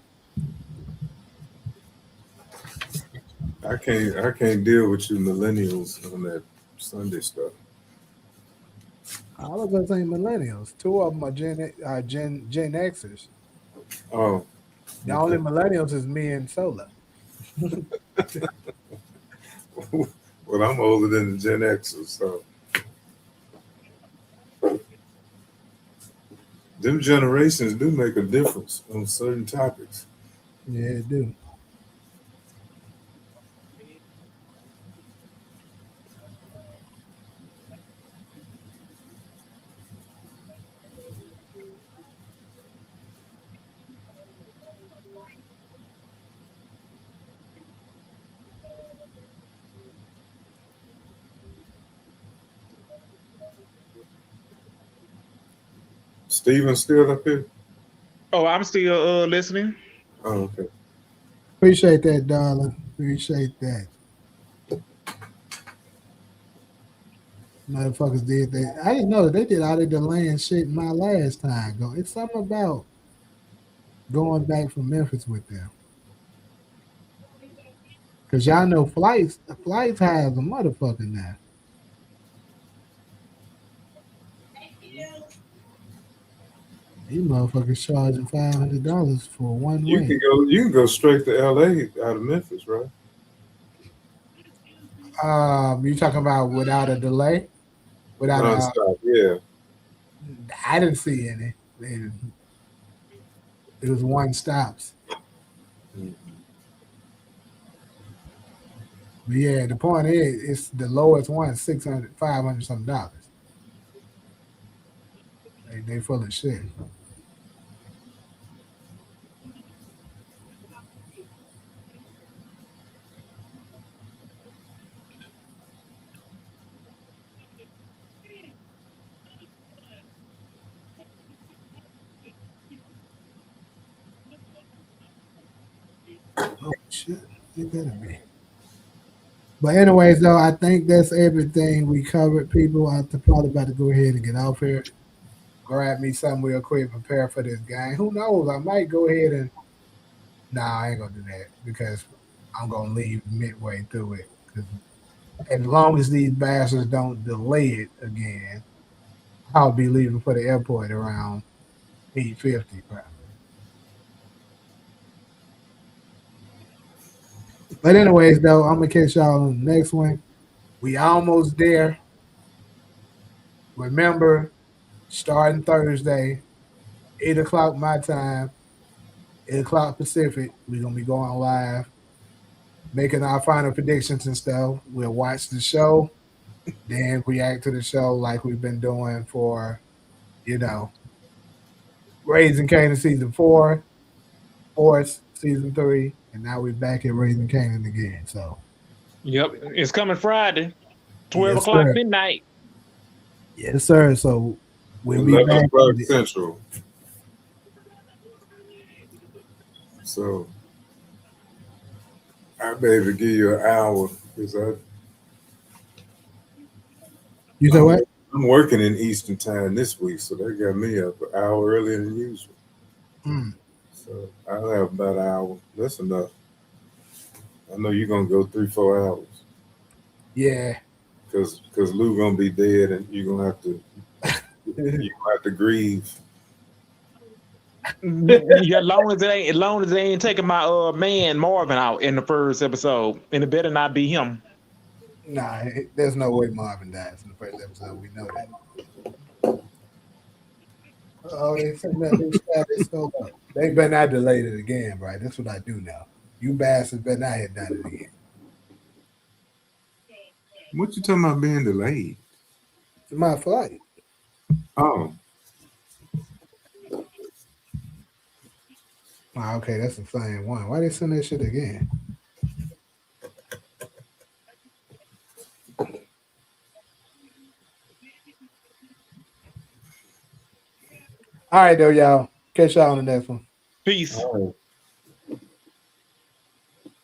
Speaker 6: I can't deal with you millennials on that Sunday stuff.
Speaker 3: All of us ain't millennials. Two of them are Gen Xers.
Speaker 6: Oh,
Speaker 3: The only
Speaker 6: okay.
Speaker 3: millennials is me and Sola.
Speaker 6: Well, I'm older than the Gen Xers, so them generations do make a difference on certain topics.
Speaker 3: Yeah, it do.
Speaker 6: Steven still up here?
Speaker 14: Oh, I'm still listening.
Speaker 6: Oh, okay.
Speaker 3: Appreciate that, darling. Appreciate that. Motherfuckers did that. I didn't know that they did all that delaying shit my last time. Though it's something about
Speaker 13: going back from Memphis with them. Cause y'all know flights has a motherfucker now. These motherfuckers charging $500 for one way.
Speaker 6: You can go straight to LA out of Memphis, right?
Speaker 13: You talking about without a delay? Without a
Speaker 6: Nonstop, yeah.
Speaker 13: I didn't see any. It was one stops. But yeah, the point is, it's the lowest one, 600, 500 something dollars. They full of shit. Oh shit, it better be. But anyways, though, I think that's everything we covered. People, I'm probably about to go ahead and get off here. Grab me something real quick, prepare for this game. Who knows? I might go ahead and nah, I ain't gonna do that because I'm gonna leave midway through it. Because as long as these bastards don't delay it again, I'll be leaving for the airport around 8:50 probably. But anyways, though, I'm gonna catch y'all on the next one. We almost there. Remember, starting Thursday, 8 o'clock my time, 8 o'clock Pacific. We're gonna be going live, making our final predictions and stuff. We'll watch the show, then react to the show like we've been doing for, you know, Raising Canaan season 4, Force season 3, and now we're back at Raising Canaan again. So
Speaker 14: Yep, it's coming Friday, 12
Speaker 13: yes,
Speaker 14: o'clock
Speaker 13: sir.
Speaker 14: midnight.
Speaker 13: Yes, sir. So we'll be
Speaker 6: 11
Speaker 13: back.
Speaker 6: o'clock Central. So I be able to give you an hour because
Speaker 13: You said what?
Speaker 6: I'm working in Eastern time this week, so they got me up an hour earlier than usual.
Speaker 13: Mm.
Speaker 6: So I'll have about an hour. That's enough. I know you're gonna go 3-4 hours.
Speaker 13: Yeah.
Speaker 6: Cause Lou gonna be dead, and you're gonna have to grieve.
Speaker 14: Yeah, as long as they ain't taking my man Marvin out in the first episode, and it better not be him.
Speaker 13: Nah, there's no way Marvin dies in the first episode. We know that. Oh, they sent that new status. Hold up. They better not delay it again, right? That's what I do now. You bastards better not have done it again.
Speaker 6: What you talking about being delayed?
Speaker 13: It's my flight.
Speaker 6: Oh.
Speaker 13: Oh, okay, that's the same one. Why they send that shit again? All right, though, y'all. Catch y'all on the next one.
Speaker 14: Peace.
Speaker 6: All right.